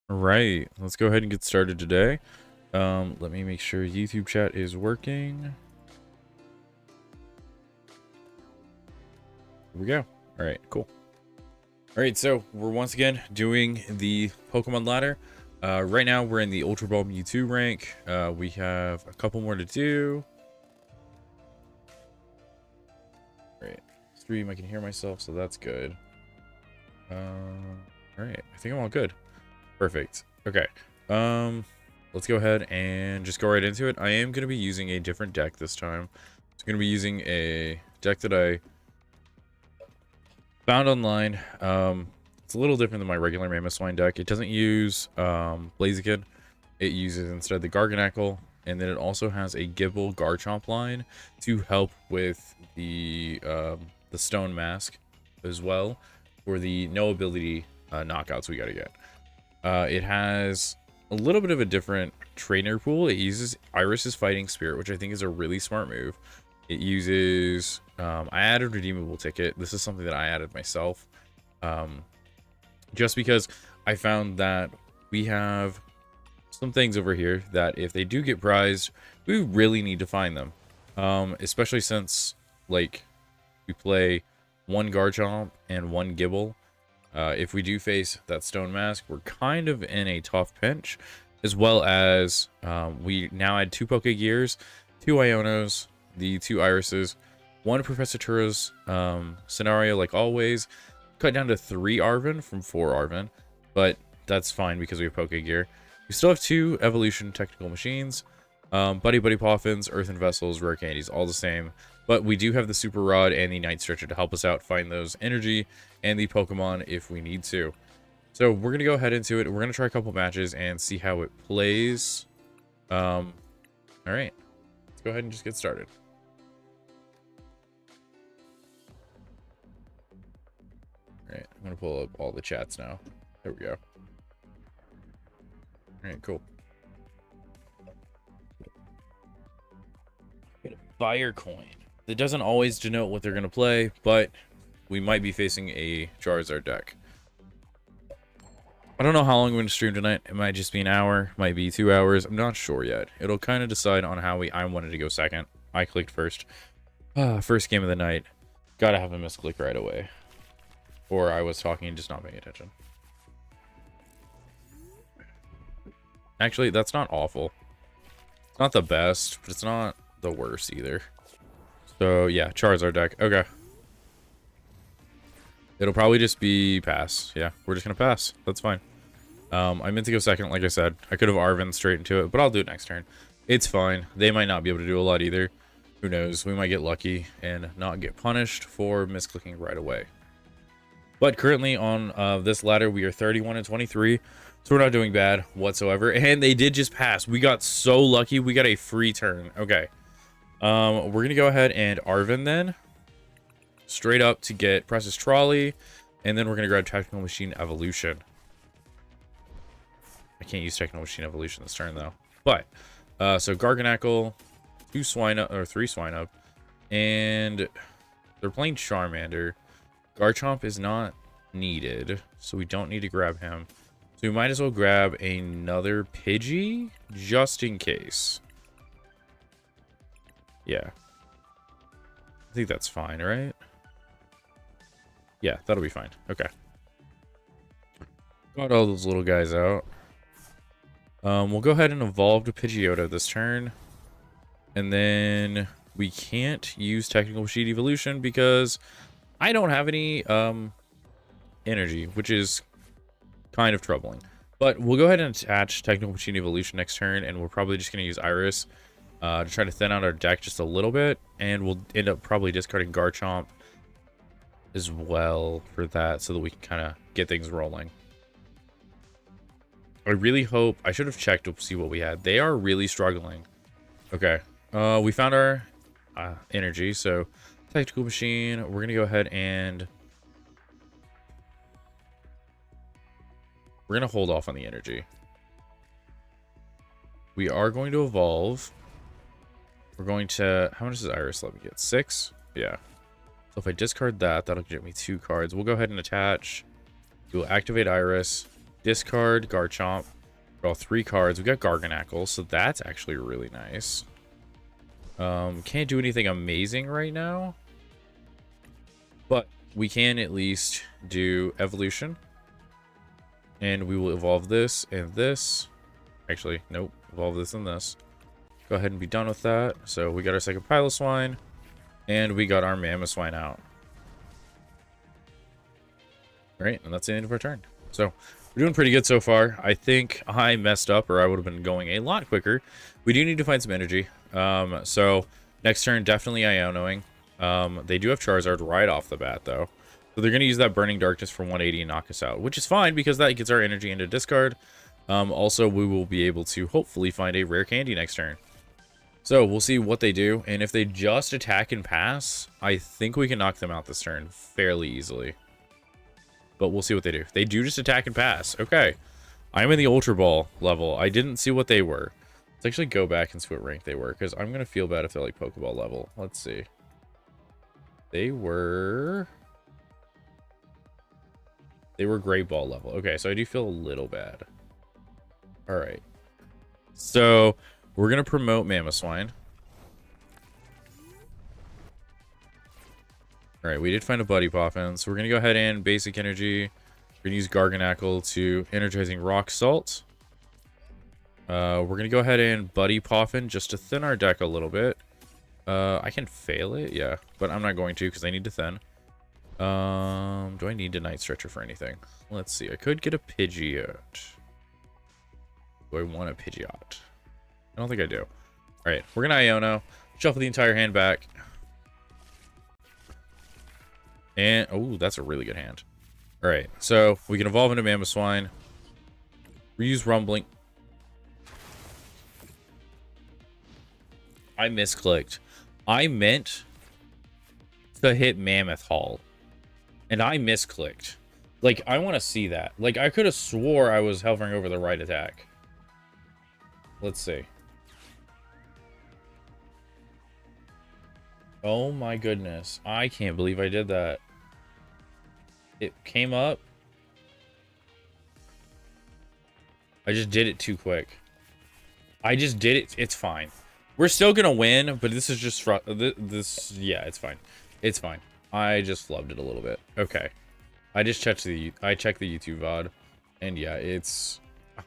All right, let's go ahead and get started today. Let me make sure YouTube chat is working. Here we go. All right, cool. All right, so we're once again doing the Pokemon ladder. Right now we're in the Ultra Ball Mewtwo rank. We have a couple more to do. All right, stream, I can hear myself, so that's good. All right, I think I'm all good. Perfect. Okay. Let's go ahead and just go right into it. I am going to be using a different deck this time. It's going to be using a deck that I found online. It's a little different than my regular Mamoswine deck. It doesn't use Blaziken. It uses instead the Garganacl, and then it also has a Gible Garchomp line to help with the Stone Mask as well for the no ability knockouts we got to get. It has a little bit of a different trainer pool. It uses Iris's Fighting Spirit, which I think is a really smart move. It uses I added redeemable ticket. This is something that I added myself, just because I found that we have some things over here that if they do get prized, we really need to find them, especially since like we play one Garchomp and one Gible. If we do face that Stone Mask, we're kind of in a tough pinch, as well as we now add 2 Pokegears, 2 Ionos, the 2 Irises, 1 Professor Tura's scenario like always, cut down to 3 Arven from 4 Arven, but that's fine because we have Pokegear. We still have 2 Evolution Technical Machines, Buddy Poffins, Earthen Vessels, Rare Candies, all the same. But we do have the Super Rod and the Night Stretcher to help us out find those energy and the Pokemon if we need to. So we're going to go ahead into it. We're going to try a couple matches and see how it plays. All right. Let's go ahead and just get started. All right. I'm going to pull up all the chats now. There we go. All right, cool. Get a Fire Coin. It doesn't always denote what they're going to play, but we might be facing a Charizard deck. I don't know how long we're going to stream tonight. It might just be an hour, might be 2 hours. I'm not sure yet. It'll kind of decide on how I wanted to go second. I clicked first. First game of the night. Gotta have a misclick right away. Or I was talking and just not paying attention. Actually, that's not awful. It's not the best, but it's not the worst either. So, yeah, Charizard deck. Okay. It'll probably just be pass. Yeah, we're just going to pass. That's fine. I meant to go second, like I said. I could have Arven straight into it, but I'll do it next turn. It's fine. They might not be able to do a lot either. Who knows? We might get lucky and not get punished for misclicking right away. But currently on this ladder, we are 31 and 23. So we're not doing bad whatsoever. And they did just pass. We got so lucky. We got a free turn. Okay. We're going to go ahead and Arven then. Straight up to get Precious Trolley. And then we're going to grab Technical Machine Evolution. I can't use Technical Machine Evolution this turn though. But, so Garganacl, 3 Swinub. And they're playing Charmander. Garchomp is not needed, so we don't need to grab him. So we might as well grab another Pidgey, just in case. Yeah. I think that's fine, right? Yeah, that'll be fine. Okay. Got all those little guys out. We'll go ahead and evolve to Pidgeotto this turn. And then we can't use Technical Machine Evolution because I don't have any energy, which is kind of troubling. But we'll go ahead and attach Technical Machine Evolution next turn, and we're probably just going to use Iris to try to thin out our deck just a little bit, and we'll end up probably discarding Garchomp as well for that so that we can kind of get things rolling. I really hope... I should have checked to see what we had. They are really struggling. Okay. We found our energy, so Technical Machine. We're going to go ahead and... we're going to hold off on the energy. We are going to evolve. We're going to... how much does Iris let me get? 6? Yeah. So if I discard that, that'll get me 2 cards. We'll go ahead and attach. We'll activate Iris. discard Garchomp, draw 3 cards. We got Garganacl, so that's actually really nice. Can't do anything amazing right now, but we can at least do evolution, and we will evolve this and this. Actually, nope, evolve this and this. Go ahead and be done with that. So we got our second Piloswine, and we got our Mamoswine out. All right, and that's the end of our turn. So we're doing pretty good so far. I think I messed up, or I would have been going a lot quicker. We do need to find some energy. So next turn, definitely Ionoing. They do have Charizard right off the bat, though. So they're going to use that Burning Darkness for 180 and knock us out, which is fine because that gets our energy into discard. Also, we will be able to hopefully find a rare candy next turn. So we'll see what they do. And if they just attack and pass, I think we can knock them out this turn fairly easily. But we'll see what they do. They do just attack and pass. Okay. I'm in the Ultra Ball level. I didn't see what they were. Let's actually go back and see what rank they were, because I'm going to feel bad if they're like Pokeball level. Let's see. They were Great Ball level. Okay, so I do feel a little bad. All right. So we're going to promote Mamoswine. All right, we did find a Buddy Poffin, so we're going to go ahead and Basic Energy. We're going to use Garganacl to Energizing Rock Salt. We're going to go ahead and Buddy Poffin just to thin our deck a little bit. I can fail it, yeah, but I'm not going to because I need to thin. Do I need a Night Stretcher for anything? Let's see. I could get a Pidgeot. Do I want a Pidgeot? I don't think I do. All right, we're going to Iono. Shuffle the entire hand back. And, oh, that's a really good hand. All right, so we can evolve into Mamoswine. Reuse Rumbling. I misclicked. I meant to hit Mammoth Hall. And I misclicked. Like, I want to see that. Like, I could have swore I was hovering over the right attack. Let's see. Oh my goodness. I can't believe I did that. It came up. I just did it too quick. I just did it. It's fine. We're still gonna win, but this is just this. Yeah, it's fine. It's fine. I just flubbed it a little bit. Okay. I just checked the YouTube VOD, and yeah, it's.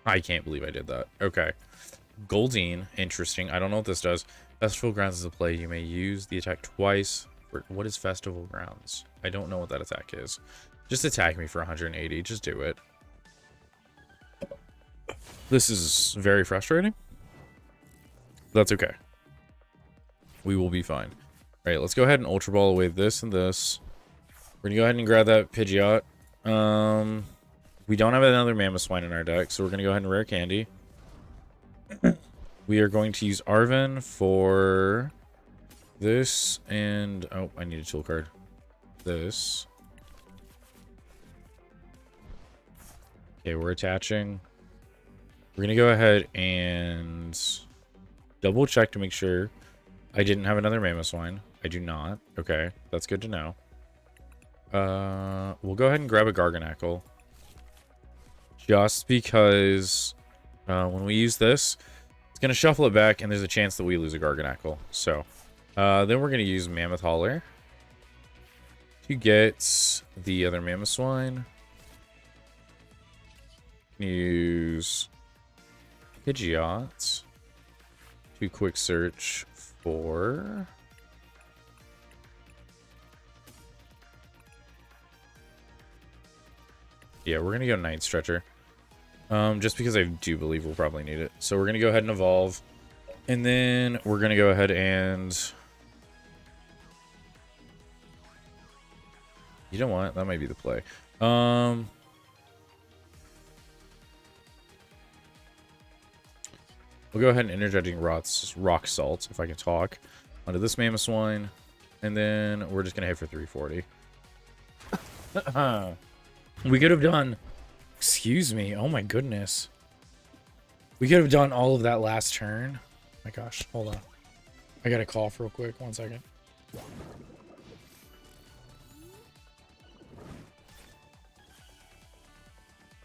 I can't believe I did that. Okay. Goldeen, interesting. I don't know what this does. Festival Grounds is a play. You may use the attack twice. What is Festival Grounds? I don't know what that attack is. Just attack me for 180. Just do it. This is very frustrating. That's okay. We will be fine. All right, let's go ahead and Ultra Ball away this and this. We're going to go ahead and grab that Pidgeot. We don't have another Mamoswine in our deck, so we're going to go ahead and Rare Candy. We are going to use Arven for this and... Oh, I need a tool card. This. Okay, we're attaching. We're going to go ahead and double check to make sure I didn't have another Mamoswine. I do not. Okay, that's good to know. We'll go ahead and grab a Garganacl. Just because when we use this, it's going to shuffle it back, and there's a chance that we lose a Garganacl. So, then we're going to use Mammoth Hauler to get the other Mamoswine. Use Pidgeot to quick search for... Yeah, we're going to go Night Stretcher. Just because I do believe we'll probably need it. So we're going to go ahead and evolve. And then we're going to go ahead and... You know what? That might be the play. We'll go ahead and Energizing Rock Salt, if I can talk, onto this Mamoswine. And then we're just going to hit for 340. We could have done... Excuse me. Oh my goodness. We could have done all of that last turn. Oh my gosh. Hold on. I got to cough real quick. 1 second.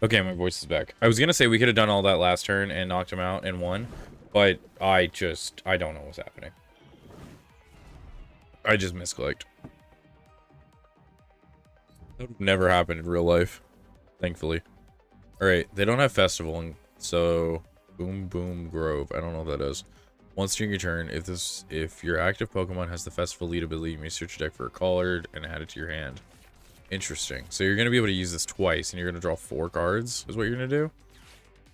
Okay, my voice is back. I was gonna say we could have done all that last turn and knocked him out and won, but I don't know what's happening. I just misclicked. That would never happen in real life, thankfully. All right, they don't have festival, and so Boom Boom Grove. I don't know what that is. Once during your turn, if your active Pokemon has the festival lead ability, you may search your deck for a card and add it to your hand. Interesting. So you're going to be able to use this twice, and you're going to draw 4 cards, is what you're going to do?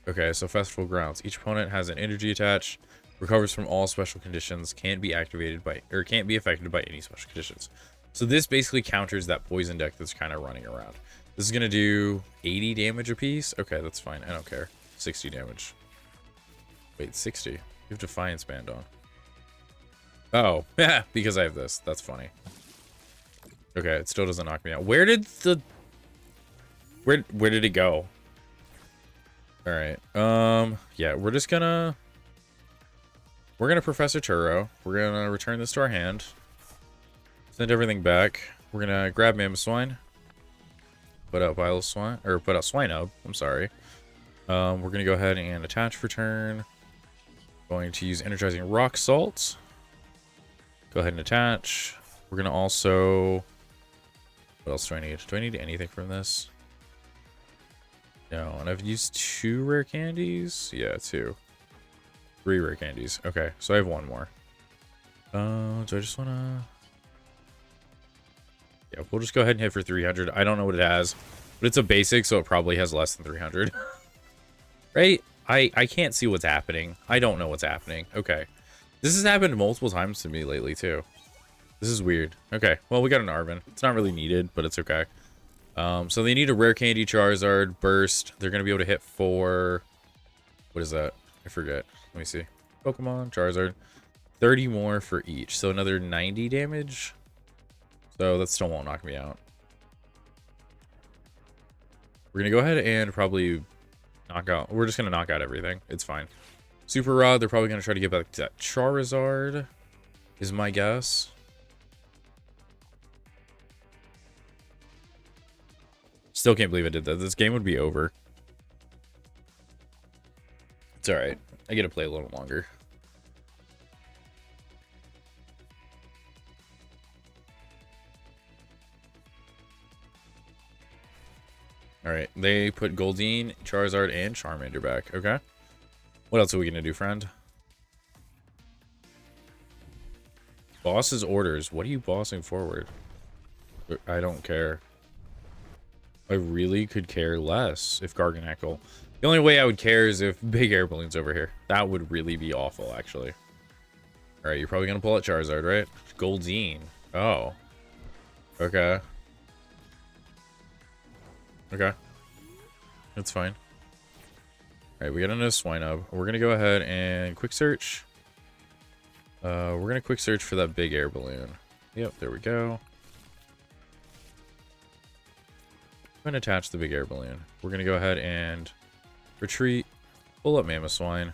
Okay, so Festival Grounds. Each opponent has an energy attached, recovers from all special conditions, can't be affected by any special conditions. So this basically counters that poison deck that's kind of running around. This is going to do 80 damage apiece. Okay, that's fine. I don't care. 60 damage. Wait, 60? You have Defiance Band on. Oh, yeah, because I have this. That's funny. Okay, it still doesn't knock me out. Where did it go? All right. Yeah, we're gonna Professor Turo. We're gonna return this to our hand. Send everything back. We're gonna grab Mamoswine. Put out Swine, or put out Swinub. I'm sorry. We're gonna go ahead and attach for turn. Going to use Energizing Rock Salt. Go ahead and attach. We're gonna also. What else do I need? Do I need anything from this? No, and I've used 2 rare candies. Yeah, 2. 3 rare candies. Okay, so I have 1 more. Do I just wanna? Yeah, we'll just go ahead and hit for 300. I don't know what it has, but it's a basic, so it probably has less than 300. Right? I can't see what's happening. I don't know what's happening. Okay. This has happened multiple times to me lately, too. This is weird. Okay, well, we got an Arven. It's not really needed, but it's okay. So they need a Rare Candy, Charizard, Burst. They're going to be able to hit for... What is that? I forget. Let me see. Pokemon, Charizard. 30 more for each. So another 90 damage. So that still won't knock me out. We're going to go ahead and probably knock out... We're just going to knock out everything. It's fine. Super Rod, they're probably going to try to get back to that Charizard, is my guess. Still can't believe I did that. This game would be over. It's alright. I get to play a little longer. Alright, they put Goldeen, Charizard, and Charmander back. Okay. What else are we going to do, friend? Boss's orders. What are you bossing forward? I don't care. I really could care less if Garganacl. The only way I would care is if Big Air Balloon's over here. That would really be awful, actually. Alright, you're probably going to pull out Charizard, right? Goldeen. Oh. Okay. Okay. That's fine. Alright, we got another Swinub. We're going to go ahead and quick search. We're going to quick search for that Big Air Balloon. Yep, there we go. I'm going to attach the Big Air Balloon. We're going to go ahead and retreat. Pull up Mamoswine.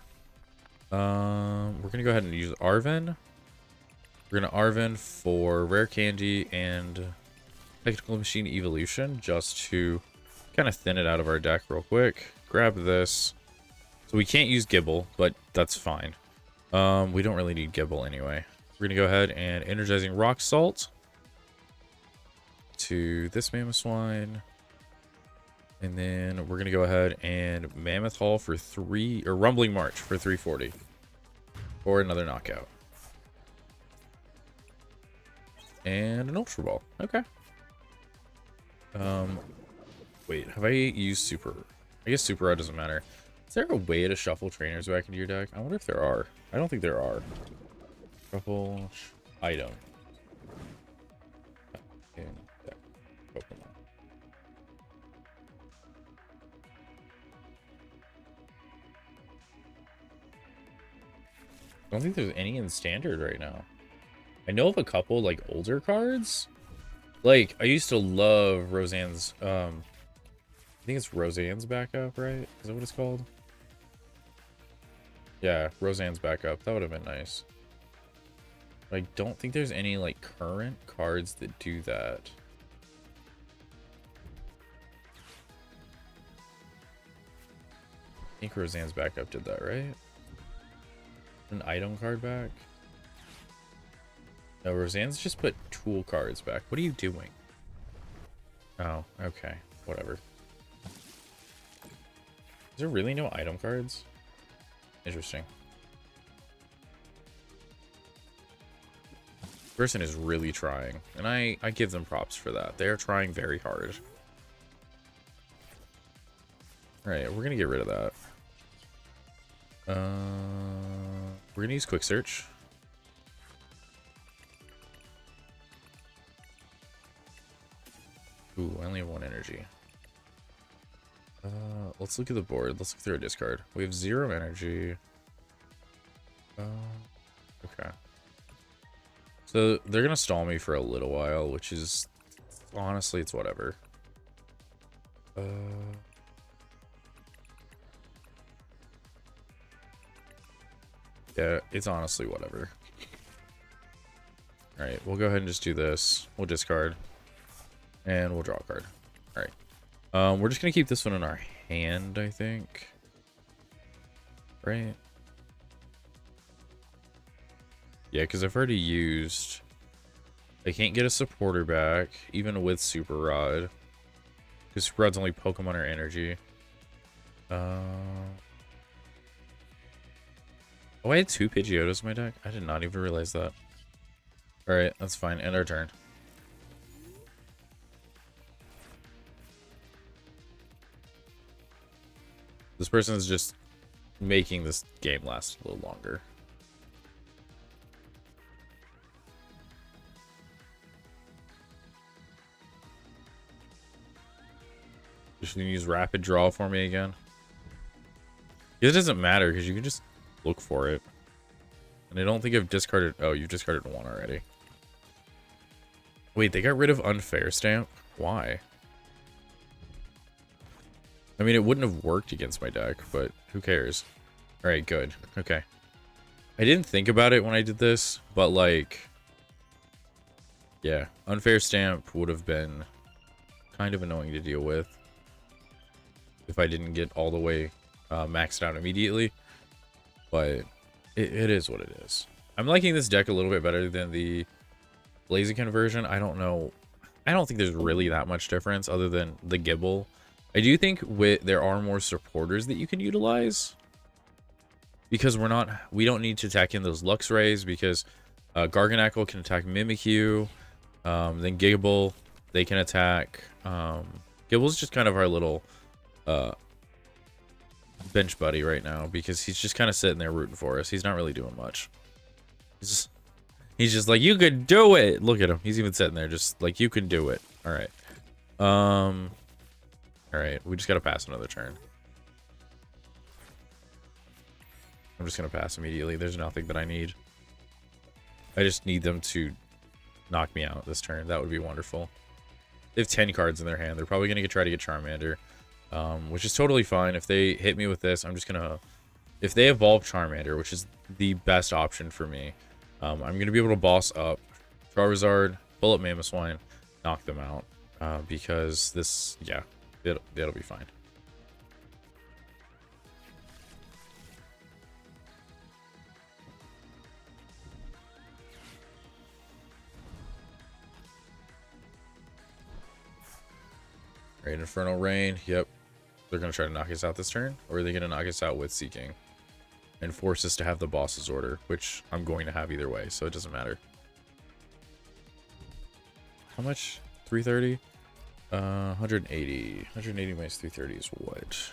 We're going to go ahead and use Arven. We're going to Arven for Rare Candy and Technical Machine Evolution just to kind of thin it out of our deck real quick. Grab this. So we can't use Gibble, but that's fine. We don't really need Gibble anyway. We're going to go ahead and Energizing Rock Salt to this Mamoswine. And then we're going to go ahead and Mammoth Hall for 3, or Rumbling March for 340. For another knockout. And an Ultra Ball. Okay. Wait, have I used Super? I guess Super Rod doesn't matter. Is there a way to shuffle trainers back into your deck? I wonder if there are. I don't think there are. Shuffle item. In deck. Pokemon. I don't think there's any in standard right now. I know of a couple like older cards. Like I used to love Roseanne's I think it's Roseanne's backup, right? Is that what it's called? Yeah, Roseanne's backup. That would have been nice. But I don't think there's any like current cards that do that. think Roseanne's backup did that, right? An item card back? No, Roseanne's just put tool cards back. What are you doing? Oh, okay. Whatever. Is there really no item cards? Interesting. Person is really trying, and I give them props for that. They are trying very hard. All right, we're gonna get rid of that. We're gonna use quick search. Ooh, I only have 1 energy. Let's look at the board. Let's look through our discard. We have 0 energy. Okay. So they're gonna stall me for a little while, which is honestly, it's whatever. Yeah, it's honestly whatever. All right, we'll go ahead and just do this. We'll discard, and we'll draw a card. All right. We're just gonna keep this one in our hand, I think. Right? Yeah, because I've already used... I can't get a supporter back, even with Super Rod. Because Super Rod's only Pokemon or energy. Oh, I had 2 Pidgeotos in my deck? I did not even realize that. Alright, that's fine. End our turn. This person is just making this game last a little longer. Just gonna use rapid draw for me again. It doesn't matter because you can just look for it. And I don't think I've discarded... Oh, you've discarded 1 already. Wait, they got rid of Unfair Stamp? Why? I mean, it wouldn't have worked against my deck, but who cares? Alright, good. Okay. I didn't think about it when I did this, but like... Yeah, Unfair Stamp would have been kind of annoying to deal with if I didn't get all the way maxed out immediately. But it is what it is. I'm liking this deck a little bit better than the Blaziken version. I don't know. I don't think there's really that much difference other than the Gibble. I do think there are more supporters that you can utilize. Because we don't need to attack in those Lux Rays because Garganacl can attack Mimikyu. Then Gigable, they can attack. Gibble's just kind of our little bench buddy right now because he's just kind of sitting there rooting for us. He's not really doing much. He's just like, you could do it. Look at him. He's even sitting there just like, you can do it. All right. All right. We just got to pass another turn. I'm just going to pass immediately. There's nothing that I need. I just need them to knock me out this turn. That would be wonderful. They have 10 cards in their hand. They're probably going to try to get Charmander, which is totally fine. If they hit me with this, I'm just going to... If they evolve Charmander, which is the best option for me, I'm going to be able to boss up Charizard, pull up Mamoswine, knock them out, because this... Yeah, it'll be fine. Right, Infernal Rain. Yep. They're going to try to knock us out this turn. Or are they going to knock us out with Seeking? And force us to have the boss's order, which I'm going to have either way, so it doesn't matter. How much? 330? 180. 180 minus 330 is what?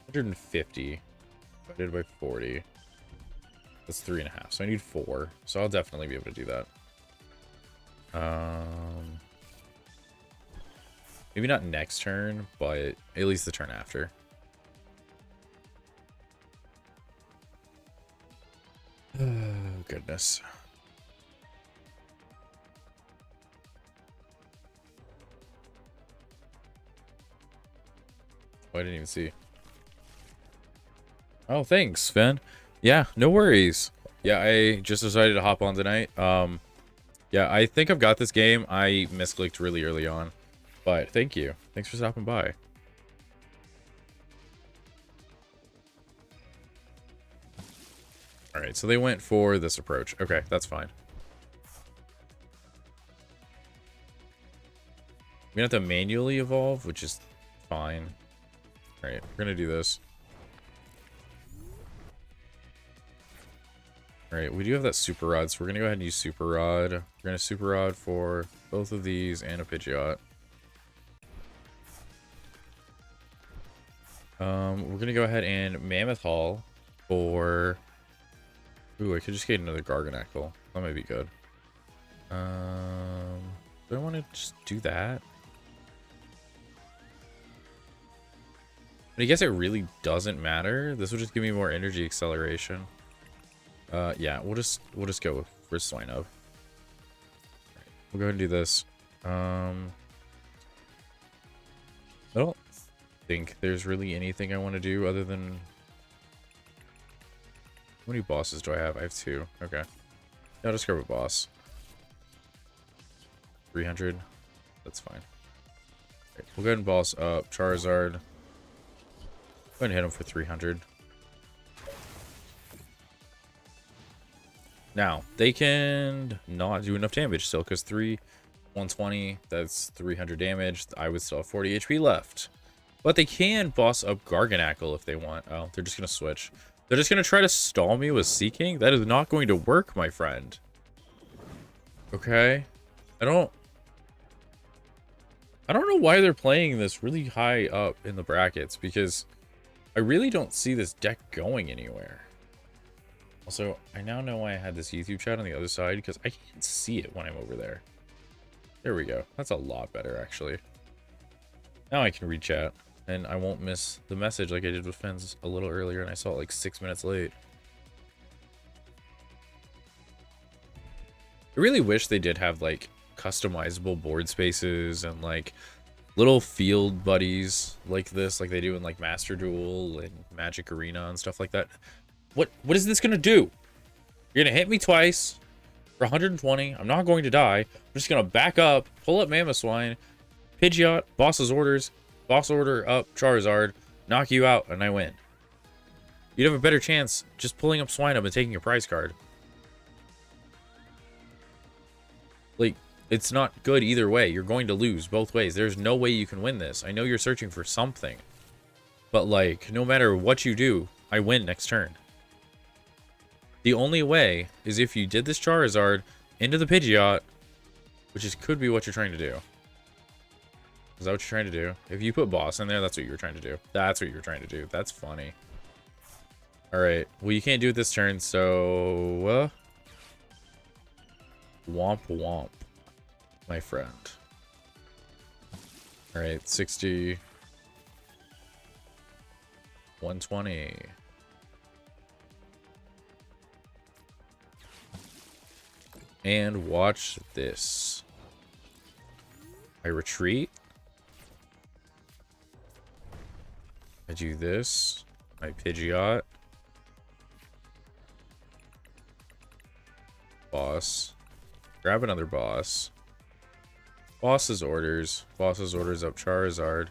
150. Divided by 40. That's 3.5. So I need 4. So I'll definitely be able to do that. Maybe not next turn, but at least the turn after. Oh, goodness. Oh, I didn't even see. Oh, thanks, Sven. Yeah, no worries. Yeah, I just decided to hop on tonight. Yeah, I think I've got this game. I misclicked really early on. But thank you. Thanks for stopping by. All right, so they went for this approach. Okay, that's fine. We're gonna have to manually evolve, which is fine. All right, we're gonna do this. All right, we do have that super rod, so we're gonna go ahead and use super rod. We're gonna super rod for both of these and a Pidgeot. We're gonna go ahead and Mammoth Hall for. Ooh, I could just get another Garganacl. That might be good. Do I want to just do that? But I guess it really doesn't matter. This will just give me more energy acceleration. Yeah, we'll just go for Swine Up. Right, we'll go ahead and do this. I don't think there's really anything I want to do other than. How many bosses do I have? I have 2. Okay. Yeah, I'll just grab a boss. 300. That's fine. Right, we'll go ahead and boss up Charizard. Go ahead and hit him for 300. Now, they can not do enough damage still, because 120, that's 300 damage. I would still have 40 HP left. But they can boss up Garganacl if they want. Oh, they're just going to switch. They're just going to try to stall me with Seeking? That is not going to work, my friend. Okay. I don't know why they're playing this really high up in the brackets, because I really don't see this deck going anywhere. Also, I now know why I had this YouTube chat on the other side, because I can't see it when I'm over there. There we go. That's a lot better, actually. Now I can read chat, and I won't miss the message like I did with Fens a little earlier, and I saw it like 6 minutes late. I really wish they did have, like, customizable board spaces and, like, little field buddies like this, like they do in, like, Master Duel and Magic Arena and stuff like that. What is this gonna do? You're gonna hit me twice for 120. I'm not going to die. I'm just gonna back up, pull up Mamoswine, Pidgeot, boss's orders, boss order up Charizard, knock you out, and I win. You'd have a better chance just pulling up Swinub and taking a prize card. Like, it's not good either way. You're going to lose both ways. There's no way you can win this. I know you're searching for something, but, like, no matter what you do, I win next turn. The only way is if you did this Charizard into the Pidgeot, which could be what you're trying to do. Is that what you're trying to do? If you put boss in there, that's what you were trying to do. That's what you were trying to do. That's funny. Alright. Well, you can't do it this turn, so... womp womp, my friend. Alright, 60... 120... And watch this. I retreat. I do this. I Pidgeot. Boss. Grab another boss. Boss's orders. Boss's orders up Charizard.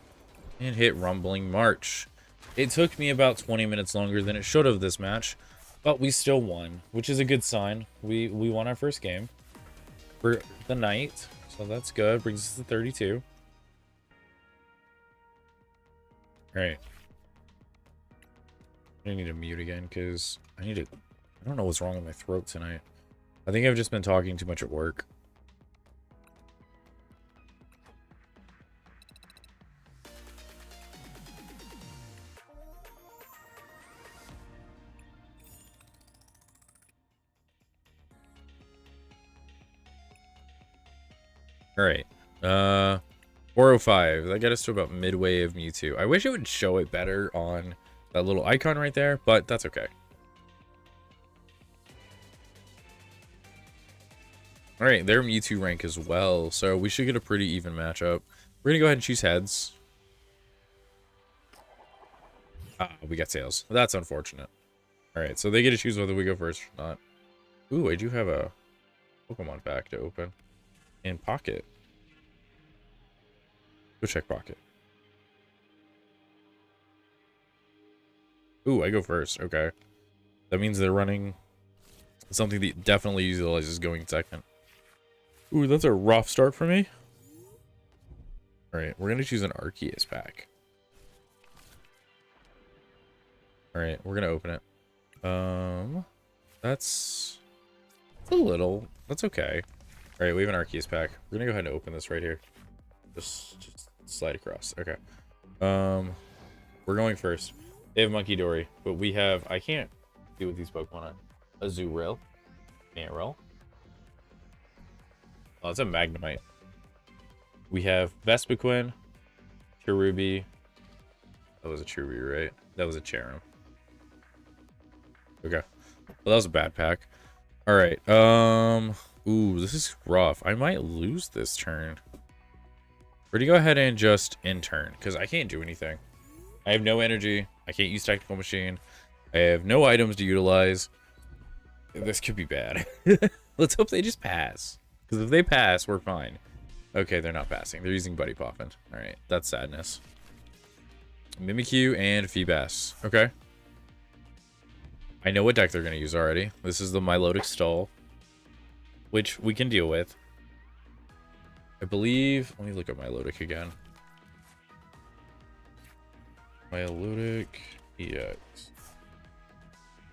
And hit Rumbling March. It took me about 20 minutes longer than it should have this match. But we still won, which is a good sign. We won our first game for the night, so that's good. Brings us to 32. All right. I need to mute again because I don't know what's wrong with my throat tonight. I think I've just been talking too much at work. All right. 405. That got us to about midway of Mewtwo. I wish it would show it better on that little icon right there, but that's okay. All right, their Mewtwo rank as well, so we should get a pretty even matchup. We're gonna go ahead and choose heads. Ah, we got tails. That's unfortunate. All right, so they get to choose whether we go first or not. Ooh, I do have a Pokemon pack to open. In pocket. Go check pocket. Ooh, I go first. Okay. That means they're running It's something that definitely utilizes going second. Ooh, that's a rough start for me. All right, we're gonna choose an Arceus pack. All right, we're gonna open it. That's a little. That's okay. All right, we have an Arceus pack. We're gonna go ahead and open this right here. Just slide across. Okay. We're going first. They have Monkey Dory, but we have. I can't do with these Pokemon. A Azurill, Marill. Oh, it's a Magnemite. We have Vespiquen, Cherubi. That was a Cherubi, right? That was a Cherim. Okay. Well, that was a bad pack. All right. Ooh, this is rough. I might lose this turn. We're gonna go ahead and just end turn because I can't do anything. I have no energy. I can't use Tactical Machine. I have no items to utilize. This could be bad. Let's hope they just pass. Because if they pass, we're fine. Okay, they're not passing. They're using Buddy Poppin. All right, that's sadness. Mimikyu and Feebas. Okay. I know what deck they're going to use already. This is the Milotic Stall, which we can deal with. I believe... Let me look at Milotic again. Milotic EX.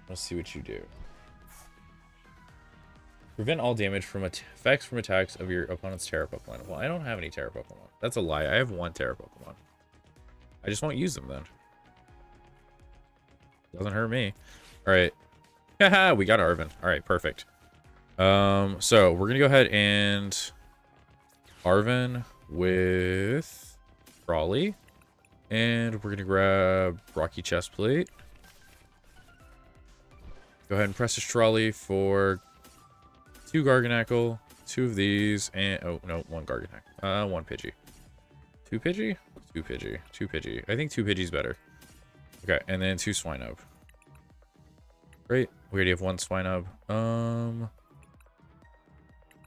Let's see what you do. Prevent all damage from effects from attacks of your opponent's Terra Pokemon. Well, I don't have any Terra Pokemon. That's a lie. I have one Terra Pokemon. I just won't use them then. Doesn't hurt me. All right. Haha, we got Arven. All right, perfect. So we're gonna go ahead and Arven with Raleigh, and we're gonna grab Rocky Chestplate. Go ahead and press a Trolley for 2 Garganacl, 2 of these, and oh no, 1 Garganacl, 1 Pidgey, 2 Pidgey, 2 Pidgey, 2 Pidgey. I think 2 Pidgey's better. Okay, and then 2 Swinub. Great, we already have 1 Swinub. I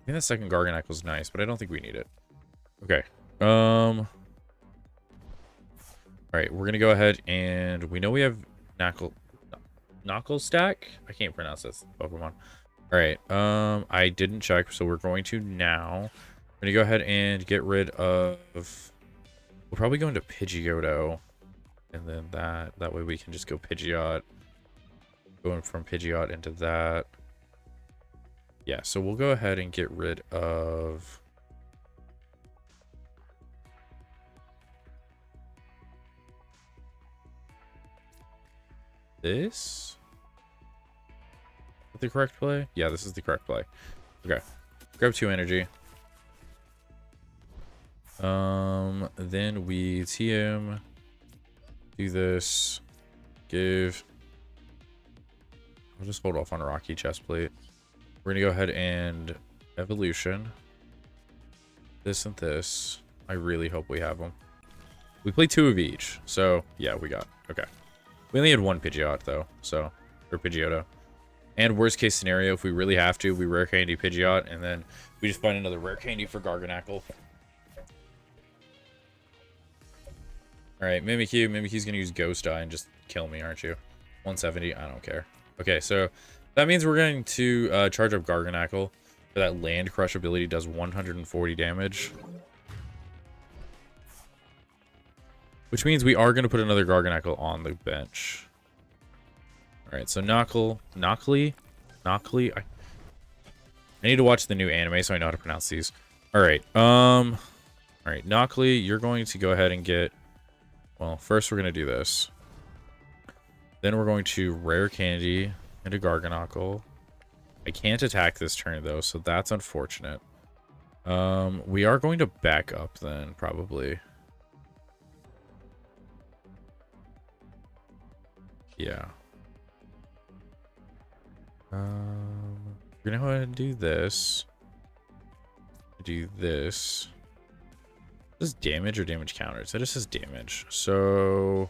think the second Garganacl's nice, but I don't think we need it. Okay. All right, we're gonna go ahead and we know we have Knuckle Stack. I can't pronounce this Pokemon. All right. I didn't check, so we're going to now. We're gonna go ahead and get rid of. We'll probably go into Pidgeotto, and then that way we can just go Pidgeot. Going from Pidgeot into that. Yeah. So we'll go ahead and get rid of. This? Is that the correct play? Yeah, this is the correct play. Okay. Grab 2 energy. Then we TM. Do this. Give. I'll just hold off on Rocky Chestplate. We're gonna go ahead and Evolution. This and this. I really hope we have them. We play 2 of each. So, yeah, we got. Okay. We only had 1 Pidgeot, though, so... Or Pidgeotto. And worst case scenario, if we really have to, we Rare Candy Pidgeot, and then we just find another Rare Candy for Garganacl. Alright, Mimikyu. Mimikyu's gonna use Ghost Eye and just kill me, aren't you? 170, I don't care. Okay, so that means we're going to charge up Garganacl. For that Land Crush ability does 140 damage. Which means we are going to put another Garganacl on the bench. Alright, so Knockley. I need to watch the new anime so I know how to pronounce these. Alright, alright, Knockley, you're going to go ahead and get... Well, first we're going to do this. Then we're going to Rare Candy into Garganacl. I can't attack this turn, though, so that's unfortunate. We are going to back up then, probably. Yeah. We're gonna go ahead and do this. Do this. Is this damage or damage counters? That just says damage. So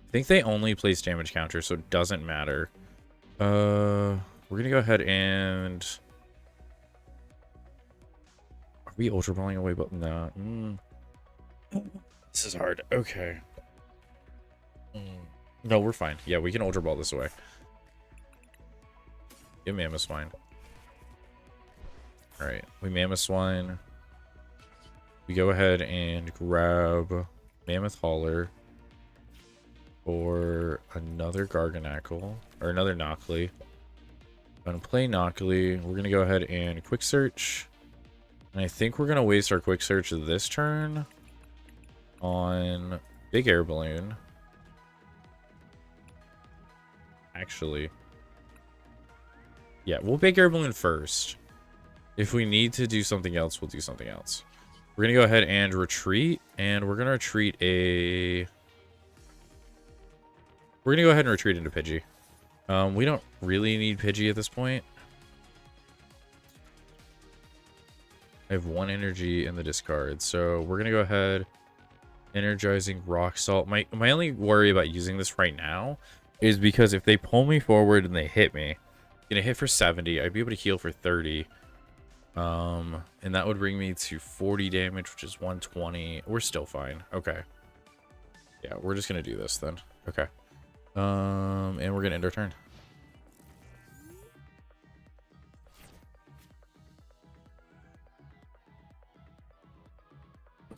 I think they only place damage counters, so it doesn't matter. We're gonna go ahead and are we ultra balling away? But no. This is hard. Okay. No, we're fine. Yeah, we can ultra ball this away. Get Mammoth Swine. Alright, we Mammoth Swine. We go ahead and grab Mammoth Hauler for another Garganackle, or another Knockley. I'm going to play Knockley. We're going to go ahead and Quick Search. And I think we're going to waste our Quick Search this turn on Big Air Balloon. Actually, yeah, we'll Big Air Balloon first. If we need to do something else, we'll do something else. We're going to go ahead and retreat, and we're going to retreat a... We're going to go ahead and retreat into Pidgey. We don't really need Pidgey at this point. I have 1 energy in the discard, so we're going to go ahead. Energizing Rock Salt. My only worry about using this right now is because if they pull me forward and they hit me, I'm going to hit for 70. I'd be able to heal for 30. And that would bring me to 40 damage, which is 120. We're still fine. Okay. Yeah, we're just going to do this then. Okay. And we're going to end our turn.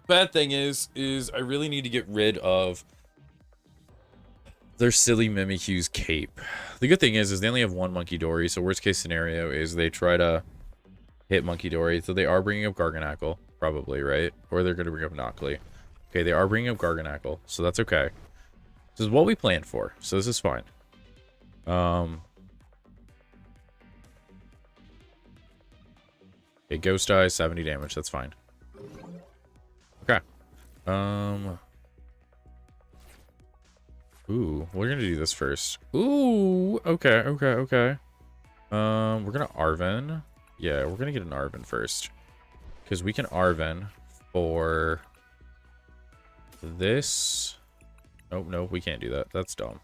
Bad thing is I really need to get rid of their silly Mimikyu's cape. The good thing is they only have 1 Monkey Dory, so worst case scenario is they try to hit Monkey Dory. So they are bringing up Garganackle, probably, right? Or they're going to bring up Knockley. Okay, they are bringing up Garganackle, so that's okay. This is what we planned for, so this is fine. Okay, Ghost Eye, 70 damage, that's fine. Okay. Ooh, we're gonna do this first. Ooh, okay. We're gonna Arven. Yeah, we're gonna get an Arven first. Because we can Arven for this. Oh, no, we can't do that. That's dumb.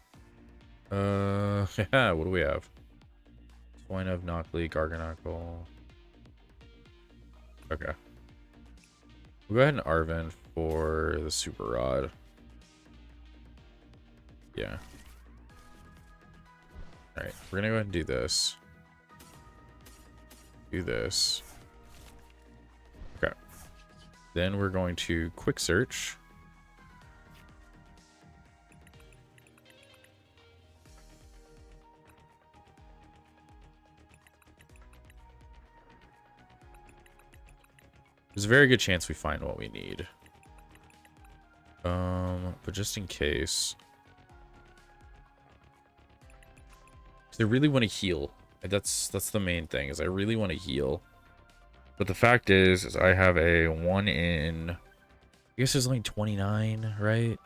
Yeah, what do we have? Point of Knockley, Garganackle. Okay. We'll go ahead and Arven for the Super Rod. Yeah. Alright, we're gonna go ahead and do this. Do this. Okay. Then we're going to Quick Search. There's a very good chance we find what we need. But just in case. I really want to heal. That's the main thing, is I really want to heal. But the fact is I have a 1 in... I guess there's only 29, right?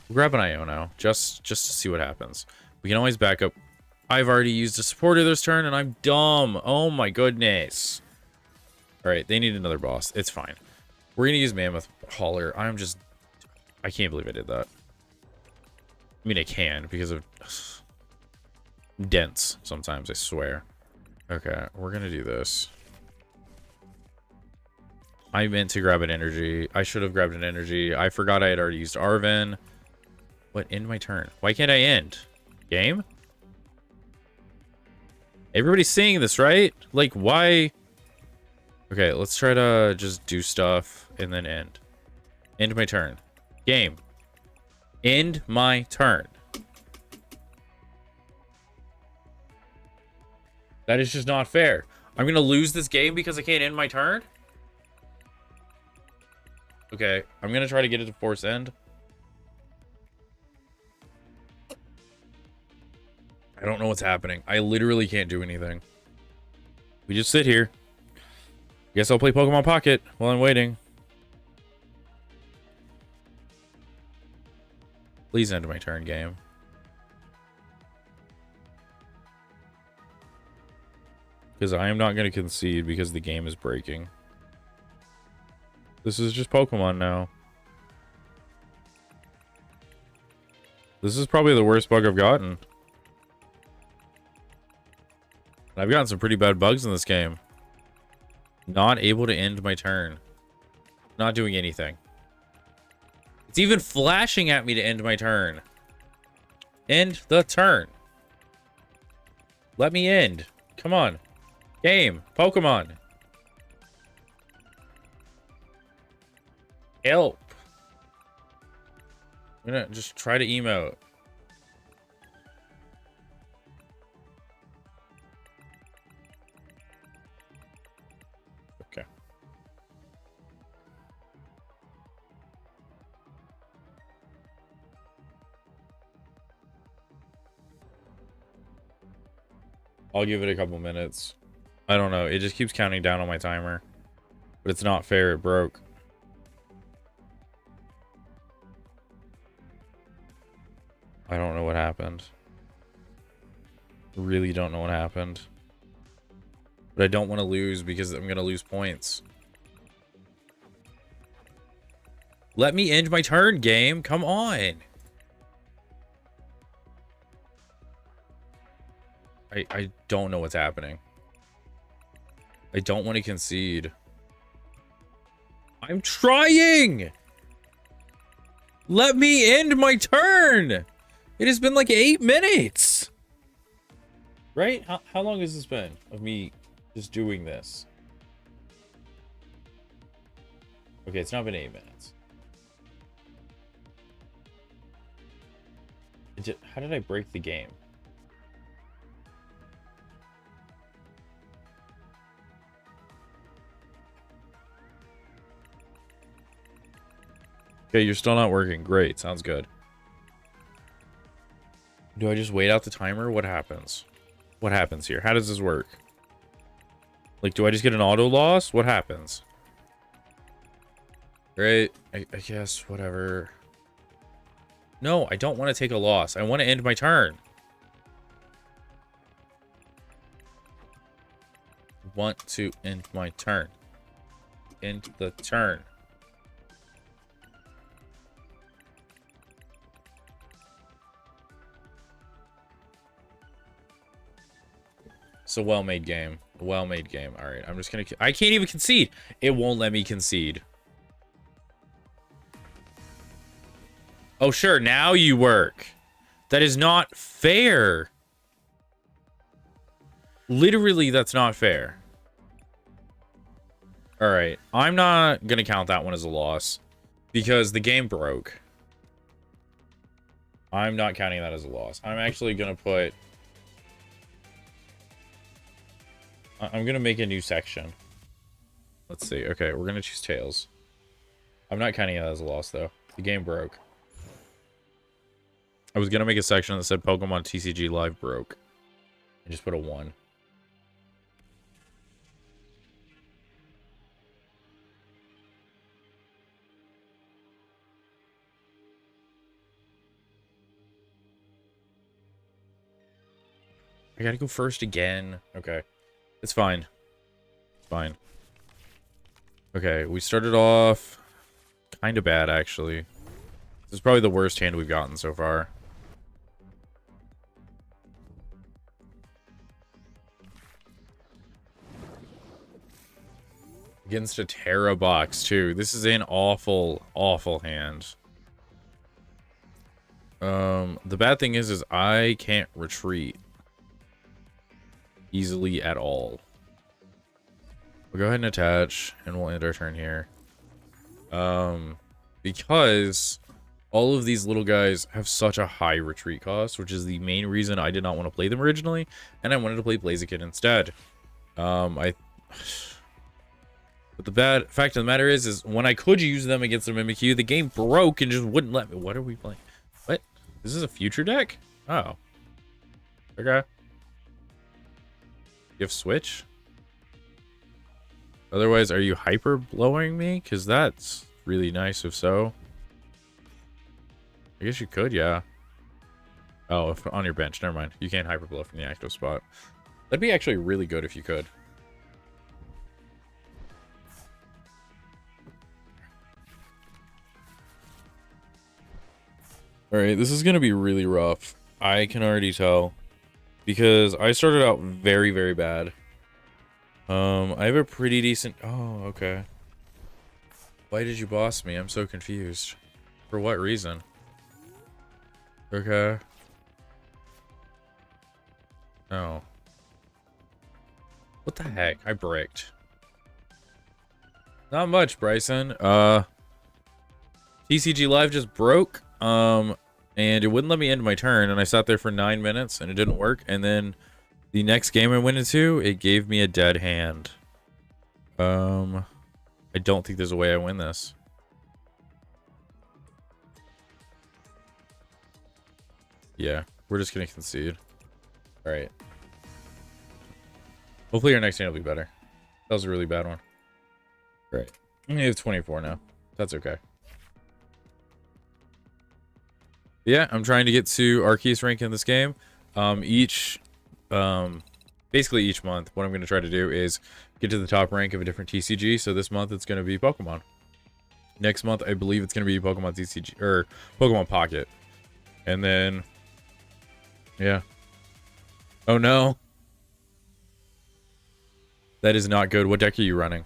We'll grab an Iono, just to see what happens. We can always back up. I've already used a supporter this turn, and I'm dumb. Oh my goodness. Alright, they need another boss. It's fine. We're going to use Mammoth Hauler. I can't believe I did that. I mean, I can, because of... dense sometimes, I swear. Okay, we're going to do this. I meant to grab an energy. I should have grabbed an energy. I forgot I had already used Arven. What? End my turn. Why can't I end? Game? Everybody's seeing this, right? Like, why? Okay, let's try to just do stuff and then end. End my turn. Game. End my turn. That is just not fair. I'm going to lose this game because I can't end my turn? Okay, I'm going to try to get it to force end. I don't know what's happening. I literally can't do anything. We just sit here. Guess I'll play Pokemon Pocket while I'm waiting. Please end my turn, game. Because I am not going to concede because the game is breaking. This is just Pokemon now. This is probably the worst bug I've gotten. I've gotten some pretty bad bugs in this game. Not able to end my turn. Not doing anything. It's even flashing at me to end my turn. End the turn. Let me end. Come on. Game. Pokemon. Help. I'm gonna just try to emote. Okay. I'll give it a couple minutes. I don't know. It just keeps counting down on my timer. But it's not fair. It broke. I don't know what happened. Really don't know what happened. But I don't want to lose because I'm going to lose points. Let me end my turn, game. Come on. I don't know what's happening. I don't want to concede. I'm trying! Let me end my turn! It has been like 8 minutes! Right? How long has this been of me just doing this? Okay, it's not been 8 minutes. How did I break the game? Okay, you're still not working. Great, sounds good. Do I just wait out the timer? What happens? What happens here? How does this work? Like, do I just get an auto loss? What happens? Great, I guess, whatever. No, I don't want to take a loss. I want to end my turn. Want to end my turn. End the turn. It's a well-made game. A well-made game. All right, I'm just gonna... I can't even concede. It won't let me concede. Oh, sure. Now you work. That is not fair. Literally, that's not fair. All right. I'm not gonna count that one as a loss because the game broke. I'm not counting that as a loss. I'm actually gonna put... I'm gonna make a new section. Let's see. Okay, we're gonna choose Tails. I'm not counting it as a loss, though. The game broke. I was gonna make a section that said Pokemon TCG Live broke. And just put a 1. I gotta go first again. Okay. It's fine. It's fine. Okay, we started off kind of bad, actually. This is probably the worst hand we've gotten so far. Against a Terra box, too. This is an awful, awful hand. The bad thing is I can't retreat easily at all. We'll go ahead and attach, and we'll end our turn here. Because all of these little guys have such a high retreat cost, which is the main reason I did not want to play them originally, and I wanted to play Blaziken instead. But the bad fact of the matter is when I could use them against the Mimikyu, the game broke and just wouldn't let me. What are we playing? What? This is a future deck? Oh. Okay. You have switch? Otherwise, are you hyper blowing me? Because that's really nice if so. I guess you could, yeah. Oh, if on your bench. Never mind. You can't hyper blow from the active spot. That'd be actually really good if you could. Alright, this is going to be really rough. I can already tell. Because I started out very, very bad. I have a pretty decent... Oh, okay. Why did you boss me? I'm so confused. For what reason? Okay. Oh. What the heck? I bricked. Not much, Bryson. TCG Live just broke. And it wouldn't let me end my turn, and I sat there for 9 minutes, and it didn't work. And then the next game I went into, it gave me a dead hand. I don't think there's a way I win this. Yeah, we're just gonna concede. All right. Hopefully our next hand will be better. That was a really bad one. All right. We have 24 now. That's okay. Yeah, I'm trying to get to Arceus rank in this game. Basically each month, what I'm going to try to do is get to the top rank of a different TCG. So this month it's going to be Pokemon. Next month, I believe it's going to be Pokemon TCG or Pokemon Pocket. And then, yeah. Oh no. That is not good. What deck are you running?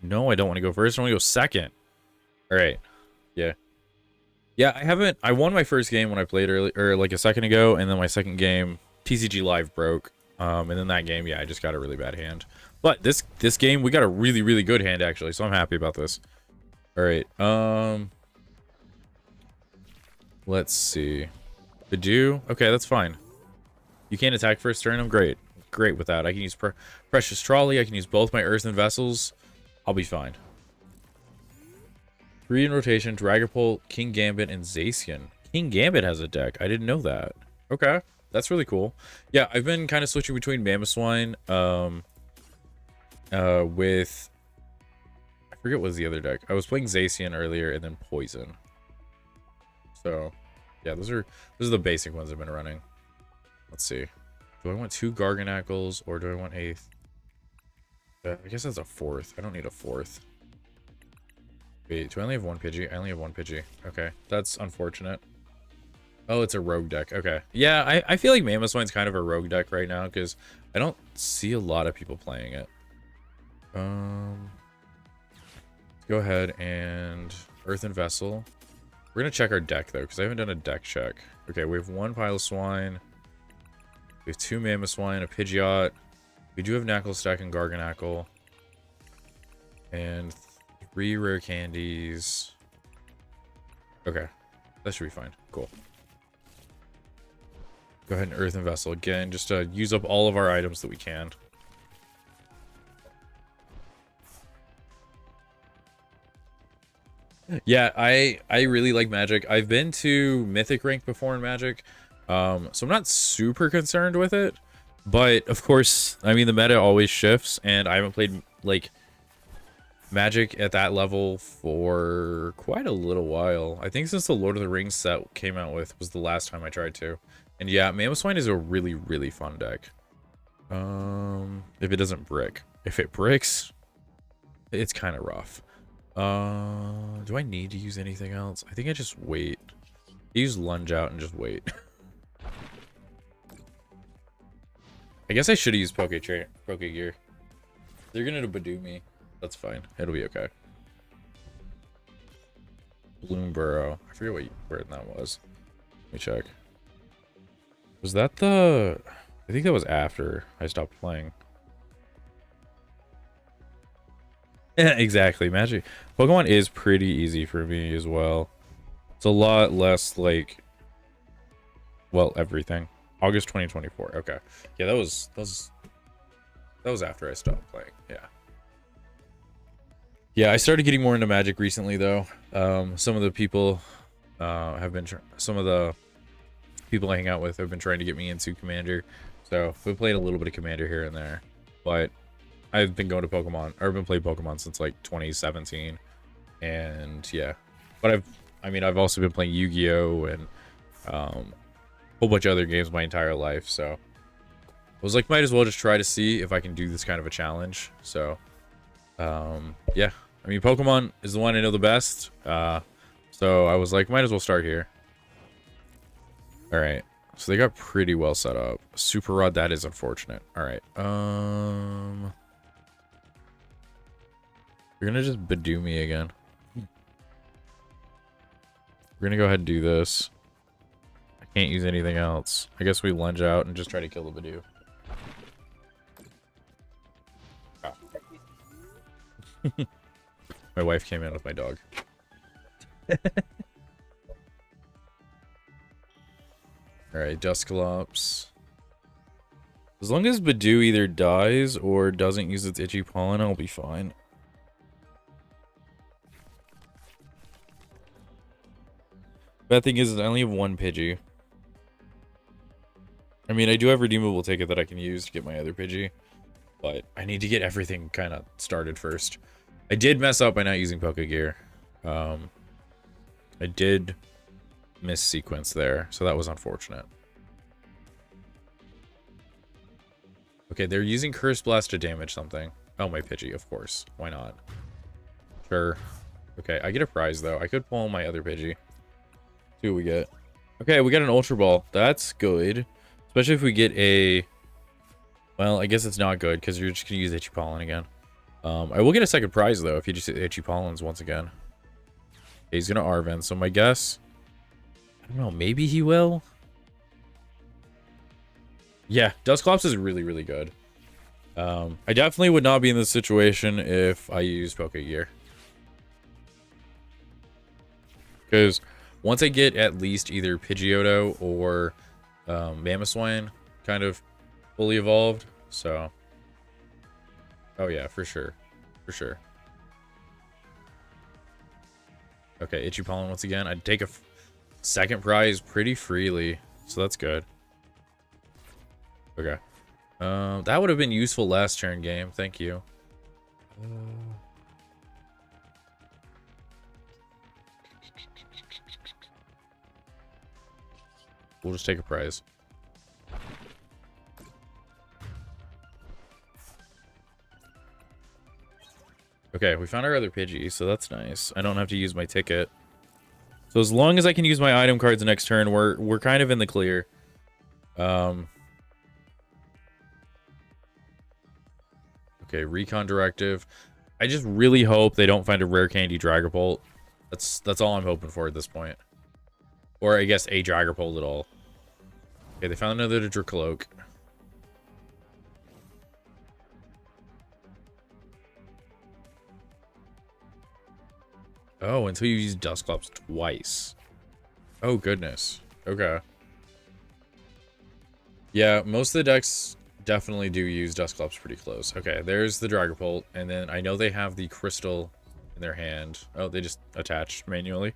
No, I don't want to go first. I want to go second. All right. Yeah. Yeah, I won my first game when I played early, or like a second ago, and then my second game, TCG Live broke. And then that game, yeah, I just got a really bad hand. But this game, we got a really, really good hand, actually, so I'm happy about this. All right. Let's see. Bidoo. Okay, that's fine. You can't attack first turn. I'm great. Great with that. I can use Precious Trolley. I can use both my Earthen Vessels. I'll be fine. 3 in rotation, Dragapult, King Gambit, and Zacian. King Gambit has a deck. I didn't know that. Okay. That's really cool. Yeah, I've been kind of switching between Mamoswine, with... I forget what was the other deck. I was playing Zacian earlier, and then Poison. So, yeah, those are the basic ones I've been running. Let's see. Do I want 2 Garganacles, or do I want a... I guess that's a 4th. I don't need a 4th. Wait, do I only have 1 Pidgey? I only have 1 Pidgey. Okay, that's unfortunate. Oh, it's a rogue deck. Okay. Yeah, I feel like Mamoswine's kind of a rogue deck right now, because I don't see a lot of people playing it. Let's go ahead and Earthen Vessel. We're going to check our deck, though, because I haven't done a deck check. Okay, we have 1 Piloswine. We have 2 Mamoswine, a Pidgeot. We do have Knuckle Stack and Garganackle. And 3 rare candies. Okay. That should be fine. Cool. Go ahead and Earthen Vessel again, just to use up all of our items that we can. Yeah, I really like Magic. I've been to Mythic rank before in Magic, so I'm not super concerned with it. But of course, I mean, the meta always shifts, and I haven't played like Magic at that level for quite a little while. I think since the Lord of the Rings set came out with was the last time I tried to. And yeah, Mamoswine is a really, really fun deck. If it doesn't brick. If it bricks, it's kind of rough. Do I need to use anything else? I think I just wait. Use Lunge Out and just wait. I guess I should have used Poke Gear. They're gonna Badoo me. That's fine. It'll be okay. Bloomburrow. I forget where that was. Let me check. Was that the... I think that was after I stopped playing. Yeah, exactly. Magic. Pokemon is pretty easy for me as well. It's a lot less like... Well, everything. August 2024. Okay. Yeah, that was after I stopped playing. Yeah. Yeah, I started getting more into Magic recently, though. Some of the people some of the people I hang out with have been trying to get me into Commander. So we've played a little bit of Commander here and there. But I've been going to Pokemon, or I've been playing Pokemon since like 2017. And yeah. But I've also been playing Yu-Gi-Oh! And a whole bunch of other games my entire life. So I was like, might as well just try to see if I can do this kind of a challenge. So yeah, I mean, Pokemon is the one I know the best, so I was like, might as well start here. All right, so they got pretty well set up. Super Rod, that is unfortunate. All right, You're gonna just Badoo me again. We're gonna go ahead and do this. I can't use anything else. I guess we lunge out and just try to kill the Badoo. Oh. My wife came in with my dog. Alright, Dusclops. As long as Badoo either dies or doesn't use its itchy pollen, I'll be fine. Bad thing is I only have one Pidgey. I mean, I do have redeemable ticket that I can use to get my other Pidgey, but I need to get everything kind of started first. I did mess up by not using Pokegear. I did miss sequence there, so that was unfortunate. Okay, they're using Curse Blast to damage something. Oh, my Pidgey, of course. Why not? Sure. Okay, I get a prize, though. I could pull my other Pidgey. See what we get. Okay, we got an Ultra Ball. That's good. Especially if we get a... Well, I guess it's not good, because you're just going to use Itchy Pollen again. I will get a second prize, though, if you just hit Itchy Pollens once again. Okay, he's going to Arven, so my guess... I don't know, maybe he will? Yeah, Dusclops is really, really good. I definitely would not be in this situation if I used Pokegear. Because once I get at least either Pidgeotto or Mamoswine kind of fully evolved, so... Oh yeah, for sure. For sure. Okay, Itchy Pollen once again. I'd take a second prize pretty freely, so that's good. Okay. That would have been useful last turn game. Thank you. We'll just take a prize. Okay, we found our other Pidgey, so that's nice. I don't have to use my ticket. So as long as I can use my item cards the next turn, we're kind of in the clear. Okay, Recon Directive. I just really hope they don't find a rare candy Dragapult. That's all I'm hoping for at this point. Or I guess a Dragapult at all. Okay, they found another Dracloak. Oh, until you use Dusclops twice. Oh, goodness. Okay. Yeah, most of the decks definitely do use Dusclops pretty close. Okay, there's the Dragapult, and then I know they have the Crystal in their hand. Oh, they just attached manually.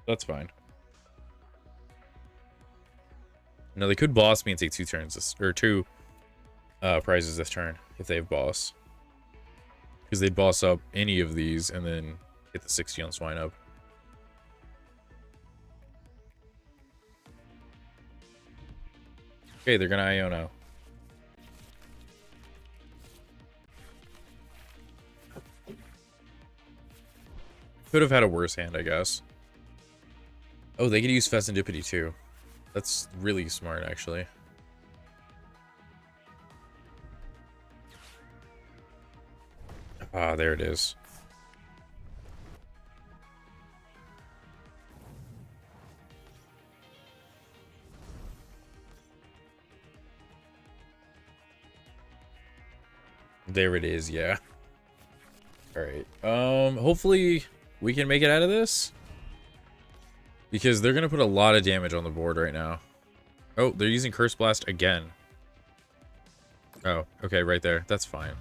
That's fine. No, they could boss me and take 2 turns this, or 2 prizes this turn if they have boss. Because they'd boss up any of these and then get the 60 on Swine Up. Okay, they're gonna Iono. Could have had a worse hand, I guess. Oh, they could use Fezandipity too. That's really smart, actually. Ah, there it is. There it is, yeah. Alright. Hopefully we can make it out of this. Because they're gonna put a lot of damage on the board right now. Oh, they're using Curse Blast again. Oh, okay, right there. That's fine.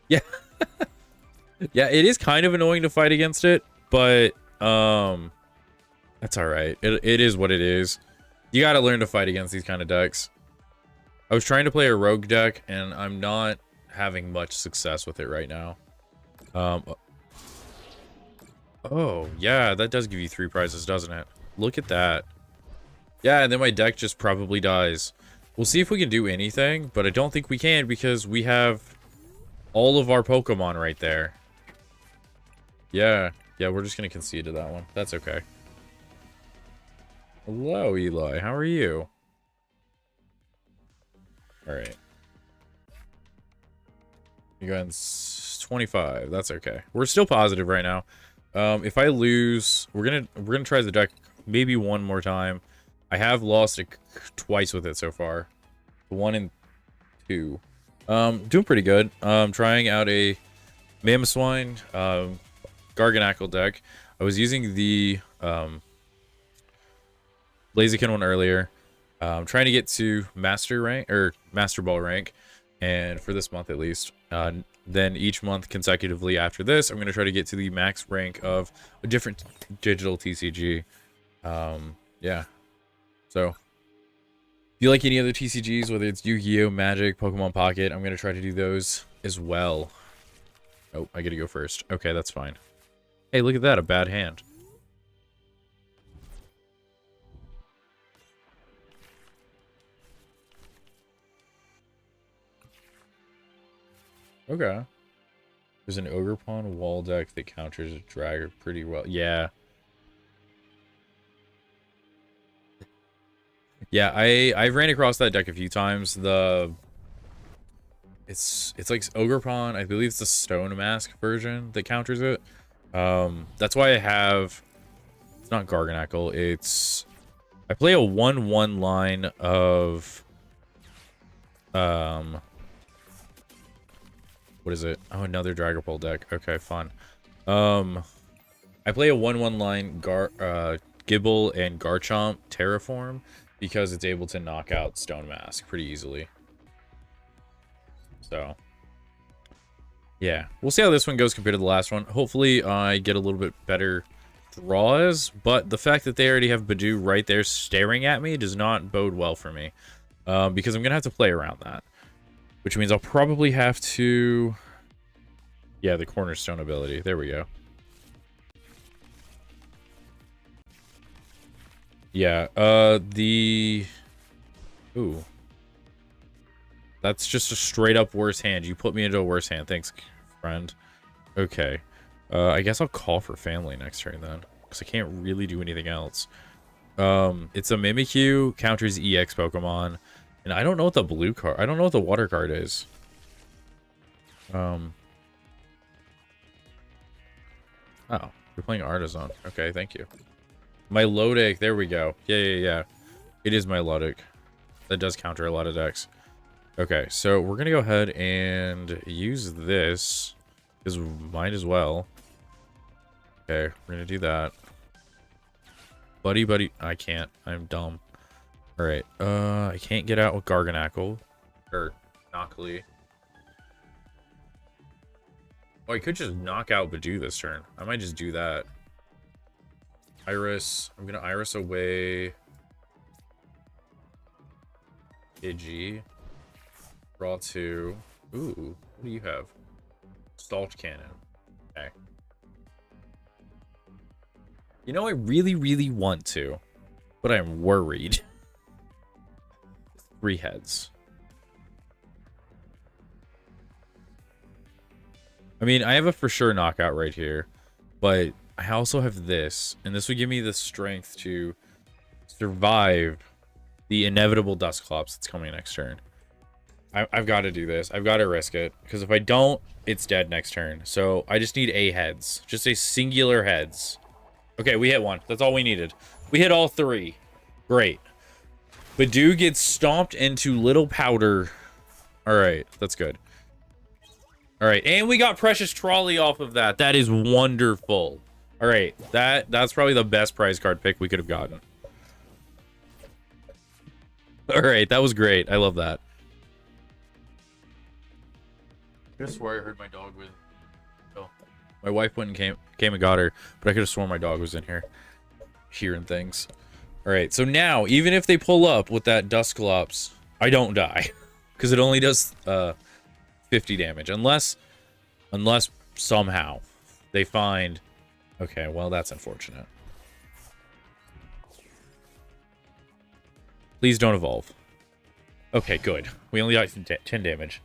Yeah. Yeah, it is kind of annoying to fight against it, but that's alright. It is what it is. You gotta learn to fight against these kind of decks. I was trying to play a rogue deck, and I'm not having much success with it right now. Oh, yeah, that does give you 3 prizes, doesn't it? Look at that. Yeah, and then my deck just probably dies. We'll see if we can do anything, but I don't think we can because we have all of our Pokemon right there. Yeah, we're just going to concede to that one. That's okay. Hello, Eli. How are you? Alright. You go ahead and 25. That's okay. We're still positive right now. If I lose, we're gonna try the deck maybe one more time. I have lost it twice with it so far. 1 and 2. Doing pretty good. Trying out a Mamoswine, Garganackle deck. I was using the Blaziken one earlier. Trying to get to Master rank or Master Ball rank, and for this month at least. Then each month consecutively after this, I'm going to try to get to the max rank of a different digital TCG. Yeah. So, if you like any other TCGs, whether it's Yu-Gi-Oh, Magic, Pokemon Pocket, I'm going to try to do those as well. Oh, I get to go first. Okay, that's fine. Hey, look at that, a bad hand. Okay. There's an Ogre Pawn wall deck that counters a Dragger pretty well. Yeah. Yeah, I ran across that deck a few times. It's like Ogre Pawn. I believe it's the Stone Mask version that counters it. That's why I have. It's not Garganackle. It's I play a 1/1 line of what is it? Oh, another Dragapult deck. Okay, fun. I play a 1/1 line Gibble and Garchomp Terraform because it's able to knock out Stone Mask pretty easily. So, yeah. We'll see how this one goes compared to the last one. Hopefully, I get a little bit better draws, but the fact that they already have Badoo right there staring at me does not bode well for me. Because I'm going to have to play around that. Which means I'll probably have to... Yeah, the Cornerstone ability. There we go. Yeah, Ooh. That's just a straight up worse hand. You put me into a worse hand. Thanks, friend. Okay. I guess I'll call for family next turn then. Because I can't really do anything else. It's a Mimikyu, counters EX Pokemon. And I don't know what the blue card... I don't know what the water card is. Oh. We're playing Artisan. Okay, thank you. Milotic. There we go. Yeah. It is Milotic. That does counter a lot of decks. Okay, so we're going to go ahead and use this. Because might as well. Okay, we're going to do that. Buddy. I can't. I'm dumb. Alright, I can't get out with Garganackle. Or Knockly. Oh, I could just knock out Badoo this turn. I might just do that. Iris. I'm going to Iris away. Pidgey. Draw 2. Ooh, what do you have? Salt Cannon. Okay. You know, I really want to, but I'm worried. 3 heads. I mean, I have a for sure knockout right here, but I also have this, and this would give me the strength to survive the inevitable Dusclops that's coming next turn. I've got to do this. I've got to risk it, because if I don't, it's dead next turn. So I just need a heads. Just a singular heads. Okay, we hit one. That's all we needed. We hit all 3. Great. Badoo gets stomped into little powder. Alright, that's good. Alright, and we got Precious Trolley off of that. That is wonderful. Alright, that's probably the best prize card pick we could have gotten. Alright, that was great. I love that. I could have swore I heard my dog was... Oh. My wife went and came and got her, but I could have sworn my dog was in here. Hearing things. Alright, so now, even if they pull up with that Dusclops, I don't die. Because it only does 50 damage. Unless somehow they find... Okay, well, that's unfortunate. Please don't evolve. Okay, good. We only got 10 damage.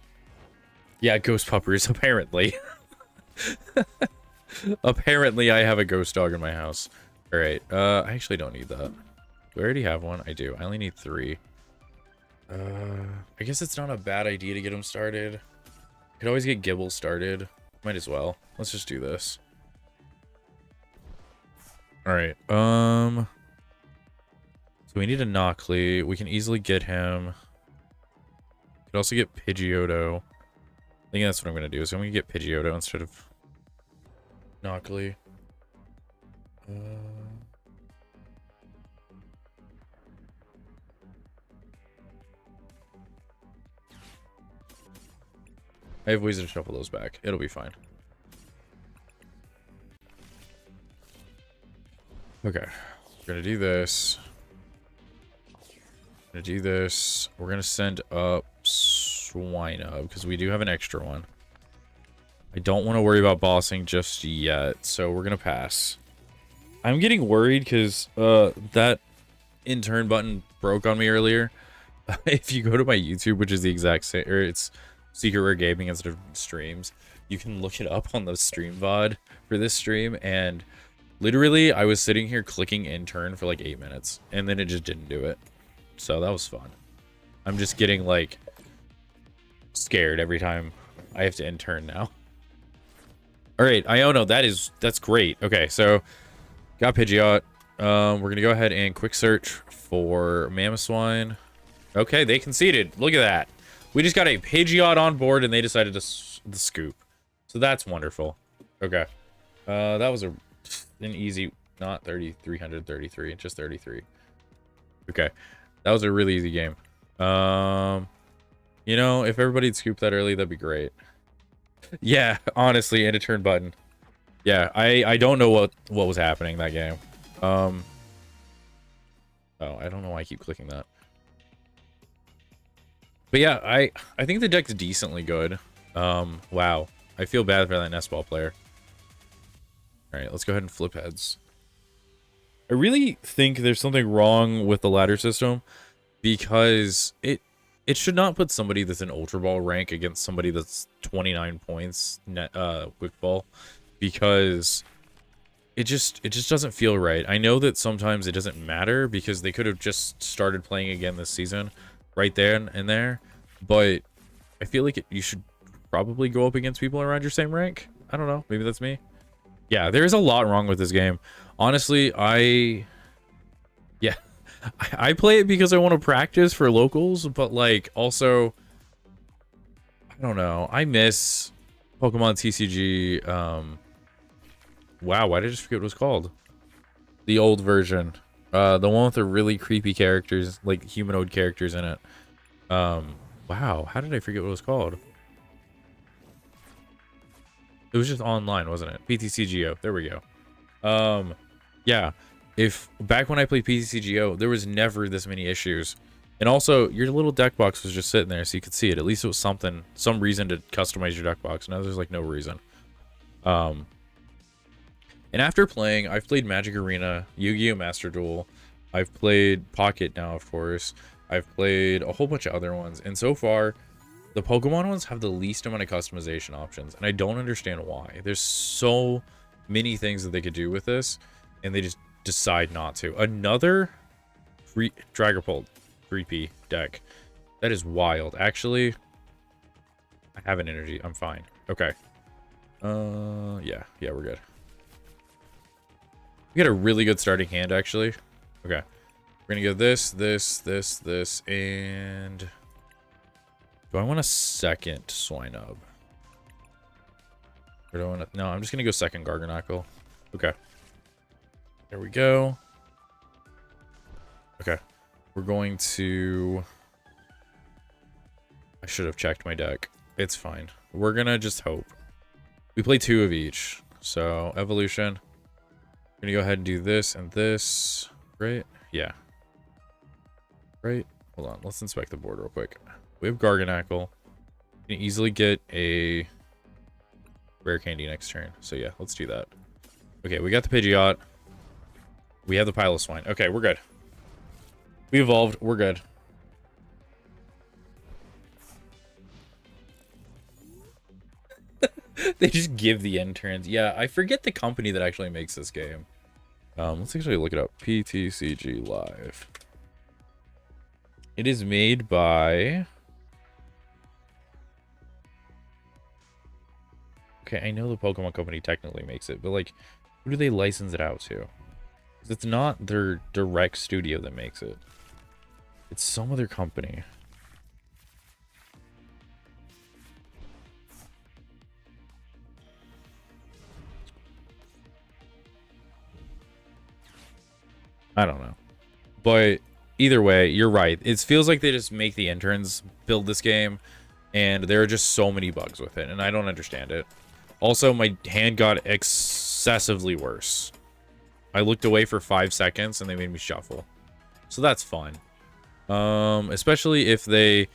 Yeah, ghost puppers, apparently. Apparently, I have a ghost dog in my house. Alright, I actually don't need that. Do I already have one? I do. I only need 3. I guess it's not a bad idea to get him started. Could always get Gibble started. Might as well. Let's just do this. All right. So we need a Knockley. We can easily get him. Could also get Pidgeotto. I think that's what I'm gonna do. So I'm gonna get Pidgeotto instead of Knockley. I have ways to shuffle those back. It'll be fine. Okay. We're gonna do this. Gonna do this. We're gonna send up Swinub because we do have an extra one. I don't want to worry about bossing just yet, so we're gonna pass. I'm getting worried because that intern button broke on me earlier. If you go to my YouTube, which is the exact same, or it's Secret Rare Gaming instead of streams, you can look it up on the stream VOD for this stream, and literally I was sitting here clicking intern for like 8 minutes, and then it just didn't do it. So that was fun. I'm just getting like scared every time I have to intern now. All right, Iono, that's great. Okay, so got Pidgeot. We're gonna go ahead and quick search for Mamoswine. Okay, they conceded. Look at that. We just got a Pidgeot on board, and they decided to scoop. So that's wonderful. Okay, that was an easy, not 333, just 33. Okay, that was a really easy game. You know, if everybody'd scoop that early, that'd be great. Yeah, honestly, and a turn button. Yeah, I don't know what was happening that game. Oh, I don't know why I keep clicking that. But yeah, I think the deck's decently good. Wow. I feel bad for that nest ball player. Alright, let's go ahead and flip heads. I really think there's something wrong with the ladder system because it should not put somebody that's an Ultra Ball rank against somebody that's 29 points net Quick Ball, because it just doesn't feel right. I know that sometimes it doesn't matter because they could have just started playing again this season right there and there, but I feel like you should probably go up against people around your same rank. I don't know, maybe that's me. Yeah, there's a lot wrong with this game. Honestly, I play it because I want to practice for locals, but like also, I don't know. I miss Pokemon TCG. Wow, why did I just forget what it was called? The old version. The one with the really creepy characters, like humanoid characters in it. Wow, how did I forget what it was called? It was just online, wasn't it? PTCGO. There we go. Yeah. If back when I played PTCGO, there was never this many issues. And also, your little deck box was just sitting there so you could see it. At least it was something, some reason to customize your deck box. Now there's like no reason. And after playing, I've played Magic Arena, Yu-Gi-Oh! Master Duel. I've played Pocket now, of course. I've played a whole bunch of other ones. And so far, the Pokemon ones have the least amount of customization options. And I don't understand why. There's so many things that they could do with this, and they just decide not to. Another Dragapult 3P deck. That is wild. Actually, I have an energy. I'm fine. Okay. Yeah, we're good. We got a really good starting hand, actually. Okay. We're gonna go this, and do I want a second Swinub? Or do I want to... No, I'm just gonna go second Garganacl. Okay. There we go. Okay. We're going to... I should have checked my deck. It's fine. We're gonna just hope. We play 2 of each. So, evolution. We're gonna go ahead and do this and this. Right? Yeah. Right? Hold on. Let's inspect the board real quick. We have Garganacl. We can easily get a rare candy next turn. So yeah, let's do that. Okay, we got the Pidgeot. We have the Piloswine. Okay, we're good. We evolved. We're good. They just give the interns. Yeah, I forget the company that actually makes this game. Let's actually look it up. PTCG Live. It is made by... Okay, I know the Pokemon Company technically makes it, but like, who do they license it out to? 'Cause it's not their direct studio that makes it. It's some other company. I don't know. But either way, you're right. It feels like they just make the interns build this game, and there are just so many bugs with it, and I don't understand it. Also, my hand got excessively worse. I looked away for 5 seconds, and they made me shuffle. So that's fun. Especially if they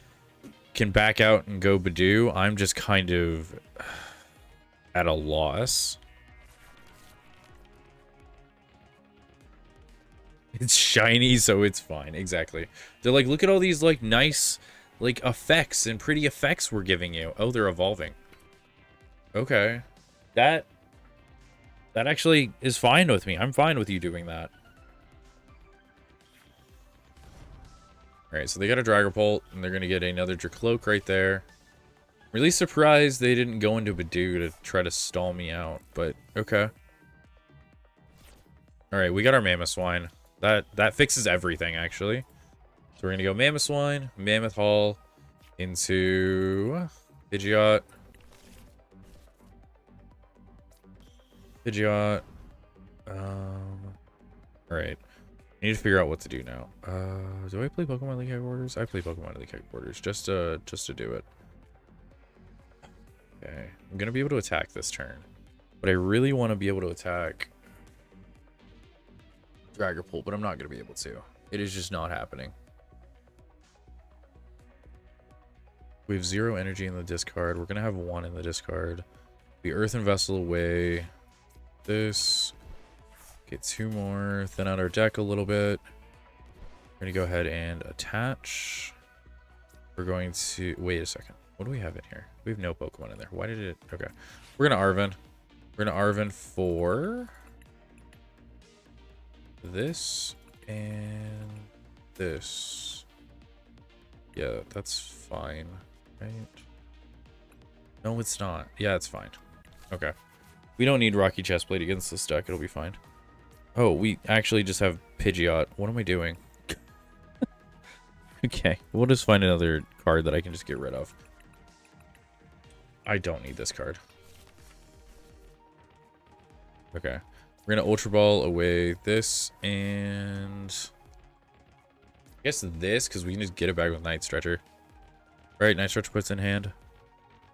can back out and go Badoo. I'm just kind of at a loss. It's shiny, so it's fine. Exactly. They're like, look at all these like nice like effects and pretty effects we're giving you. Oh, they're evolving. Okay. That actually is fine with me. I'm fine with you doing that. Alright, so they got a Dragapult, and they're gonna get another Dracloak right there. Really surprised they didn't go into Badoo to try to stall me out, but okay. Alright, we got our Mamoswine. That fixes everything, actually. So we're gonna go Mamoswine, Mammoth Hall, into Pidgeot. Pidgeot. Alright. I need to figure out what to do now. Do I play Pokemon League Headquarters? I play Pokemon League Headquarters just to do it. Okay. I'm gonna be able to attack this turn. But I really want to be able to attack Dragapult, but I'm not gonna be able to. It is just not happening. We have 0 energy in the discard. We're gonna have 1 in the discard. The Earthen Vessel away. This. Get 2 more. Thin out our deck a little bit. We're gonna go ahead and attach. We're going to wait a second. What do we have in here? We have no Pokemon in there. Why did it? Okay. We're gonna Arven. We're gonna Arven for this and this. Yeah, that's fine, right? No, it's not. Yeah, it's fine. Okay. We don't need Rocky Chestplate against this deck. It'll be fine. Oh, we actually just have Pidgeot. What am I doing? Okay, we'll just find another card that I can just get rid of. I don't need this card. Okay. We're going to Ultra Ball away this and I guess this, because we can just get it back with Night Stretcher. Right, Night Stretcher puts in hand.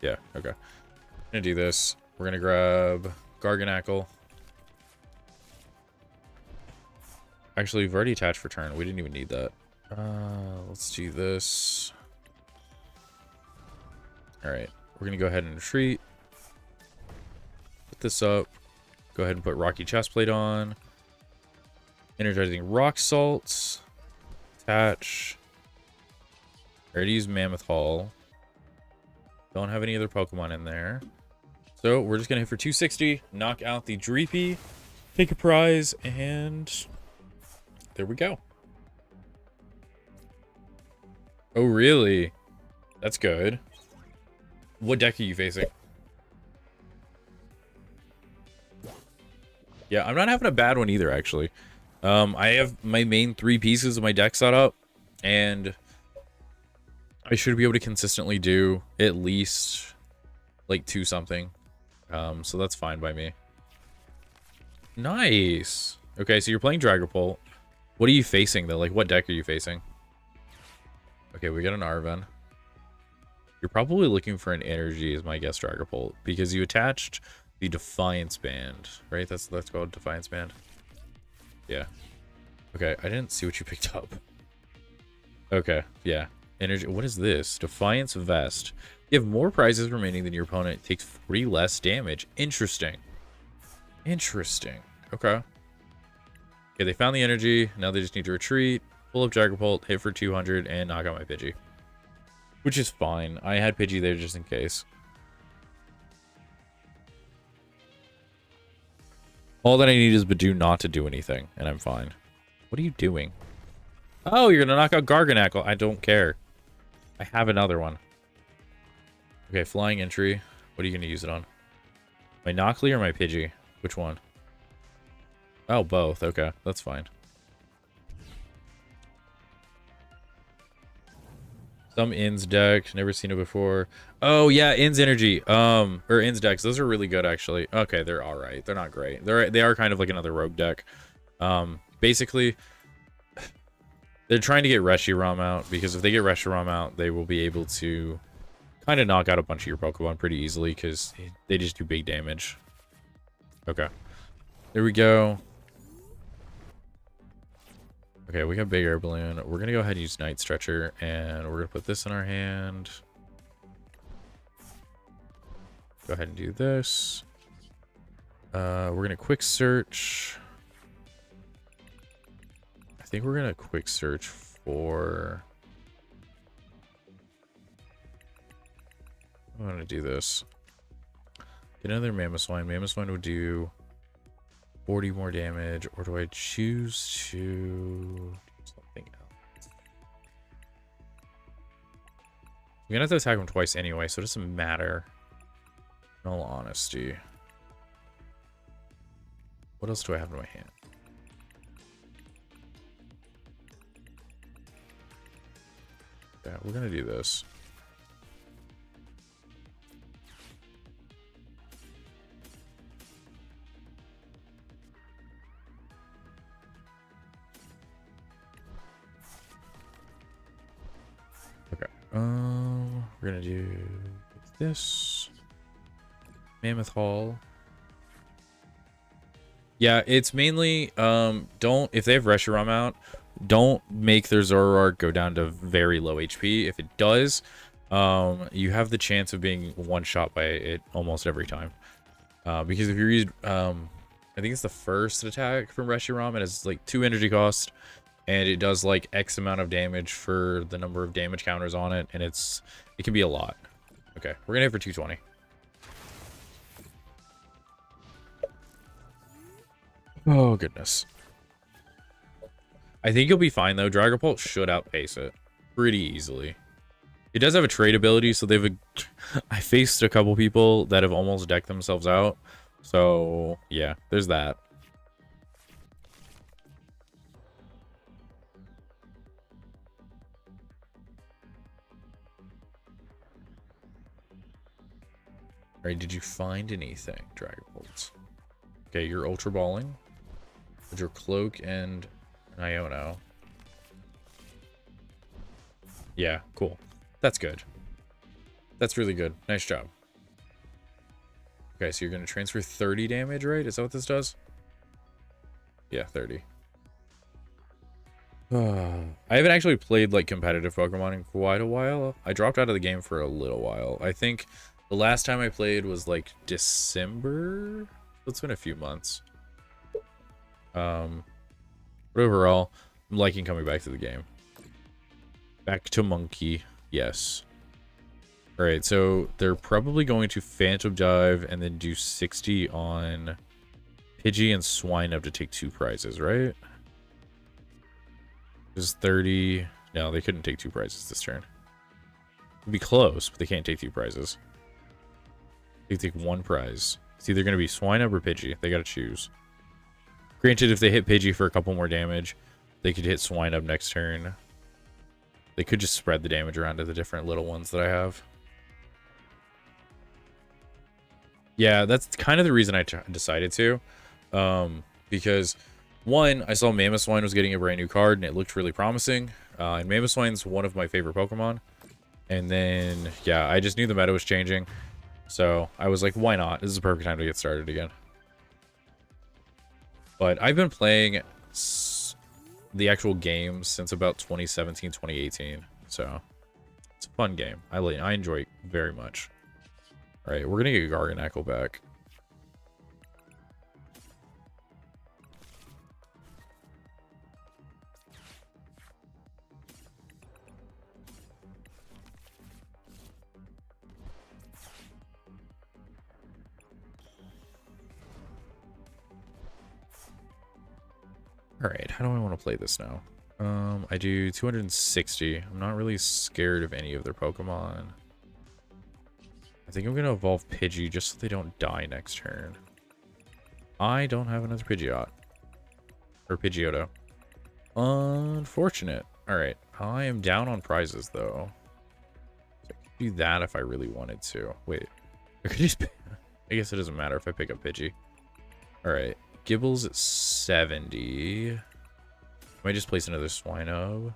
Yeah, okay. I'm going to do this. We're going to grab Garganacl. Actually, we've already attached for turn. We didn't even need that. Let's do this. Alright. We're going to go ahead and retreat. Put this up. Go ahead and put Rocky Chestplate on. Energizing Rock Salt. Attach. Already used Mammoth Hall. Don't have any other Pokemon in there. So we're just going to hit for 260. Knock out the Dreepy. Take a prize. And there we go. Oh, really? That's good. What deck are you facing? Yeah, I'm not having a bad one either, actually. I have my main 3 pieces of my deck set up, and I should be able to consistently do at least like 2 something. So that's fine by me. Nice. Okay, so you're playing Dragapult. What are you facing, though? Like, what deck are you facing? Okay, we got an Arven. You're probably looking for an energy, is my guess, Dragapult, because you attached the Defiance Band, right? That's called Defiance Band. Yeah. Okay, I didn't see what you picked up. Okay, yeah. Energy. What is this? Defiance Vest. You have more prizes remaining than your opponent. It takes 3 less damage. Interesting. Interesting. Okay. Okay, they found the energy. Now they just need to retreat. Pull up Dragapult, hit for 200, and knock out my Pidgey. Which is fine. I had Pidgey there just in case. All that I need is Badoo not to do anything, and I'm fine. What are you doing? Oh, you're gonna knock out Garganacl. I don't care. I have another one. Okay, Flying Entry. What are you gonna use it on? My Knockley or my Pidgey? Which one? Oh, both. Okay, that's fine. Some Inns deck, never seen it before. Oh yeah, Inns Energy, or Inns decks. Those are really good actually. Okay, they're all right. They're not great. They are kind of like another rogue deck. Basically, they're trying to get Reshiram out because if they get Reshiram out, they will be able to kind of knock out a bunch of your Pokemon pretty easily because they just do big damage. Okay, there we go. Okay, we got Big Air Balloon. We're going to go ahead and use Night Stretcher, and we're going to put this in our hand. Go ahead and do this. We're going to Quick Search. I think we're going to Quick Search for... I'm going to do this. Get another Mamoswine. Mamoswine would do 40 more damage, or do I choose to do something else? We're gonna have to attack him twice anyway, so it doesn't matter. In all honesty. What else do I have in my hand? Yeah, we're gonna do this. We're gonna do this. Mammoth Hall. Yeah, it's mainly don't, if they have Reshiram out, don't make their Zoroark go down to very low HP. If it does, you have the chance of being one shot by it almost every time. Because if you use I think it's the first attack from Reshiram, it has like 2 energy cost. And it does like X amount of damage for the number of damage counters on it, and it can be a lot. Okay, we're gonna hit for 220. Oh goodness. I think you'll be fine though. Dragapult should outpace it pretty easily. It does have a trade ability, so I faced a couple people that have almost decked themselves out. So yeah, there's that. Alright, did you find anything, Dragapult? Okay, you're Ultra Balling. With your Cloak and an Iono. Yeah, cool. That's good. That's really good. Nice job. Okay, so you're going to transfer 30 damage, right? Is that what this does? Yeah, 30. I haven't actually played, like, competitive Pokemon in quite a while. I dropped out of the game for a little while. I think the last time I played was, like, December? It's been a few months. But overall, I'm liking coming back to the game. Back to Monkey. Yes. Alright, so they're probably going to Phantom Dive and then do 60 on Pidgey and Swinub to take 2 prizes, right? Is 30... No, they couldn't take 2 prizes this turn. It'd be close, but they can't take 2 prizes. They take 1 prize. It's either going to be Swinub or Pidgey. They got to choose. Granted, if they hit Pidgey for a couple more damage, they could hit Swinub next turn. They could just spread the damage around to the different little ones that I have. Yeah, that's kind of the reason I decided to. Because, one, I saw Mamoswine was getting a brand new card, and it looked really promising. And Mamoswine's one of my favorite Pokemon. And then, yeah, I just knew the meta was changing. So, I was like, why not? This is the perfect time to get started again. But I've been playing the actual game since about 2017, 2018. So, it's a fun game. I enjoy it very much. Alright, we're going to get Garganacl back. Alright, how do I want to play this now? I do 260. I'm not really scared of any of their Pokemon. I think I'm going to evolve Pidgey just so they don't die next turn. I don't have another Pidgeot. Or Pidgeotto. Unfortunate. Alright. I am down on prizes, though. So I could do that if I really wanted to. Wait. I could just... I guess it doesn't matter if I pick up Pidgey. Alright. Gibble's at 70. I might just place another Swinub.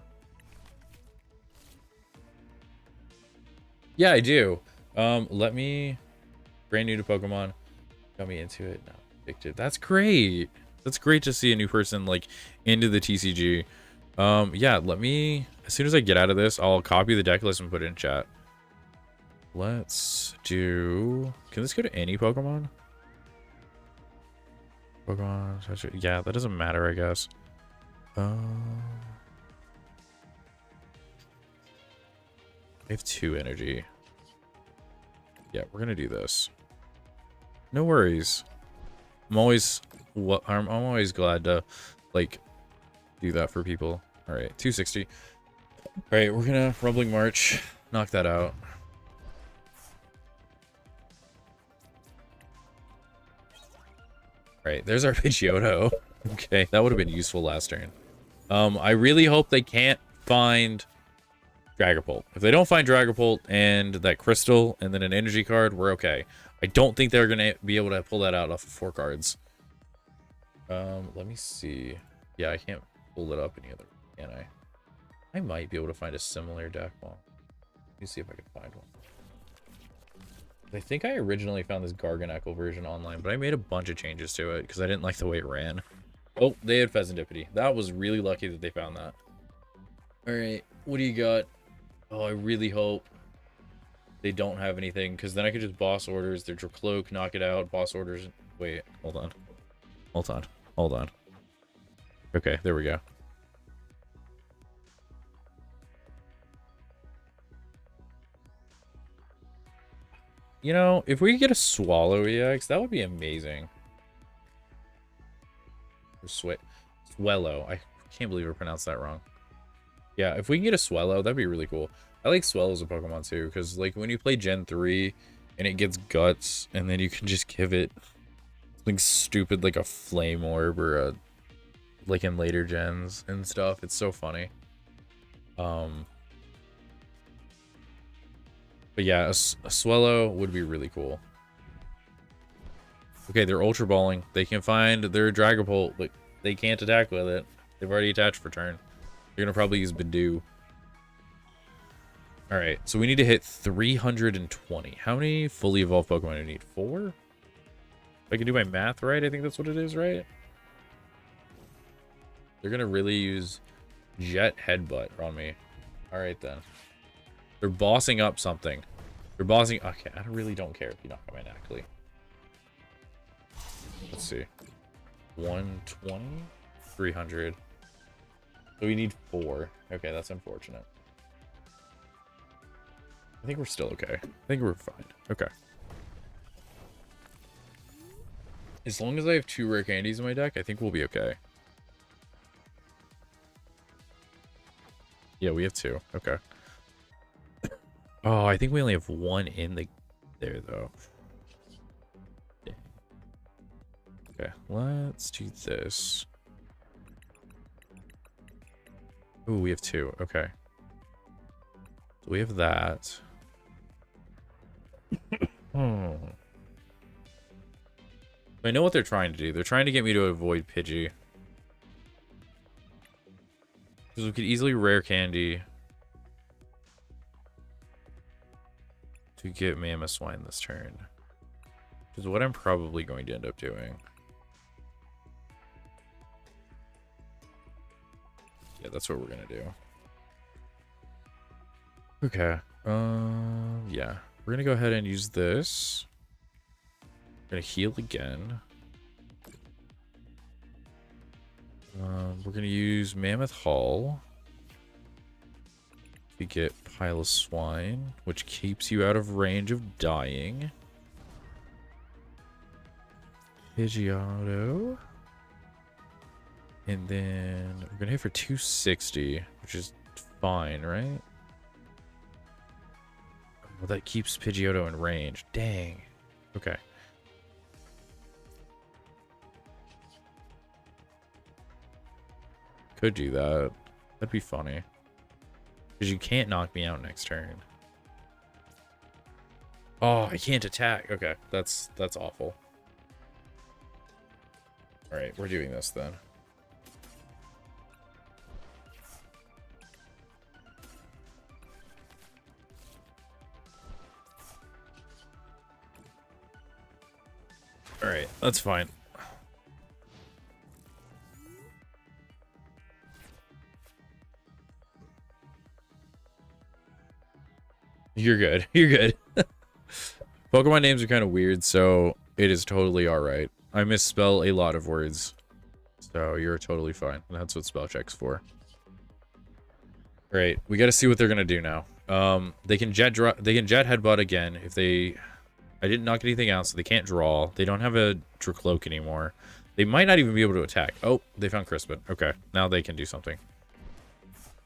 Yeah, I do. Let me... Brand new to Pokemon. Got me into it. No, addicted. That's great. That's great to see a new person, like, into the TCG. Yeah, let me... As soon as I get out of this, I'll copy the deck list and put it in chat. Let's do... Can this go to any Pokemon? Pokemon... Yeah, that doesn't matter, I guess. I have 2 energy. Yeah, we're gonna do this. No worries. I'm always glad to, like, do that for people. All right, 260. All right, we're gonna Rumbling March. Knock that out. All right, there's our Pidgeotto. Okay, that would have been useful last turn. I really hope they can't find Dragapult. If they don't find Dragapult and that crystal and then an energy card, we're okay. I don't think they're going to be able to pull that out off of 4 cards. Let me see. Yeah, I can't pull it up any other, can I? I might be able to find a similar deck. Well, let me see if I can find one. I think I originally found this Garganacl version online, but I made a bunch of changes to it because I didn't like the way it ran. Oh, they had Pheasantipity. That was really lucky that they found that. All right, what do you got? Oh, I really hope they don't have anything, because then I could just boss orders their Dracloak, knock it out, boss orders. Wait, hold on. Hold on. Hold on. Okay, there we go. You know, if we could get a Swallow EX, that would be amazing. Swellow. I can't believe I pronounced that wrong. Yeah, if we can get a Swellow, that'd be really cool. I like Swellow as a Pokemon too, because like when you play Gen 3 and it gets guts, and then you can just give it something stupid like a Flame Orb or a, like in later gens and stuff. It's so funny. But yeah, a Swellow would be really cool. Okay, they're Ultra Balling. They can find their Dragapult, but they can't attack with it. They've already attached for turn. They're gonna probably use Bidoof. Alright, so we need to hit 320. How many fully evolved Pokemon do I need? 4? If I can do my math right, I think that's what it is, right? They're gonna really use Jet Headbutt on me. Alright then. They're bossing up something. They're bossing... Okay, I really don't care if you knock out my Nacli. Let's see. 120? 300. So we need 4. Okay, that's unfortunate. I think we're still okay. I think we're fine. Okay. As long as I have 2 rare candies in my deck, I think we'll be okay. Yeah, we have 2. Okay. Oh, I think we only have 1 in there, though. Okay, let's do this. Ooh, we have 2. Okay. So we have that. I know what they're trying to do. They're trying to get me to avoid Pidgey. Because we could easily rare candy to get Mamoswine this turn. Which is what I'm probably going to end up doing. Yeah, that's what we're gonna do. Okay. Yeah. We're gonna go ahead and use this. We're gonna heal again. We're gonna use Mammoth Hull to get Pile of Swine, which keeps you out of range of dying. Pidgeotto. And then we're gonna hit for 260, which is fine, right? Well, that keeps Pidgeotto in range. Dang. Okay. Could do that. That'd be funny. Because you can't knock me out next turn. Oh, I can't attack. Okay, that's awful. All right, we're doing this then. All right, that's fine. You're good. You're good. Pokemon names are kind of weird, so it is totally all right. I misspell a lot of words, so you're totally fine. That's what spell check's for. All right, we got to see what they're gonna do now. They can jet headbutt again if they. I didn't knock anything out, so they can't draw. They don't have a Dracloak anymore. They might not even be able to attack. Oh, they found Crispin. Okay, now they can do something.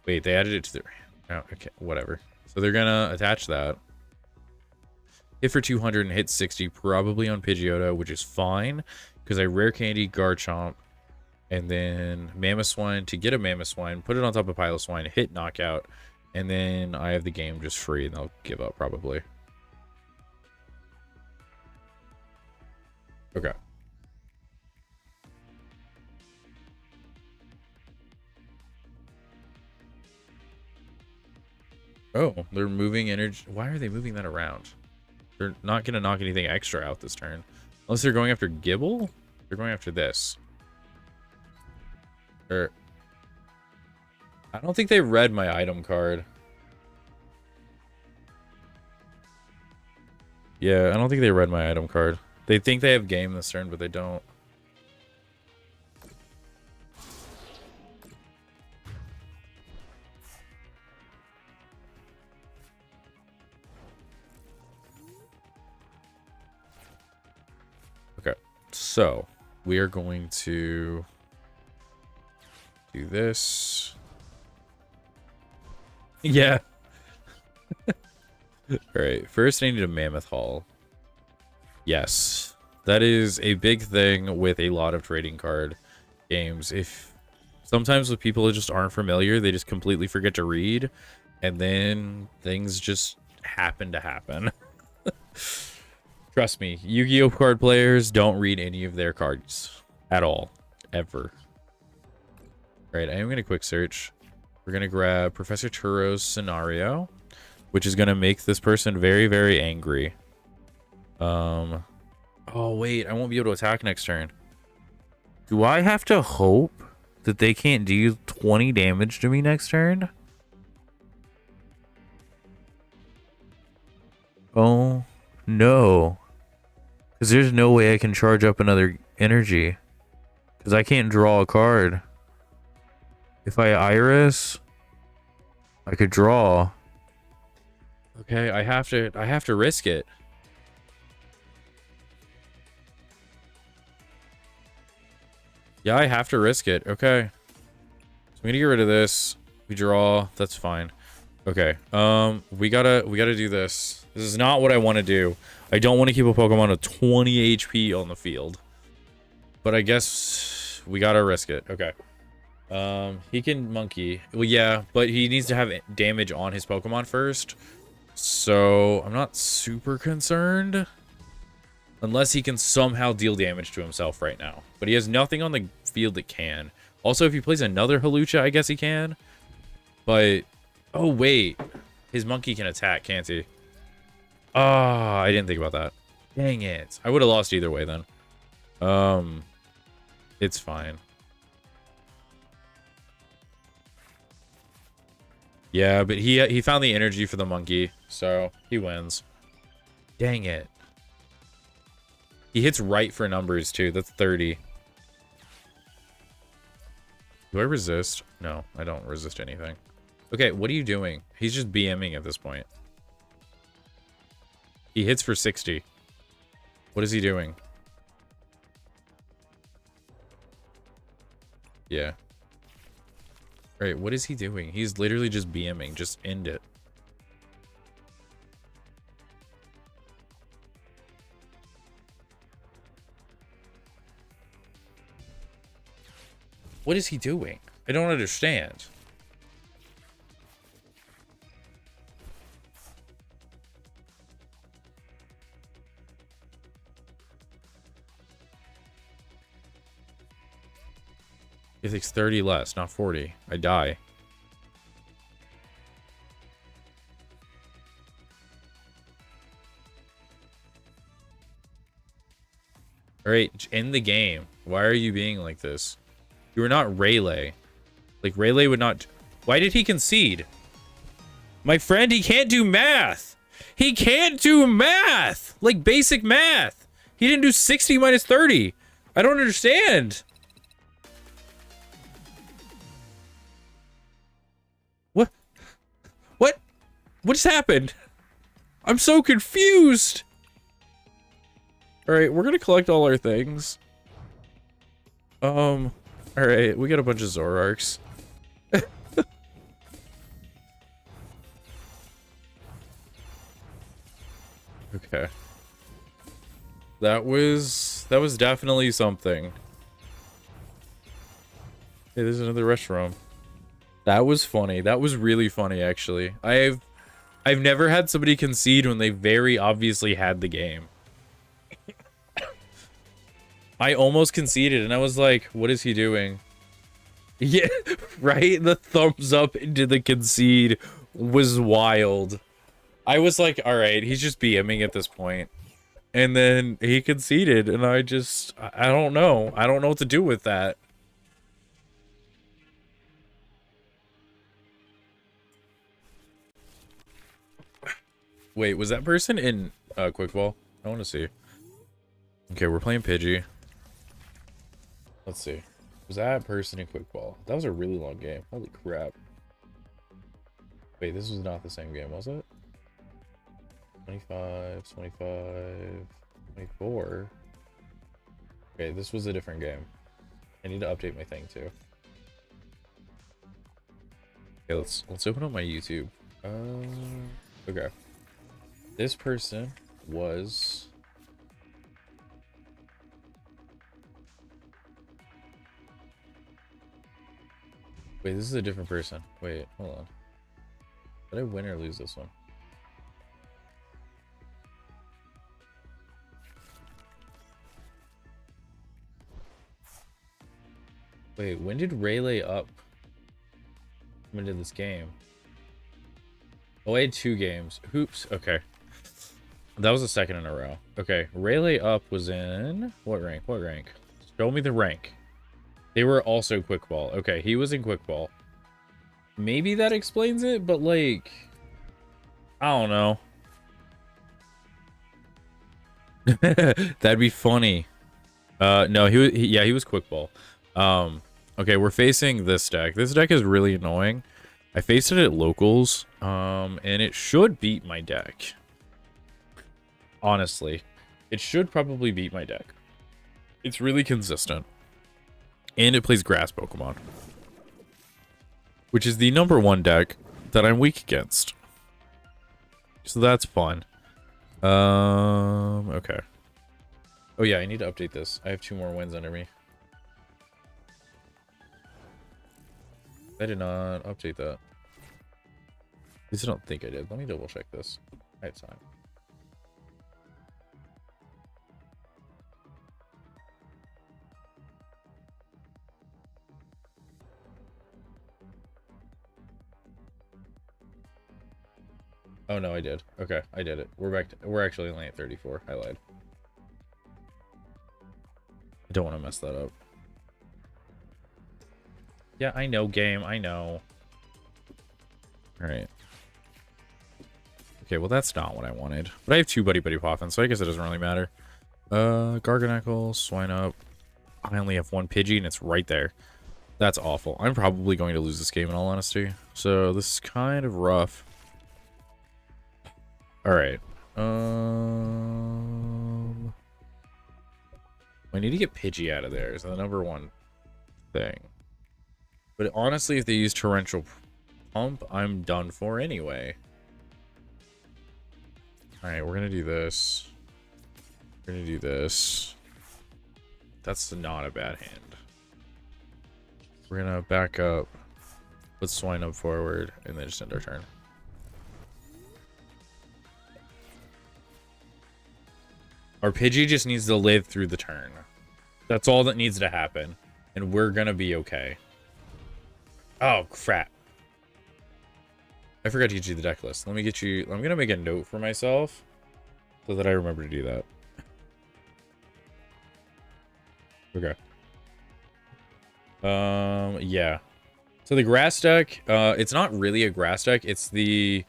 Wait, they added it to their... Oh, okay, whatever. So they're gonna attach that. Hit for 200 and hit 60, probably on Pidgeotto, which is fine, because I Rare Candy, Garchomp, and then Mamoswine to get a Mamoswine, put it on top of Piloswine, hit Knockout, and then I have the game just free, and they'll give up, probably. Okay. Oh, they're moving energy. Why are they moving that around? They're not going to knock anything extra out this turn. Unless they're going after Gibble? They're going after this. I don't think they read my item card. Yeah, I don't think they read my item card. They think they have game this turn, but they don't. Okay, so we are going to do this. Yeah. All right, first I need a Mammoth Hall. Yes, that is a big thing with a lot of trading card games. If sometimes with people who just aren't familiar, they just completely forget to read, and then things just happen to happen. Trust me, Yu-Gi-Oh card players don't read any of their cards at all, ever. All right, I am gonna quick search. We're gonna grab Professor Turo's scenario, which is gonna make this person very, very angry. Oh wait, I won't be able to attack next turn. Do I have to hope that they can't do 20 damage to me next turn? Oh no. Because there's no way I can charge up another energy. Because I can't draw a card. If I Iris, I could draw. Okay, I have to risk it. Yeah, I have to risk it. Okay. So I'm gonna get rid of this. We draw. That's fine. Okay. We gotta do this. This is not what I want to do. I don't want to keep a Pokemon with 20 HP on the field. But I guess we gotta risk it. Okay. He can Monkey. Well, yeah, but he needs to have damage on his Pokemon first. So I'm not super concerned. Unless he can somehow deal damage to himself right now. But he has nothing on the field that can. Also, if he plays another Hawlucha, I guess he can. But, oh wait. His Monkey can attack, can't he? Ah, I didn't think about that. Dang it. I would have lost either way then. It's fine. Yeah, but he found the energy for the Monkey, so he wins. Dang it. He hits right for numbers, too. That's 30. Do I resist? No, I don't resist anything. Okay, what are you doing? He's just BMing at this point. He hits for 60. What is he doing? Yeah. Alright, what is he doing? He's literally just BMing. Just end it. What is he doing? I don't understand. It takes 30 less, not 40. I die. Alright, end the game. Why are you being like this? You are not Rayleigh. Like, Rayleigh would not... Why did he concede? My friend, he can't do math! He can't do math! Like, basic math! He didn't do 60 minus 30! I don't understand! What? What? What just happened? I'm so confused! Alright, we're gonna collect all our things. Alright, we got a bunch of Zoroarks. Okay. That was definitely something. Hey, there's another restaurant. That was funny. That was really funny, actually. I've never had somebody concede when they very obviously had the game. I almost conceded, and I was like, what is he doing? Yeah, right? The thumbs up into the concede was wild. I was like, all right, he's just BMing at this point. And then he conceded, and I don't know. I don't know what to do with that. Wait, was that person in Quick Ball? I want to see. Okay, we're playing Pidgey. Let's see. Was that person in Quick Ball? That was a really long game. Holy crap. Wait, this was not the same game, was it? 25, 25, 24. Okay, this was a different game. I need to update my thing too. Okay, let's open up my YouTube. Okay. This person was... Wait, this is a different person. Wait, hold on. Did I win or lose this one? Wait, when did Rayleigh up? When did this game? Oh, I had 2 games. Oops. Okay. That was the second in a row. Okay. Rayleigh up was in... What rank? What rank? Show me the rank. They were also Quick Ball. Okay, he was in Quick Ball. Maybe that explains it, but like... I don't know. That'd be funny. No, he was Quick Ball. Okay, we're facing this deck. This deck is really annoying. I faced it at locals, and it should beat my deck. Honestly, it should probably beat my deck. It's really consistent. And it plays grass Pokemon, which is the #1 deck that I'm weak against. So that's fun. Okay. Oh yeah, I need to update this. I have 2 more wins under me. I did not update that. At least I don't think I did. Let me double check this. I have time. Oh no, I did. Okay, I did it. We're back. We're actually only at 34. I lied. I don't want to mess that up. Yeah, I know, game. I know. All right. Okay, well, that's not what I wanted. But I have 2 Buddy Buddy Poffins, so I guess it doesn't really matter. Garganacl, Swinub. I only have 1 Pidgey, and it's right there. That's awful. I'm probably going to lose this game, in all honesty. So, this is kind of rough. Alright. I need to get Pidgey out of there. Is the #1 thing. But honestly, if they use Torrential Pump, I'm done for anyway. Alright, we're gonna do this. We're gonna do this. That's not a bad hand. We're gonna back up. Let's swine up forward and then just end our turn. Our Pidgey just needs to live through the turn. That's all that needs to happen. And we're gonna be okay. Oh, crap. I forgot to get you the deck list. Let me get you... I'm gonna make a note for myself so that I remember to do that. Okay. Yeah. So the grass deck, it's not really a grass deck. It's the,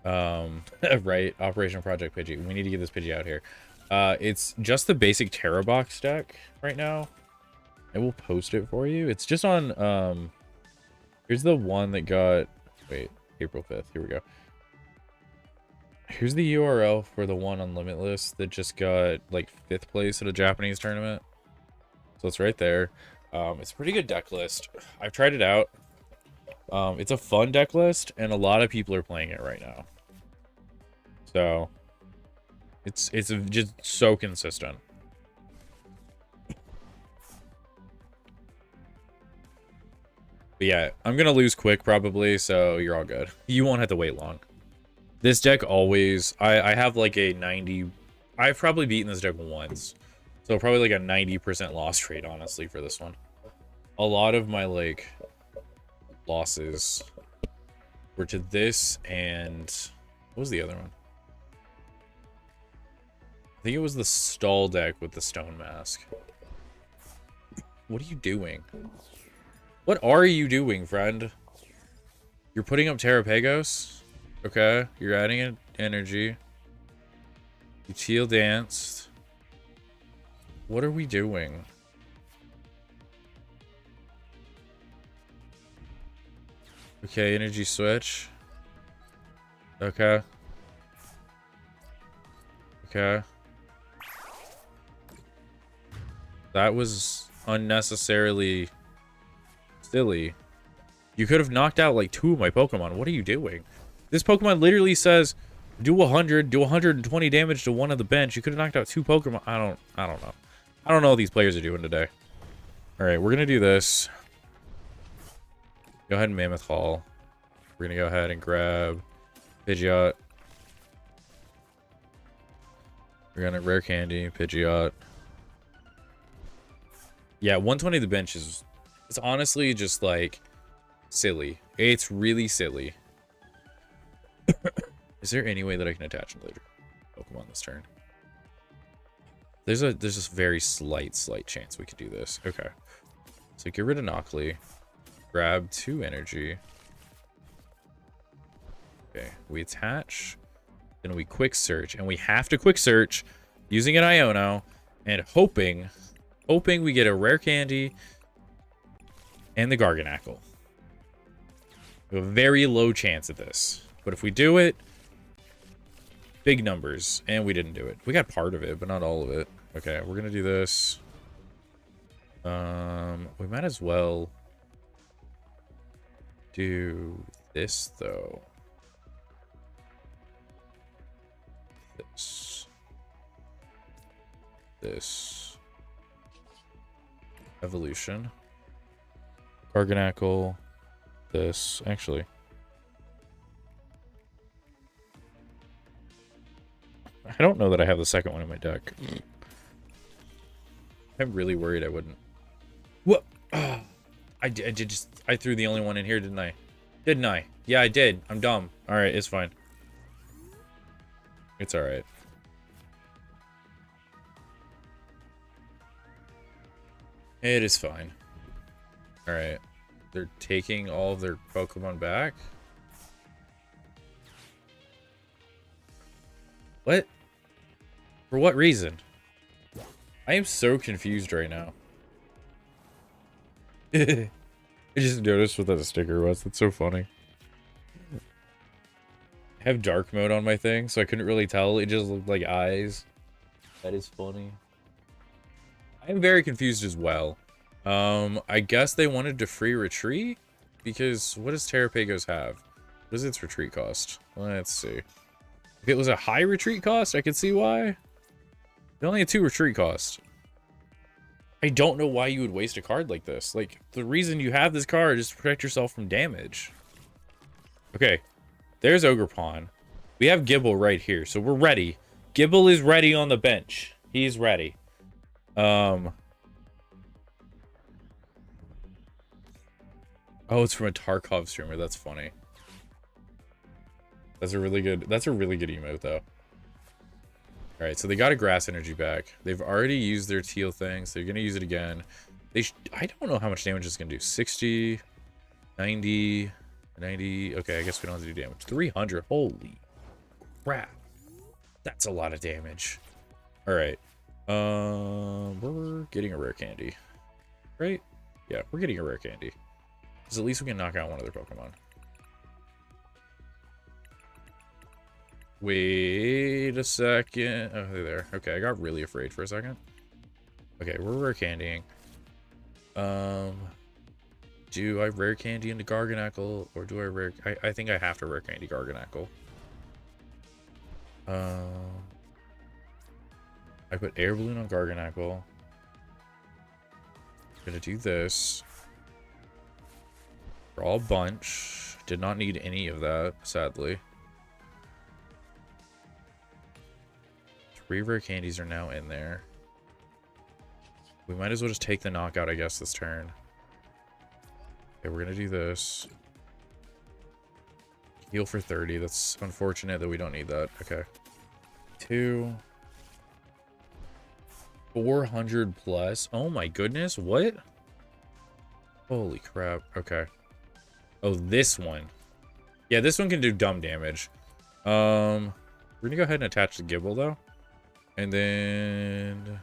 right, Operation Project Pidgey. We need to get this Pidgey out here. It's just the basic Terra Box deck right now. I will post it for you. It's just on, here's the one that got, wait, April 5th. Here we go. Here's the URL for the one on Limitless that just got, like, 5th place at a Japanese tournament. So it's right there. It's a pretty good deck list. I've tried it out. It's a fun deck list, and a lot of people are playing it right now. So it's just so consistent. But yeah, I'm gonna lose quick probably, so you're all good. You won't have to wait long. This deck always, I have like a 90. I've probably beaten this deck once. So probably like a 90% loss rate, honestly, for this one. A lot of my, like, losses were to this and... What was the other one? I think it was the stall deck with the stone mask. What are you doing? What are you doing, friend? You're putting up Terrapagos? Okay, you're adding an energy. You teal danced. What are we doing? Okay, energy switch. Okay. Okay. That was unnecessarily silly. You could have knocked out like 2 of my Pokemon. What are you doing? This Pokemon literally says do 100, do 120 damage to one of the bench. You could have knocked out 2 Pokemon. I don't know. I don't know what these players are doing today. All right, we're going to do this. Go ahead and Mammoth Hall. We're going to go ahead and grab Pidgeot. We're going to Rare Candy, Pidgeot. Yeah, 120 the bench is... It's honestly just, like, silly. It's really silly. Is there any way that I can attach another Pokemon this turn? There's this very slight chance we could do this. Okay. So get rid of Knockley. Grab 2 energy. Okay. We attach. Then we quick search. And we have to quick search using an Iono and hoping we get a rare candy and the Garganackle. We have a very low chance at this. But if we do it, big numbers, and we didn't do it. We got part of it, but not all of it. Okay, we're gonna do this. We might as well do this though. This evolution. Garganackle. This actually. I don't know that I have the second one in my deck. I'm really worried I wouldn't. What? Oh, I threw the only one in here, didn't I? Didn't I? Yeah, I did. I'm dumb. All right, it's fine. It's all right. It is fine. All right. They're taking all of their Pokemon back. What? For what reason? I am so confused right now. I just noticed what that sticker was. That's so funny. I have dark mode on my thing, so I couldn't really tell. It just looked like eyes. That is funny. I am very confused as well. I guess they wanted to free retreat? Because what does Terrapagos have? What does its retreat cost? Let's see. If it was a high retreat cost, I could see why. It only had 2 retreat costs. I don't know why you would waste a card like this. Like, the reason you have this card is to protect yourself from damage. Okay, there's Ogre Pawn. We have Gibble right here, so we're ready. Gibble is ready on the bench. He's ready. Oh, it's from a Tarkov streamer. That's funny. That's a really good emote, though. All right, so they got a grass energy back. They've already used their teal thing, so they're going to use it again. I don't know how much damage it's going to do. 60, 90, 90. Okay, I guess we don't have to do damage. 300. Holy crap. That's a lot of damage. All right. We're getting a rare candy. Right? Yeah, we're getting a rare candy. Because at least we can knock out one of their Pokemon. Wait a second. Oh, they're there. Okay, I got really afraid for a second. Okay, we're rare candying. Do I rare candy into Garganacl, or do I rare... I think I have to rare candy Garganacl. I put Air Balloon on Garganacl. Gonna do this. Draw a bunch. Did not need any of that, sadly. 3 rare candies are now in there. We might as well just take the knockout, I guess, this turn. Okay, we're gonna do this. Heal for 30. That's unfortunate that we don't need that. Okay. 2. 400 plus. Oh my goodness. What? Holy crap. Okay. Oh, this one. Yeah, this one can do dumb damage. We're gonna go ahead and attach the Gibble, though. And then...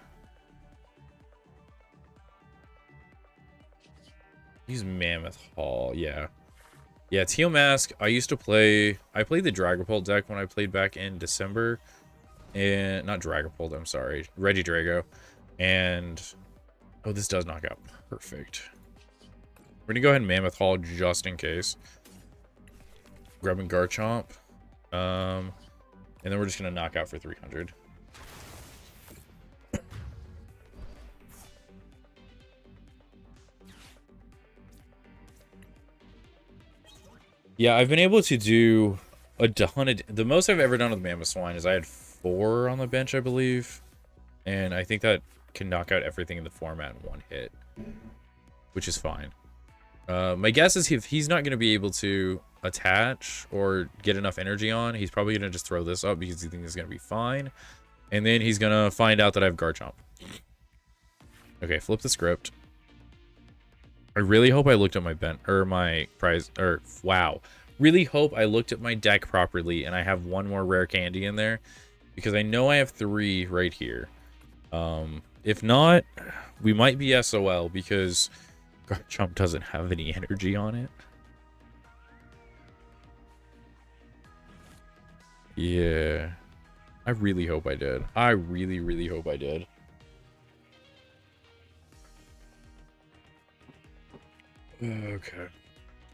use Mammoth Hall. Yeah. Yeah, Teal Mask. I used to play... I played the Dragapult deck when I played back in December. And... not Dragapult, I'm sorry. Regidrago. And... oh, this does knock out. Perfect. We're gonna go ahead and Mammoth Hall just in case. Grabbing Garchomp. And then we're just gonna knock out for 300. Yeah, I've been able to do a ton of... the most I've ever done with Mammoth Swine is I had 4 on the bench, I believe. And I think that can knock out everything in the format in 1 hit. Which is fine. My guess is if he's not going to be able to attach or get enough energy on, he's probably going to just throw this up because he thinks it's going to be fine. And then he's going to find out that I have Garchomp. Okay, flip the script. I really hope I looked at my wow. Really hope I looked at my deck properly and I have 1 more rare candy in there. Because I know I have 3 right here. If not, we might be SOL because Garchomp doesn't have any energy on it. Yeah. I really hope I did. I really, really hope I did. Okay.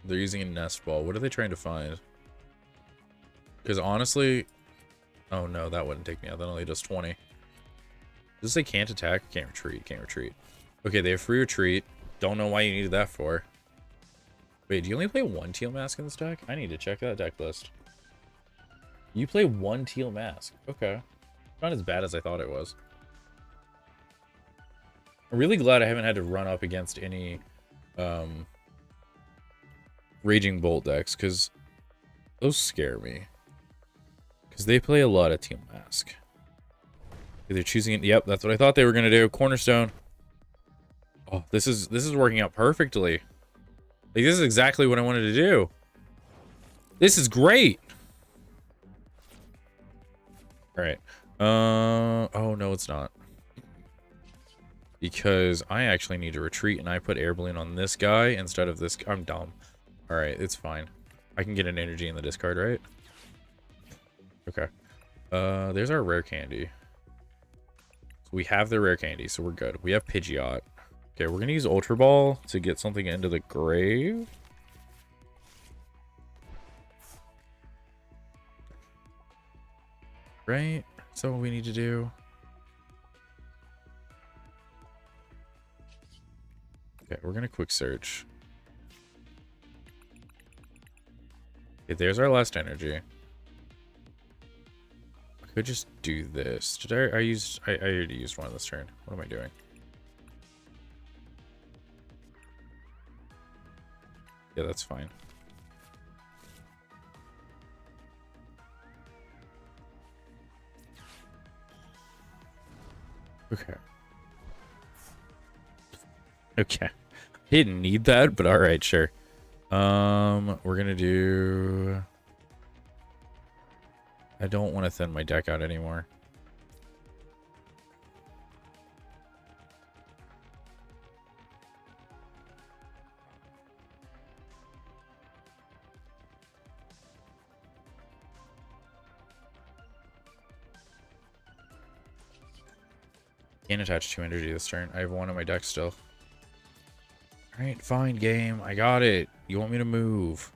They're using a nest ball. What are they trying to find? Because honestly... oh no, that wouldn't take me out. That only does 20. Does this say can't attack? Can't retreat. Can't retreat. Okay, they have free retreat. Don't know why you needed that for. Wait, do you only play 1 Teal Mask in this deck? I need to check that deck list. You play 1 Teal Mask. Okay. Not as bad as I thought it was. I'm really glad I haven't had to run up against any Raging Bolt decks, because those scare me. Because they play a lot of Teal Mask. They're choosing it. Yep, that's what I thought they were going to do. Cornerstone. Oh, this is working out perfectly. Like, this is exactly what I wanted to do. This is great. All right. Oh, no, it's not. Because I actually need to retreat, and I put Air Balloon on this guy instead of this. I'm dumb. All right, it's fine. I can get an energy in the discard, right? Okay. There's our rare candy. So we have the rare candy, so we're good. We have Pidgeot. Okay, we're gonna use Ultra Ball to get something into the grave. Right? That's what we need to do. Okay, we're gonna quick search. Okay, there's our last energy. I could just do this. Did I already used one this turn. What am I doing? Yeah, that's fine. Okay. Okay. Didn't need that, but all right, sure. We're gonna do. I don't want to thin my deck out anymore. Can't attach 2 energy this turn. I have 1 on my deck still. Alright, fine, game. I got it. You want me to move?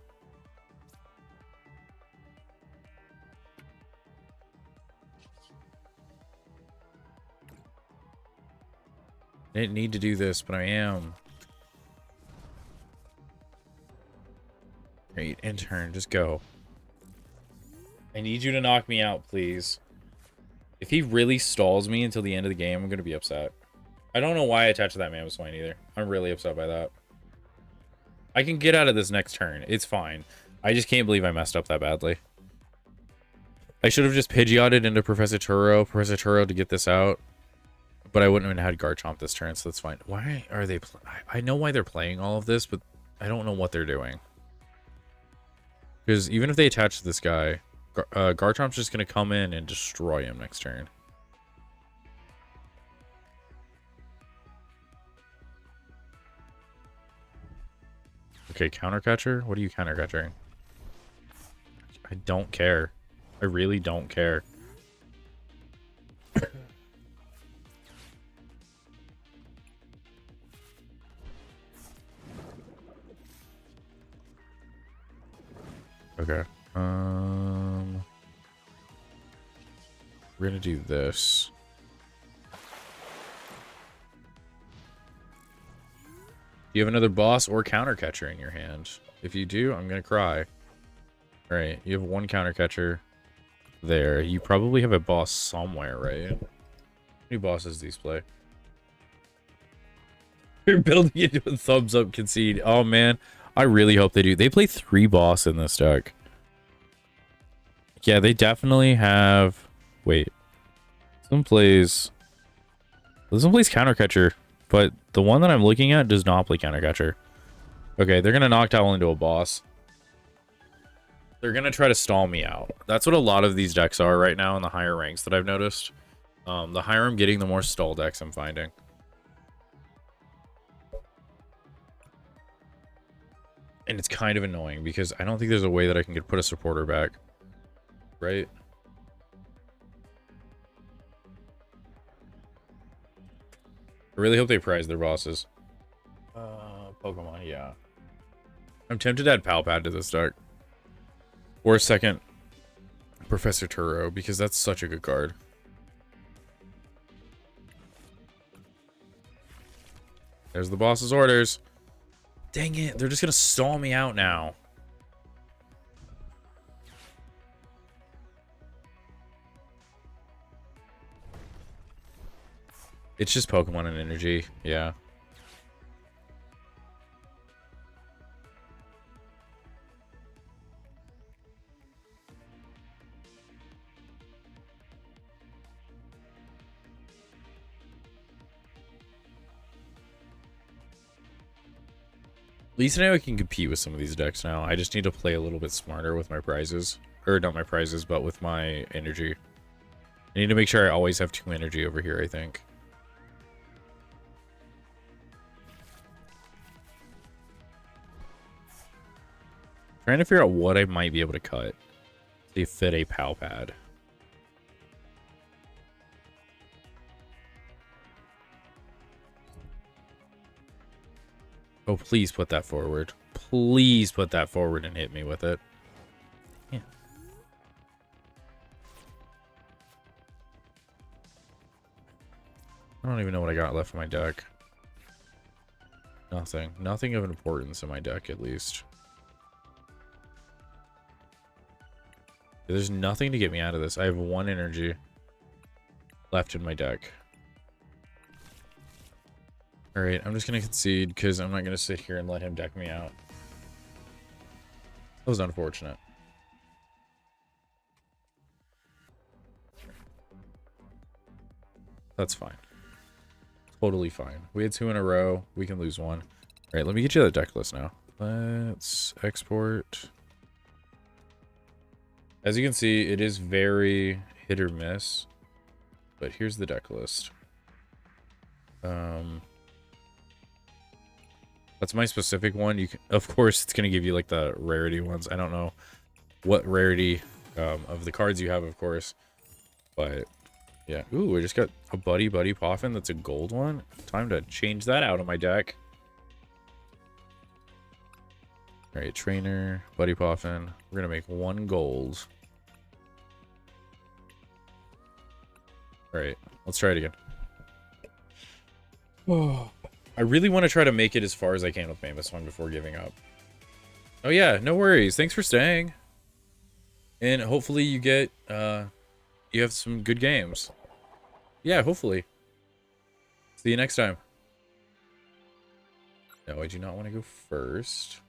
I didn't need to do this, but I am. Alright, in turn. Just go. I need you to knock me out, please. If he really stalls me until the end of the game, I'm going to be upset. I don't know why I attached to that Mammoth Swine either. I'm really upset by that. I can get out of this next turn. It's fine. I just can't believe I messed up that badly. I should have just Pidgeotted into Professor Turo to get this out. But I wouldn't have had Garchomp this turn, so that's fine. Why are they... I know why they're playing all of this, but I don't know what they're doing. Because even if they attach to this guy... Garchomp's just going to come in and destroy him next turn. Okay, counter catcher? What are you counter catching? I don't care. I really don't care. Okay. We're gonna do this. Do you have another boss or counter catcher in your hand? If you do, I'm gonna cry. Alright, you have 1 counter catcher there. You probably have a boss somewhere, right? How many bosses do these play? You're building into a thumbs up concede. Oh man, I really hope they do. They play 3 boss in this deck. Yeah, they definitely have... Wait. This one plays counter catcher, but the one that I'm looking at does not play counter catcher. Okay, they're gonna knock Towel into a boss. They're gonna try to stall me out. That's what a lot of these decks are right now in the higher ranks that I've noticed. The higher I'm getting, the more stall decks I'm finding. And it's kind of annoying because I don't think there's a way that I can put a supporter back. Right? I really hope they prize their bosses. Pokemon, yeah. I'm tempted to add Palpad to this deck. Or a second Professor Turo, because that's such a good card. There's the boss's orders. Dang it, they're just gonna stall me out now. It's just Pokemon and energy, yeah. At least I know I can compete with some of these decks now. I just need to play a little bit smarter with my prizes. Or not my prizes, but with my energy. I need to make sure I always have 2 energy over here, I think. Trying to figure out what I might be able to cut. They fit a Palpad. Oh, please put that forward. Please put that forward and hit me with it. Yeah. I don't even know what I got left in my deck. Nothing. Nothing of importance in my deck, at least. There's nothing to get me out of this. I have 1 energy left in my deck. Alright, I'm just going to concede because I'm not going to sit here and let him deck me out. That was unfortunate. That's fine. Totally fine. We had 2 in a row. We can lose 1. Alright, let me get you the deck list now. Let's export. As you can see, it is very hit or miss. But here's the deck list. That's my specific one. You can, of course, it's going to give you like the rarity ones. I don't know what rarity of the cards you have, of course. But yeah. Ooh, I just got a Buddy Poffin. That's a gold one. Time to change that out of my deck. All right, Trainer, Buddy Poffin. We're going to make 1 gold. All right, let's try it again. Oh. I really want to try to make it as far as I can with Mammoth One before giving up. Oh yeah, no worries. Thanks for staying. And hopefully you get, you have some good games. Yeah, hopefully. See you next time. No, I do not want to go first.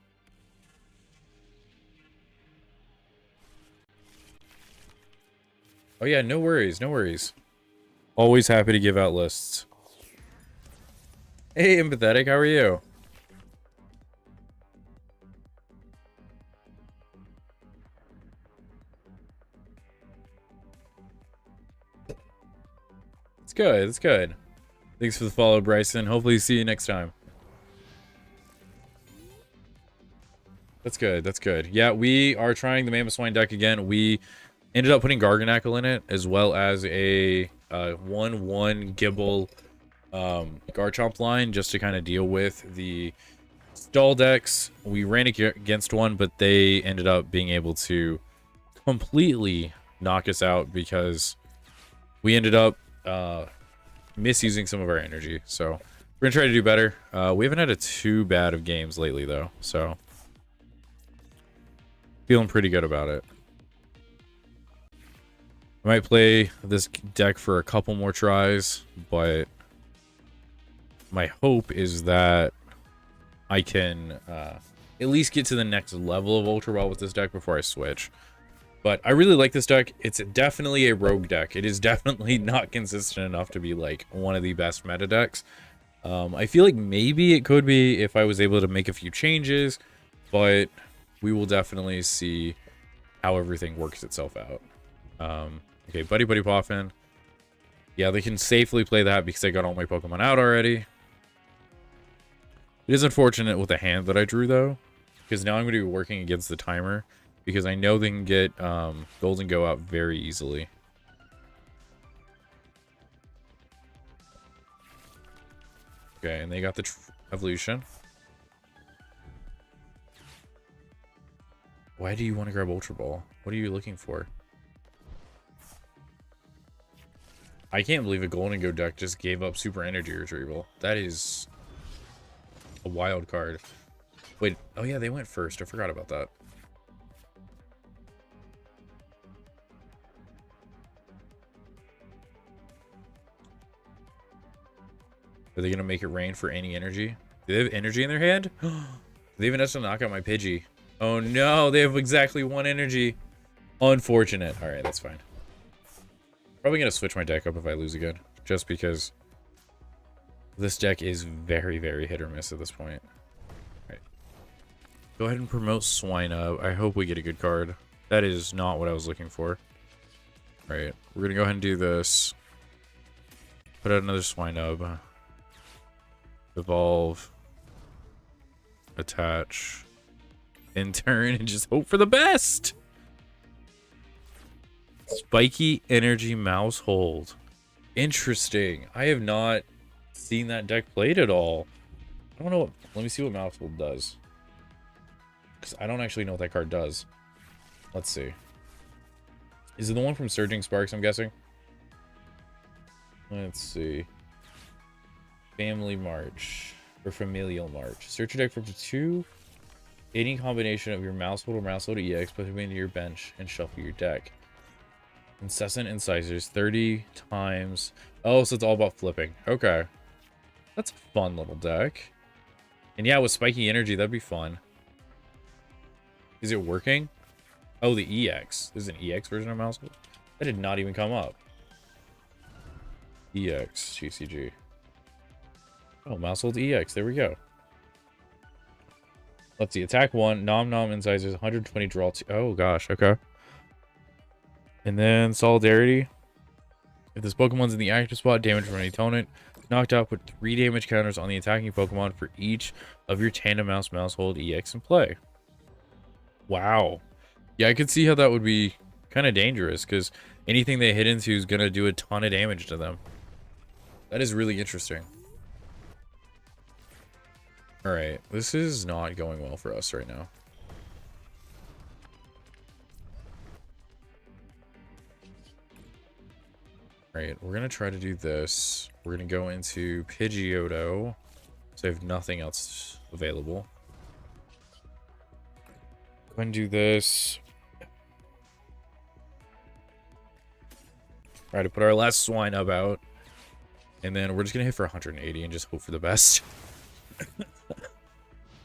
Oh yeah, no worries, no worries. Always happy to give out lists. Hey, Empathetic, how are you? It's good, it's good. Thanks for the follow, Bryson. Hopefully see you next time. That's good, that's good. Yeah, we are trying the Mammoth Swine deck again. We ended up putting Garganackle in it, as well as a 1/1 Gibble Garchomp line, just to kind of deal with the stall decks. We ran against one, but they ended up being able to completely knock us out because we ended up misusing some of our energy. So we're gonna try to do better. We haven't had too bad of games lately though, so feeling pretty good about it. I might play this deck for a couple more tries, but my hope is that I can at least get to the next level of Ultra Ball with this deck before I switch. But I really like this deck. It's definitely a rogue deck. It is definitely not consistent enough to be like one of the best meta decks. I feel like maybe it could be if I was able to make a few changes, but we will definitely see how everything works itself out. Okay, Buddy Poffin. Yeah, they can safely play that because I got all my Pokemon out already. It is unfortunate with the hand that I drew, though, because now I'm going to be working against the timer, because I know they can get Golden Go out very easily. Okay, and they got the evolution. Why do you want to grab Ultra Ball? What are you looking for? I can't believe a Golden Go deck just gave up Super Energy Retrieval. That is a wild card. Wait, oh yeah, they went first. I forgot about that. Are they going to make it rain for any energy? Do they have energy in their hand? They even have to knock out my Pidgey. Oh no, they have exactly 1 energy. Unfortunate. Alright, that's fine. Probably going to switch my deck up if I lose again. Just because this deck is very, very hit or miss at this point. Alright. Go ahead and promote Swine Up. I hope we get a good card. That is not what I was looking for. Alright, we're going to go ahead and do this. Put out another Swine Up. Evolve. Attach. In turn, and just hope for the best! Spiky Energy Mouse Hold. Interesting. I have not seen that deck played at all. I don't know what... Let me see what Mouse Hold does. Because I don't actually know what that card does. Let's see. Is it the one from Surging Sparks, I'm guessing? Let's see. Family March. or Familial March. Search your deck for up to 2. Any combination of your Mousehold or Mousehold EX, put them into your bench and shuffle your deck. Incessant Incisors, 30 times. Oh, so it's all about flipping. Okay. That's a fun little deck. And yeah, with Spiky Energy, that'd be fun. Is it working? Oh, the EX. This is an EX version of Mousehold? That did not even come up. EX, TCG. Oh, Mousehold EX. There we go. Let's see. Attack 1. Nom Nom Incisors, 120 draw 2. Oh, gosh. Okay. And then Solidarity. If this Pokemon's in the active spot, damage from any opponent. Knocked out, put 3 damage counters on the attacking Pokemon for each of your Tandem Mouse Mousehold EX in play. Wow. Yeah, I could see how that would be kind of dangerous, because anything they hit into is going to do a ton of damage to them. That is really interesting. Alright, this is not going well for us right now. Alright, we're going to try to do this. We're going to go into Pidgeotto, so I have nothing else available. Go ahead and do this. Try to put our last swine up out. And then we're just going to hit for 180 and just hope for the best.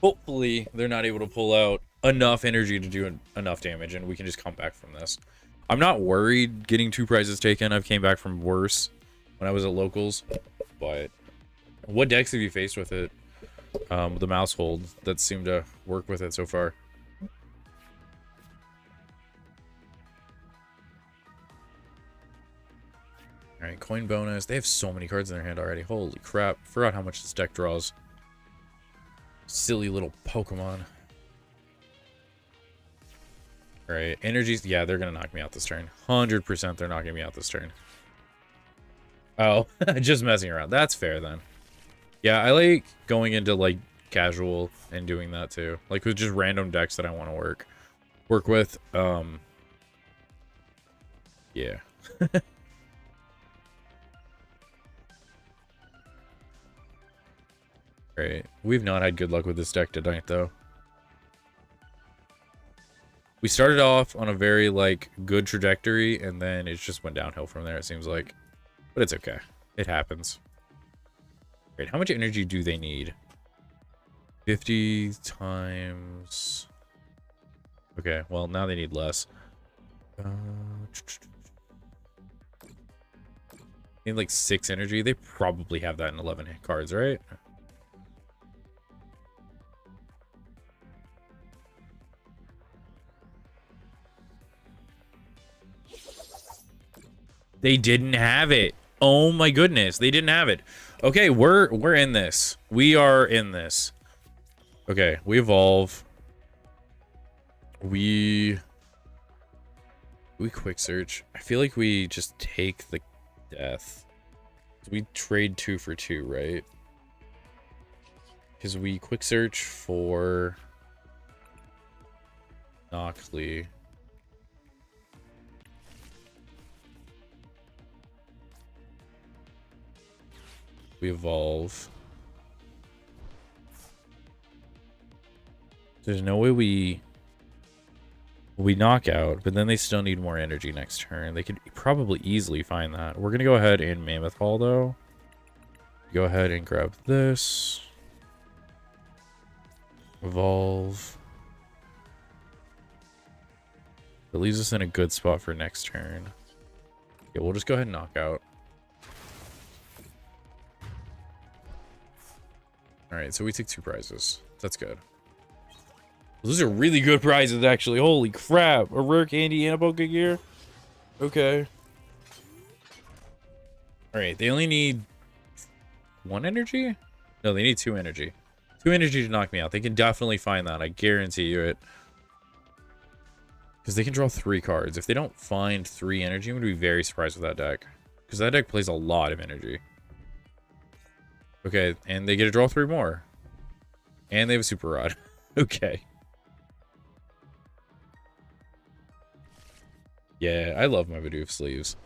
Hopefully, they're not able to pull out enough energy to do enough damage, and we can just come back from this. I'm not worried getting 2 prizes taken. I've came back from worse when I was at locals. But what decks have you faced with it? With the Mousehold that seemed to work with it so far? Alright, coin bonus. They have so many cards in their hand already. Holy crap. Forgot how much this deck draws. Silly little Pokemon. Alright, energies. Yeah, they're going to knock me out this turn. 100% they're knocking me out this turn. Oh, just messing around. That's fair then. Yeah, I like going into like casual and doing that too. Like with just random decks that I want to work with. Yeah. Right. We've not had good luck with this deck tonight, though. We started off on a very, like, good trajectory, and then it just went downhill from there, it seems like. But it's okay. It happens. Right, how much energy do they need? 50 times... Okay, well, now they need less. Need, like, 6 energy. They probably have that in 11 cards, right? They didn't have it. Oh my goodness, they didn't have it. Okay, we're in this. We are in this. Okay, we evolve. We quick search. I feel like we just take the death. We trade 2 for 2, right? Because we quick search for Knockley. We evolve. There's no way we knock out, but then they still need more energy next turn. They could probably easily find that. We're gonna go ahead and Mammoth Hall though. Go ahead and grab this. Evolve. It leaves us in a good spot for next turn. Yeah, we'll just go ahead and knock out. Alright, so we took 2 prizes. That's good. Those are really good prizes, actually. Holy crap. A rare candy and a Pokegear? Okay. Alright, they only need 1 energy? No, they need 2 energy. 2 energy to knock me out. They can definitely find that. I guarantee you it. Because they can draw 3 cards. If they don't find 3 energy, I'm going to be very surprised with that deck. Because that deck plays a lot of energy. Okay, and they get to draw 3 more. And they have a Super Rod. Okay. Yeah, I love my Bidoof sleeves.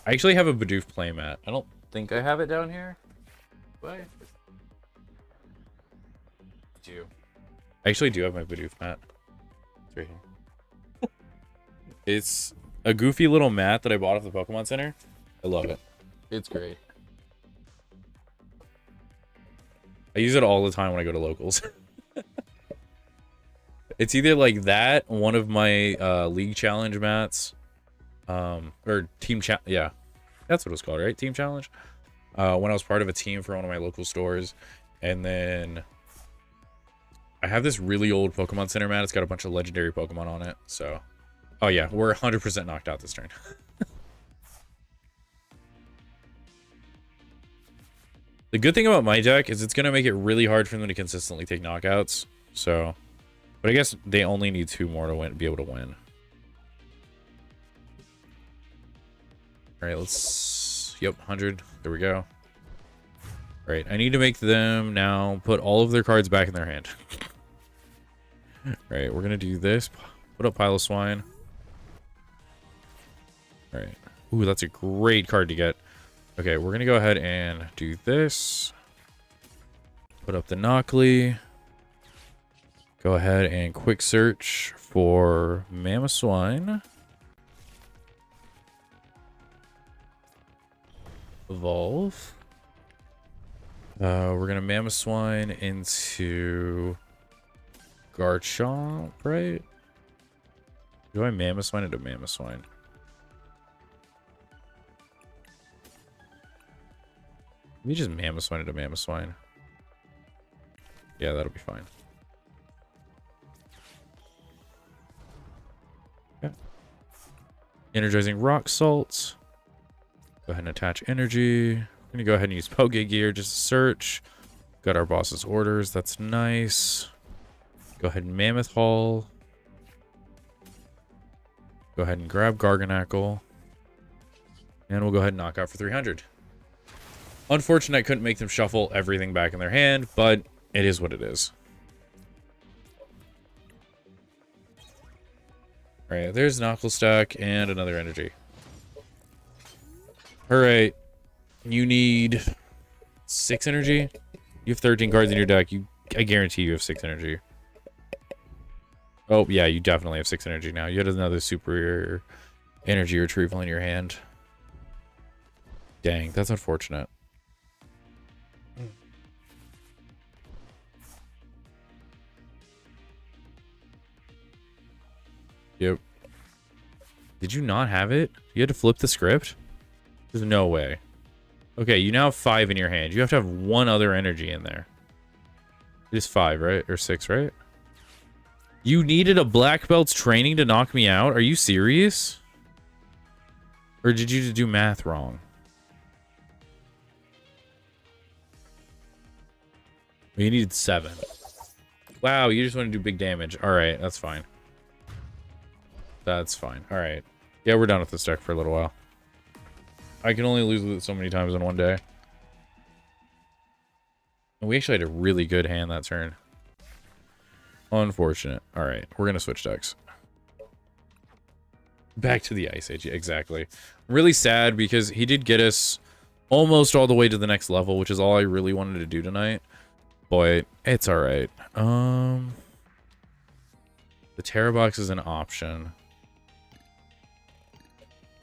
I actually have a Bidoof playmat. I don't think I have it down here. But do. I actually do have my Bidoof mat. It's right here. It's a goofy little mat that I bought off the Pokemon Center. I love it. It's great. I use it all the time when I go to locals. It's either like that, one of my league challenge mats, or team yeah, that's what it was called, right? Team challenge. When I was part of a team for one of my local stores, and then I have this really old Pokemon Center mat. It's got a bunch of legendary Pokemon on it. So, oh yeah, we're 100% knocked out this turn. The good thing about my deck is it's gonna make it really hard for them to consistently take knockouts. So. But I guess they only need 2 more to be able to win. All right, let's... Yep, 100. There we go. All right, I need to make them now put all of their cards back in their hand. All right, we're going to do this. Put up Pile of Swine. All right. Ooh, that's a great card to get. Okay, we're going to go ahead and do this. Put up the Knockley. Go ahead and quick search for Mamoswine. Evolve. We're gonna Mamoswine into Garchomp, right? Do I Mamoswine into Mamoswine? Let me just Mamoswine into Mamoswine. Yeah, that'll be fine. Energizing Rock Salt. Go ahead and attach energy. I'm going to go ahead and use Poke Gear just to search. Got our boss's orders. That's nice. Go ahead and Mammoth Haul. Go ahead and grab Garganacl. And we'll go ahead and knock out for 300. Unfortunate I couldn't make them shuffle everything back in their hand, but it is what it is. Alright, there's Knuckle Stack and another energy. Alright. You need 6 energy. You have 13 cards in your deck. I guarantee you have 6 energy. Oh, yeah, you definitely have 6 energy now. You had another super energy retrieval in your hand. Dang, that's unfortunate. Yep. Did you not have it? You had to flip the script? There's no way. Okay, you now have 5 in your hand. You have to have 1 other energy in there. It is 5, right? Or 6, right? You needed a black belt's training to knock me out? Are you serious? Or did you just do math wrong? You needed 7. Wow, you just want to do big damage. Alright, that's fine. That's fine. Alright. Yeah, we're done with this deck for a little while. I can only lose with it so many times in one day. And we actually had a really good hand that turn. Unfortunate. Alright, we're going to switch decks. Back to the Ice Age. Exactly. Really sad because he did get us almost all the way to the next level, which is all I really wanted to do tonight. But it's alright. The Terra Box is an option.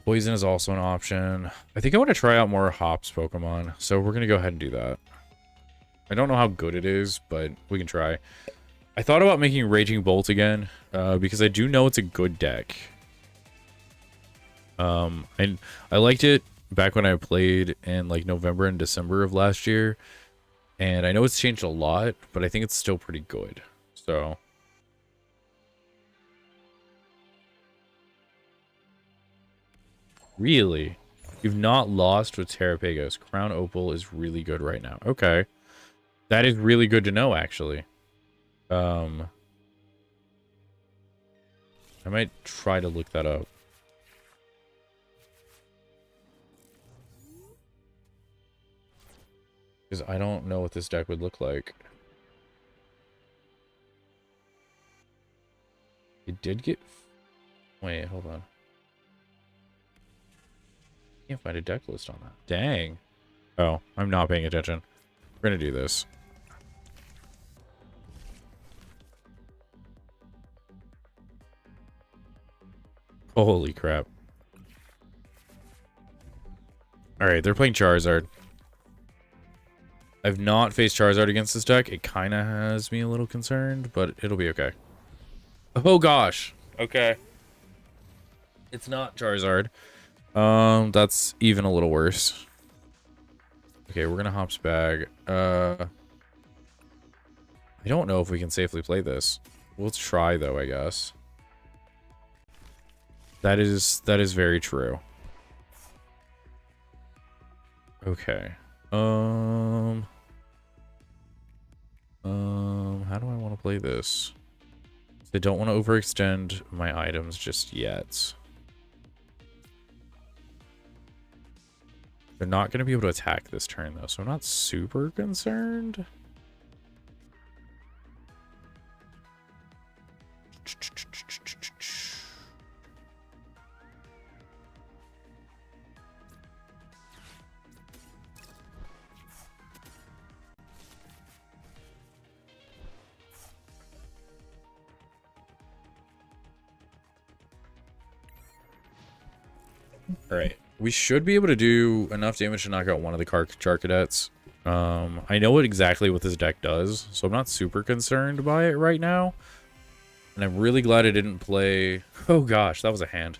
Poison is also an option. I think I want to try out more Hops Pokemon, so we're going to go ahead and do that. I don't know how good it is, but we can try. I thought about making Raging Bolt again, because I do know it's a good deck. And I liked it back when I played in like November and December of last year. And I know it's changed a lot, but I think it's still pretty good. So... Really? You've not lost with Terrapagos. Crown Opal is really good right now. Okay. That is really good to know, actually. I might try to look that up. Because I don't know what this deck would look like. It did get... Wait, hold on. Can't find a deck list on that. Dang. Oh, I'm not paying attention. We're gonna do this. Holy crap. Alright, they're playing Charizard. I've not faced Charizard against this deck. It kind of has me a little concerned, but it'll be okay. Oh gosh. Okay. It's not Charizard. That's even a little worse. Okay, we're gonna Hops Bag. I don't know if we can safely play this. We'll try though, I guess. That is very true. Okay. How do I want to play this? I don't want to overextend my items just yet. They're not going to be able to attack this turn, though, so I'm not super concerned. Alright. We should be able to do enough damage to knock out one of the Charcadets. I know exactly what this deck does, so I'm not super concerned by it right now. And I'm really glad I didn't play... Oh gosh, that was a hand.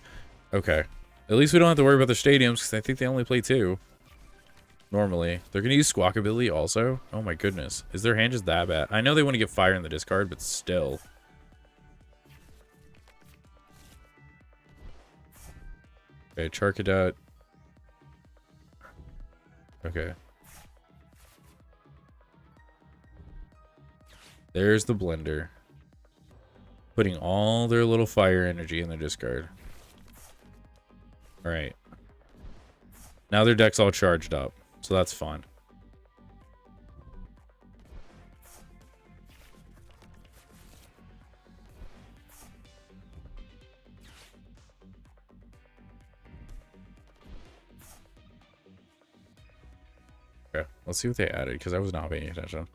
Okay. At least we don't have to worry about the stadiums, because I think they only play 2. Normally. They're going to use Squawkabilly also? Oh my goodness. Is their hand just that bad? I know they want to get fire in the discard, but still. Okay, Charcadet. Okay. There's the blender. Putting all their little fire energy in the discard. Alright. Now their deck's all charged up. So that's fun. Okay, let's see what they added, because I was not paying attention.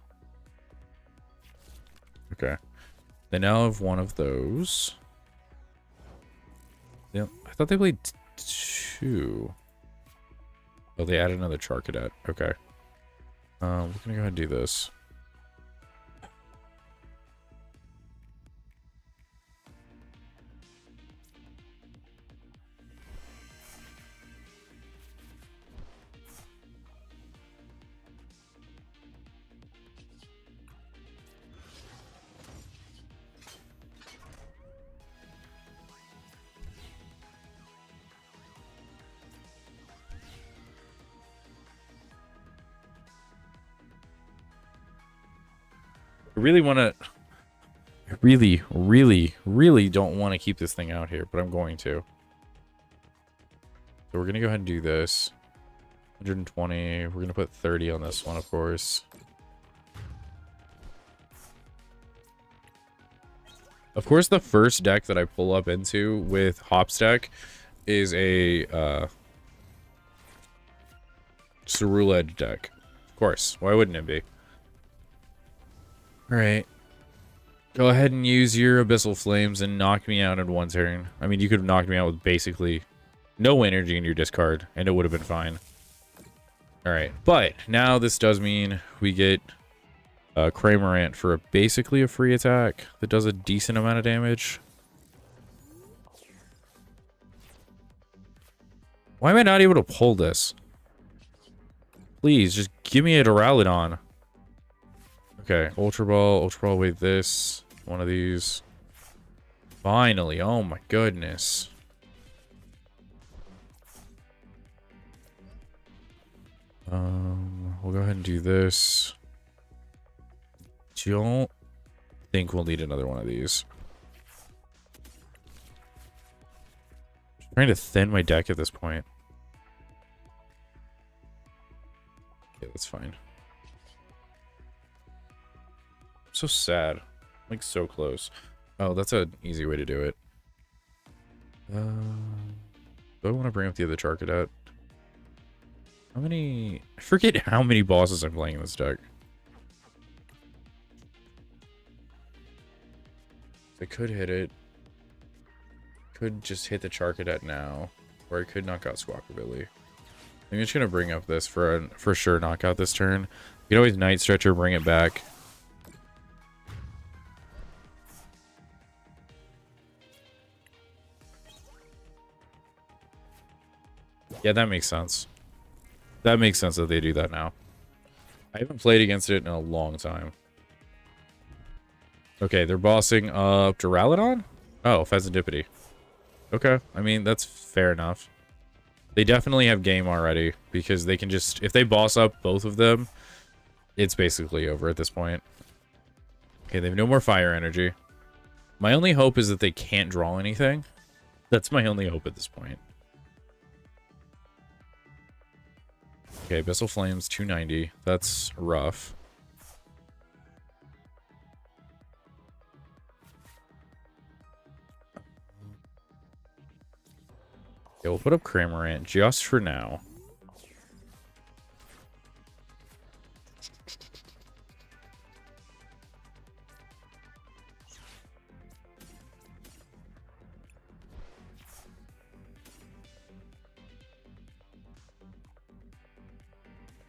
Okay. They now have one of those. Yeah, I thought they played 2. Oh, they added another Charcadet. Okay. We're gonna go ahead and do this. I really want to... I really don't want to keep this thing out here, but I'm going to. So we're going to go ahead and do this. 120. We're going to put 30 on this one, of course. Of course, the first deck that I pull up into with Hop's deck is a Cerule Edge deck. Of course. Why wouldn't it be? Alright. Go ahead and use your Abyssal Flames and knock me out in one turn. I mean, you could have knocked me out with basically no energy in your discard, and it would have been fine. Alright, but now this does mean we get Cramorant for basically a free attack that does a decent amount of damage. Why am I not able to pull this? Please, just give me a Duraludon. Okay, Ultra Ball with this. One of these. Finally, oh my goodness. We'll go ahead and do this. Don't think we'll need another one of these. Just trying to thin my deck at this point. Yeah, that's fine. I'm so sad. Like, so close. Oh, that's an easy way to do it. Do I want to bring up the other Charcadet? How many... I forget how many bosses I'm playing in this deck. I could hit it. could just hit the Charcadet now, or I could knock out Squawkabilly. I'm just gonna bring up this for sure knockout this turn. You can always Night Stretcher, bring it back. Yeah, that makes sense. That makes sense that they do that now. I haven't played against it in a long time. Okay, they're bossing up Duraludon? Oh, Pheasantipity. Okay, I mean, that's fair enough. They definitely have game already, because they can just... If they boss up both of them, it's basically over at this point. Okay, they have no more fire energy. My only hope is that they can't draw anything. That's my only hope at this point. Okay, Abyssal Flames, 290. That's rough. Okay, we'll put up Cramorant just for now.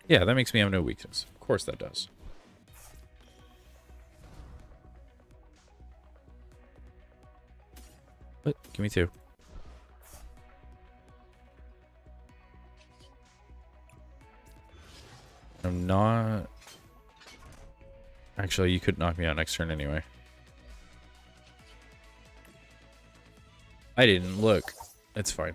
Yeah, that makes me have no weakness. Of course that does. What? Give me 2. I'm not... Actually, you could knock me out next turn anyway. I didn't look. It's fine.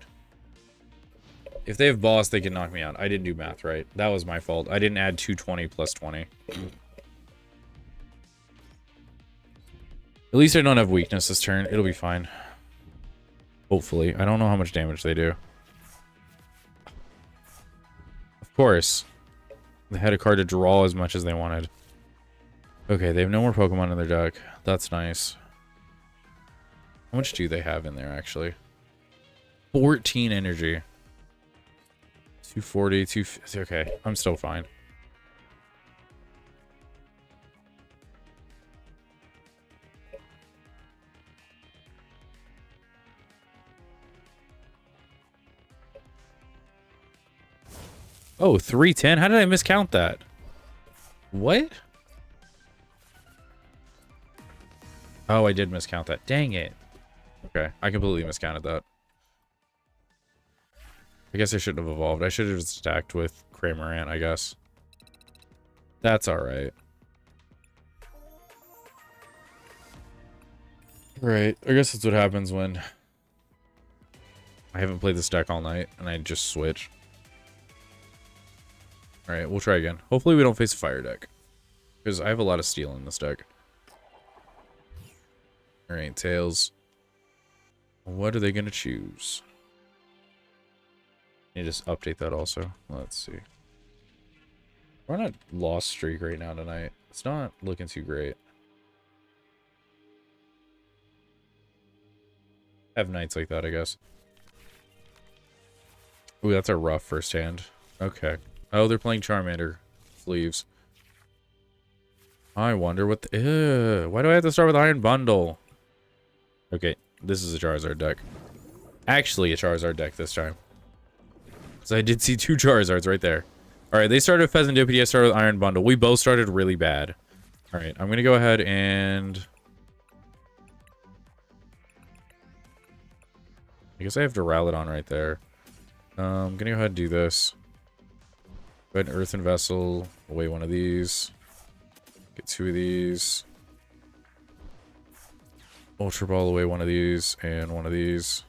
If they have boss, they can knock me out. I didn't do math right. That was my fault. I didn't add 220 plus 20. At least I don't have weakness this turn. It'll be fine. Hopefully. I don't know how much damage they do. Of course. They had a card to draw as much as they wanted. Okay, they have no more Pokemon in their deck. That's nice. How much do they have in there, actually? 14 energy. 240, 250. Okay, I'm still fine. Oh, 310? How did I miscount that? What? Oh, I did miscount that. Dang it. Okay, I completely miscounted that. I guess I shouldn't have evolved. I should have stacked with Cramorant, I guess. That's alright. Right, I guess that's what happens when I haven't played this deck all night and I just switch. Alright, we'll try again. Hopefully we don't face a fire deck, because I have a lot of steel in this deck. Alright, Tails. What are they going to choose? Need to just update that also. Let's see. We're on a loss streak right now tonight. It's not looking too great. Have nights like that, I guess. Ooh, that's a rough first hand. Okay. Oh, they're playing Charmander. Sleeves. I wonder what the... Ew, why do I have to start with Iron Bundle? Okay, this is a Charizard deck. Actually a Charizard deck this time. So I did see 2 Charizards right there. Alright, they started with Pheasantipity, I started with Iron Bundle. We both started really bad. Alright, I'm gonna go ahead and... I guess I have Duraludon right there. I'm gonna go ahead and do this. Go ahead and Earthen Vessel. Away one of these. Get 2 of these. Ultra Ball away one of these. And one of these.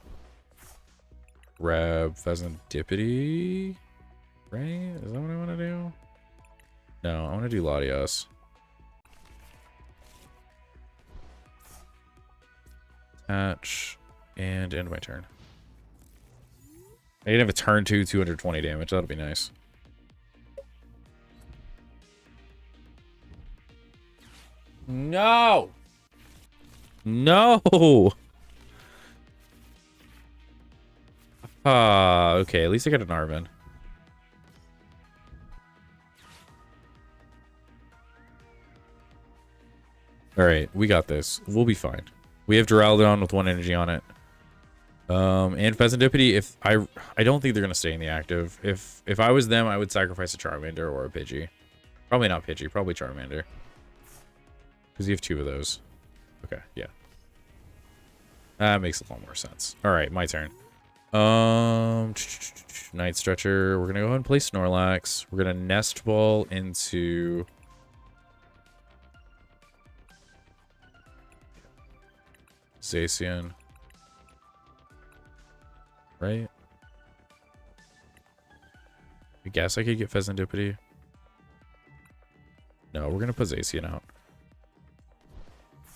Grab Pheasantipity. Right? Is that what I want to do? No, I want to do Latias. Attach. And end my turn. I can have a turn 2, 220 damage. That'll be nice. No! No! Okay, at least I got an Arven. Alright, we got this. We'll be fine. We have Duraludon with 1 energy on it. And Pheasantipity, if I don't think they're gonna stay in the active. If I was them, I would sacrifice a Charmander or a Pidgey. Probably not Pidgey, probably Charmander. Because you have 2 of those. Okay, yeah. That makes a lot more sense. Alright, my turn. Night Stretcher. We're gonna go ahead and play Snorlax. We're gonna Nest Ball into Zacian. Right? I guess I could get Pheasantipity. No, we're gonna put Zacian out.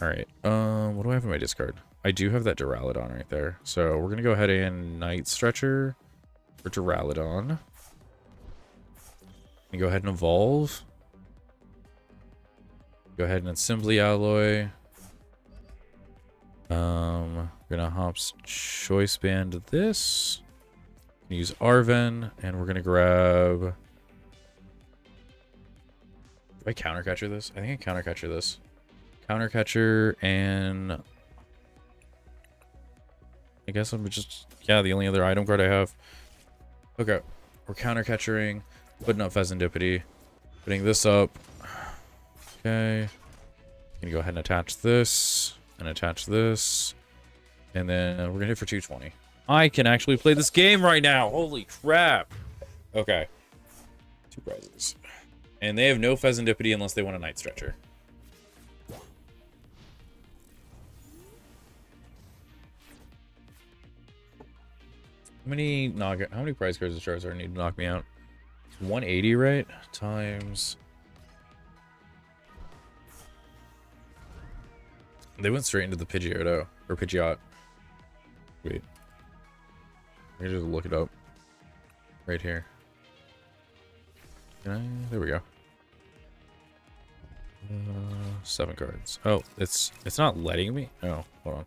Alright, what do I have in my discard? I do have that Duraludon right there. So we're gonna go ahead and Night Stretcher for Duraludon. And go ahead and evolve. Go ahead and Simply Alloy. Gonna Hop's Choice Band this. Use Arven, and we're gonna grab. Do I counter catcher this? I think I counter catcher this. Counter catcher, and I guess I'm just, yeah, the only other item card I have. Okay, we're counter catchering, putting up Pheasantipity, putting this up. Okay, gonna go ahead and attach this, and attach this, and then we're gonna hit for 220. I can actually play this game right now. Holy crap. Okay, 2 prizes, and they have no Pheasantipity unless they want a Night Stretcher. How many prize cards does Charizard need to knock me out? It's 180, right? Times. They went straight into the Pidgeotto or Pidgeot. Wait. I can just look it up. Right here. Can I? There we go. 7 cards. Oh, it's not letting me. Oh, hold on.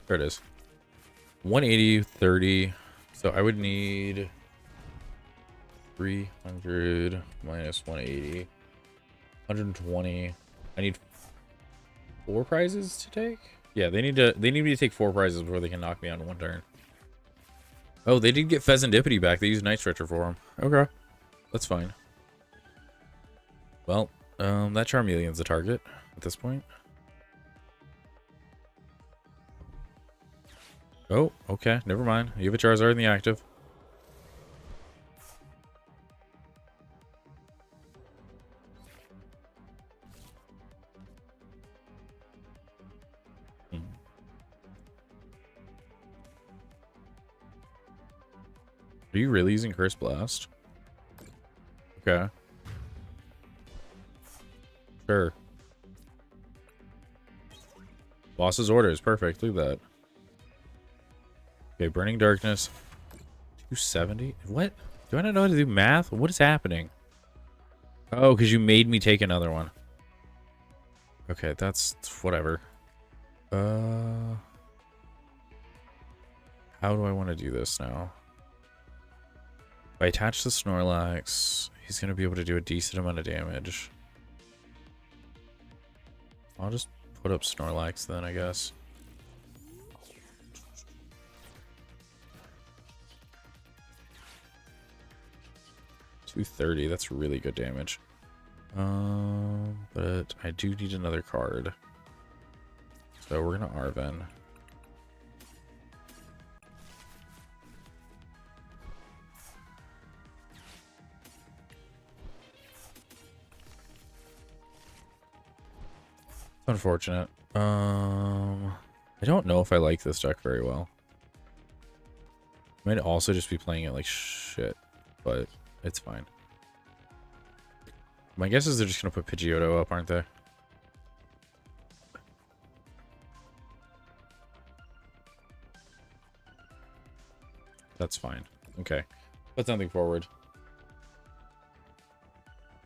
There it is. 180, 30. So I would need 300 minus 180, 120. I need 4 prizes to take. Yeah, they need me to take 4 prizes before they can knock me out in 1 turn. Oh, they did get Pheasantipity back. They used Night Stretcher for him. Okay, that's fine. Well, that Charmeleon's the target at this point. Oh, okay. Never mind. You have a Charizard in the active. Are you really using Curse Blast? Okay. Sure. Boss's orders. Perfect. Look at that. Okay, Burning Darkness. 270? What? Do I not know how to do math? What is happening? Oh, because you made me take another one. Okay, that's whatever. How do I want to do this now? If I attach the Snorlax, he's going to be able to do a decent amount of damage. I'll just put up Snorlax then, I guess. $230, that's really good damage. But I do need another card. So we're gonna Arven. Unfortunate. I don't know if I like this deck very well. I might also just be playing it like shit, but it's fine. My guess is they're just gonna put Pidgeotto up, aren't they? That's fine. Okay. Put something forward.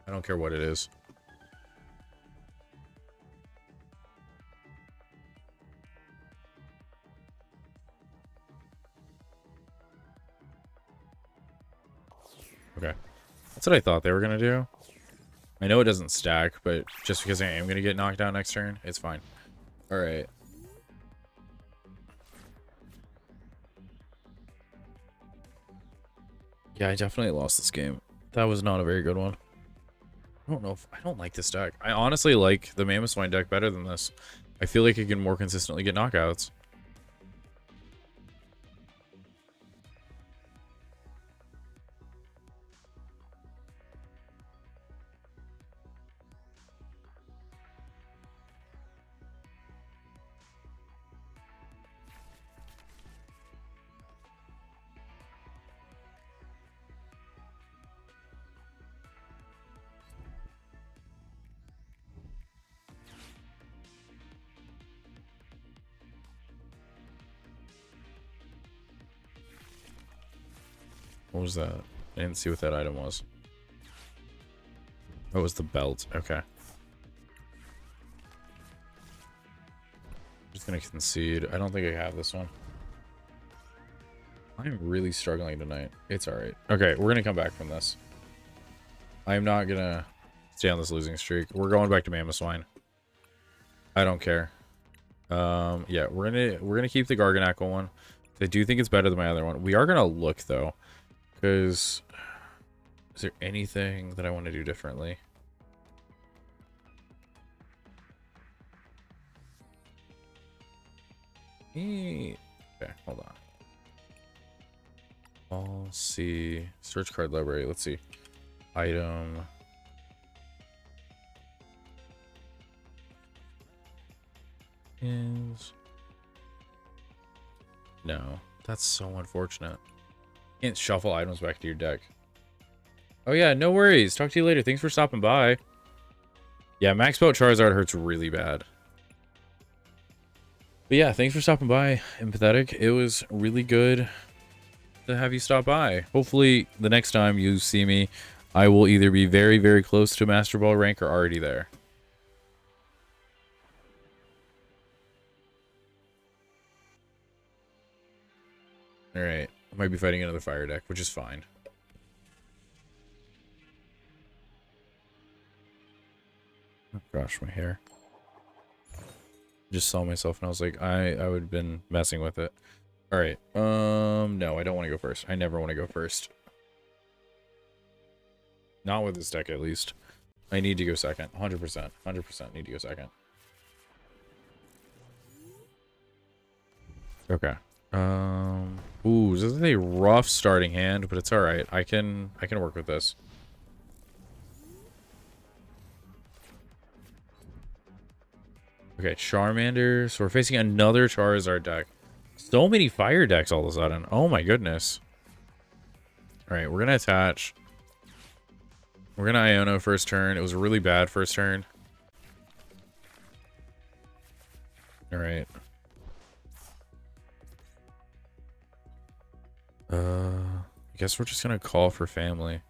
I don't care what it is. Okay. That's what I thought they were going to do. I know it doesn't stack, but just because I am going to get knocked out next turn, it's fine. Alright. Yeah, I definitely lost this game. That was not a very good one. I don't know if I don't like this deck. I honestly like the Mammoth Swine deck better than this. I feel like it can more consistently get knockouts. What was that? I didn't see what that item was. Oh, it was the belt. Okay. Just gonna concede. I don't think I have this one. I'm really struggling tonight. It's alright. Okay, we're gonna come back from this. I'm not gonna stay on this losing streak. We're going back to Mammoth Swine. I don't care. Yeah, we're gonna keep the Garganackle one. I do think it's better than my other one. We are gonna look though, because is there anything that I want to do differently? Okay, hold on. I'll see. Search card library. Let's see. Item. Is. No. That's so unfortunate. You can't shuffle items back to your deck. Oh yeah, no worries. Talk to you later. Thanks for stopping by. Yeah, Max Belt Charizard hurts really bad. But yeah, thanks for stopping by, Empathetic. It was really good to have you stop by. Hopefully, the next time you see me, I will either be very, very close to Master Ball rank or already there. Alright. I might be fighting another fire deck, which is fine. Oh gosh, my hair. Just saw myself and I was like, I would have been messing with it. Alright. No, I don't want to go first. I never want to go first. Not with this deck, at least. I need to go second. 100%. 100% need to go second. Okay. Ooh, this is a rough starting hand, but it's alright. I can work with this. Okay, Charmander. So we're facing another Charizard deck. So many fire decks all of a sudden. Oh my goodness. Alright, we're gonna attach. We're gonna Iono first turn. It was a really bad first turn. Alright. I guess we're just gonna call for family.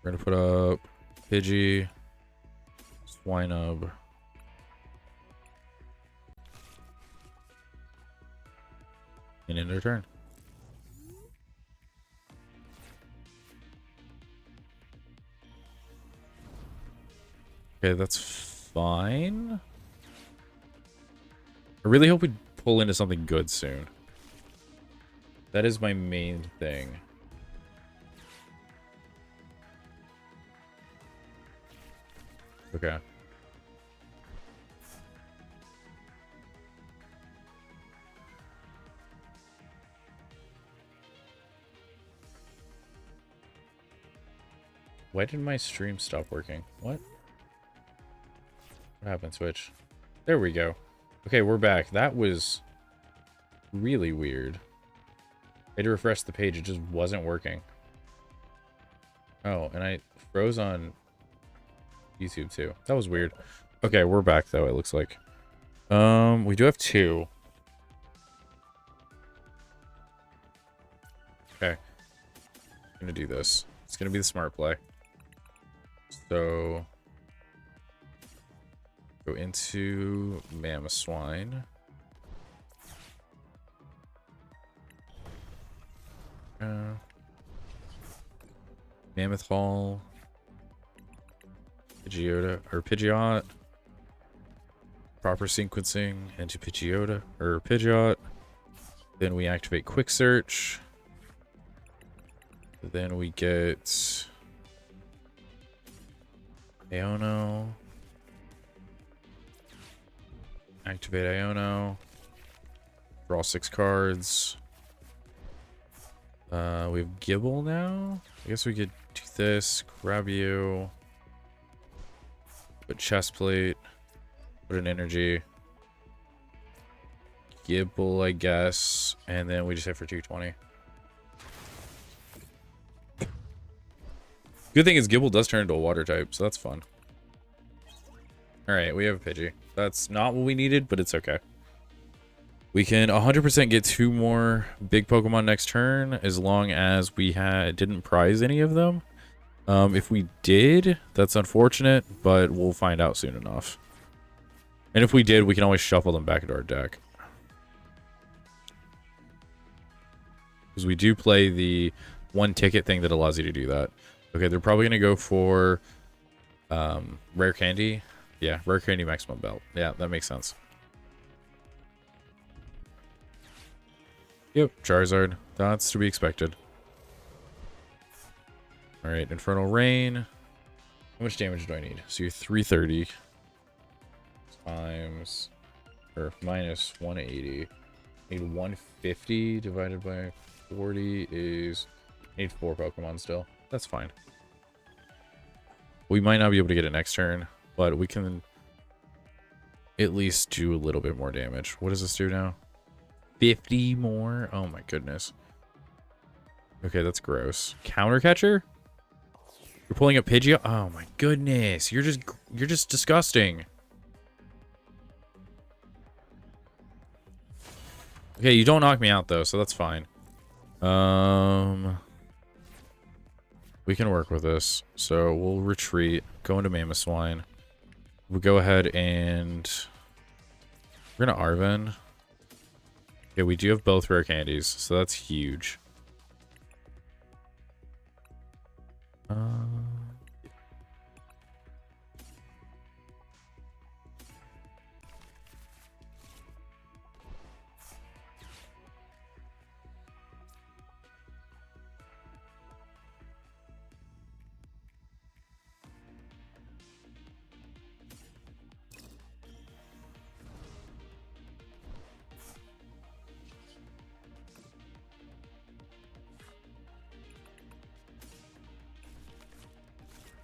We're gonna put up Pidgey, Swinub. And end our turn. Okay, that's fine. I really hope we pull into something good soon. That is my main thing. Okay. Why did my stream stop working? What? What happened, Switch? There we go. Okay, we're back. That was really weird. I had to refresh the page. It just wasn't working. Oh, and I froze on YouTube too. That was weird. Okay, we're back though, it looks like. We do have two. Okay. I'm gonna do this. It's gonna be the smart play. So go into Mammoth Swine. Mammoth Hall. Pidgeotto or Pidgeot. Proper sequencing into Pidgeotto or Pidgeot. Then we activate Quick Search. Then we get Iono. Activate Iono. Draw 6 cards. We have Gibble now. I guess we could do this. Grab you. Put chest plate. Put an energy. Gibble, I guess. And then we just hit for 220. Good thing is Gibble does turn into a water type, so that's fun. Alright, we have a Pidgey. That's not what we needed, but it's okay. We can 100% get 2 more big Pokemon next turn as long as we didn't prize any of them. If we did, that's unfortunate, but we'll find out soon enough. And if we did, we can always shuffle them back into our deck. Because we do play the 1 ticket thing that allows you to do that. Okay, they're probably going to go for Rare Candy. Yeah, Rare Candy Maximum Belt. Yeah, that makes sense. Yep, Charizard. That's to be expected. Alright, Infernal Rain. How much damage do I need? So you're 330 times, or minus 180. I need 150 divided by 40 is, I need 4 Pokemon still. That's fine. We might not be able to get it next turn, but we can at least do a little bit more damage. What does this do now? 50 more? Oh my goodness. Okay, that's gross. Counter catcher? You're pulling a Pidgey? Oh my goodness. You're just disgusting. Okay, you don't knock me out though, so that's fine. We can work with this. So we'll retreat, go into Mamoswine. We'll go ahead and we're gonna Arven. Okay, we do have both rare candies, so that's huge.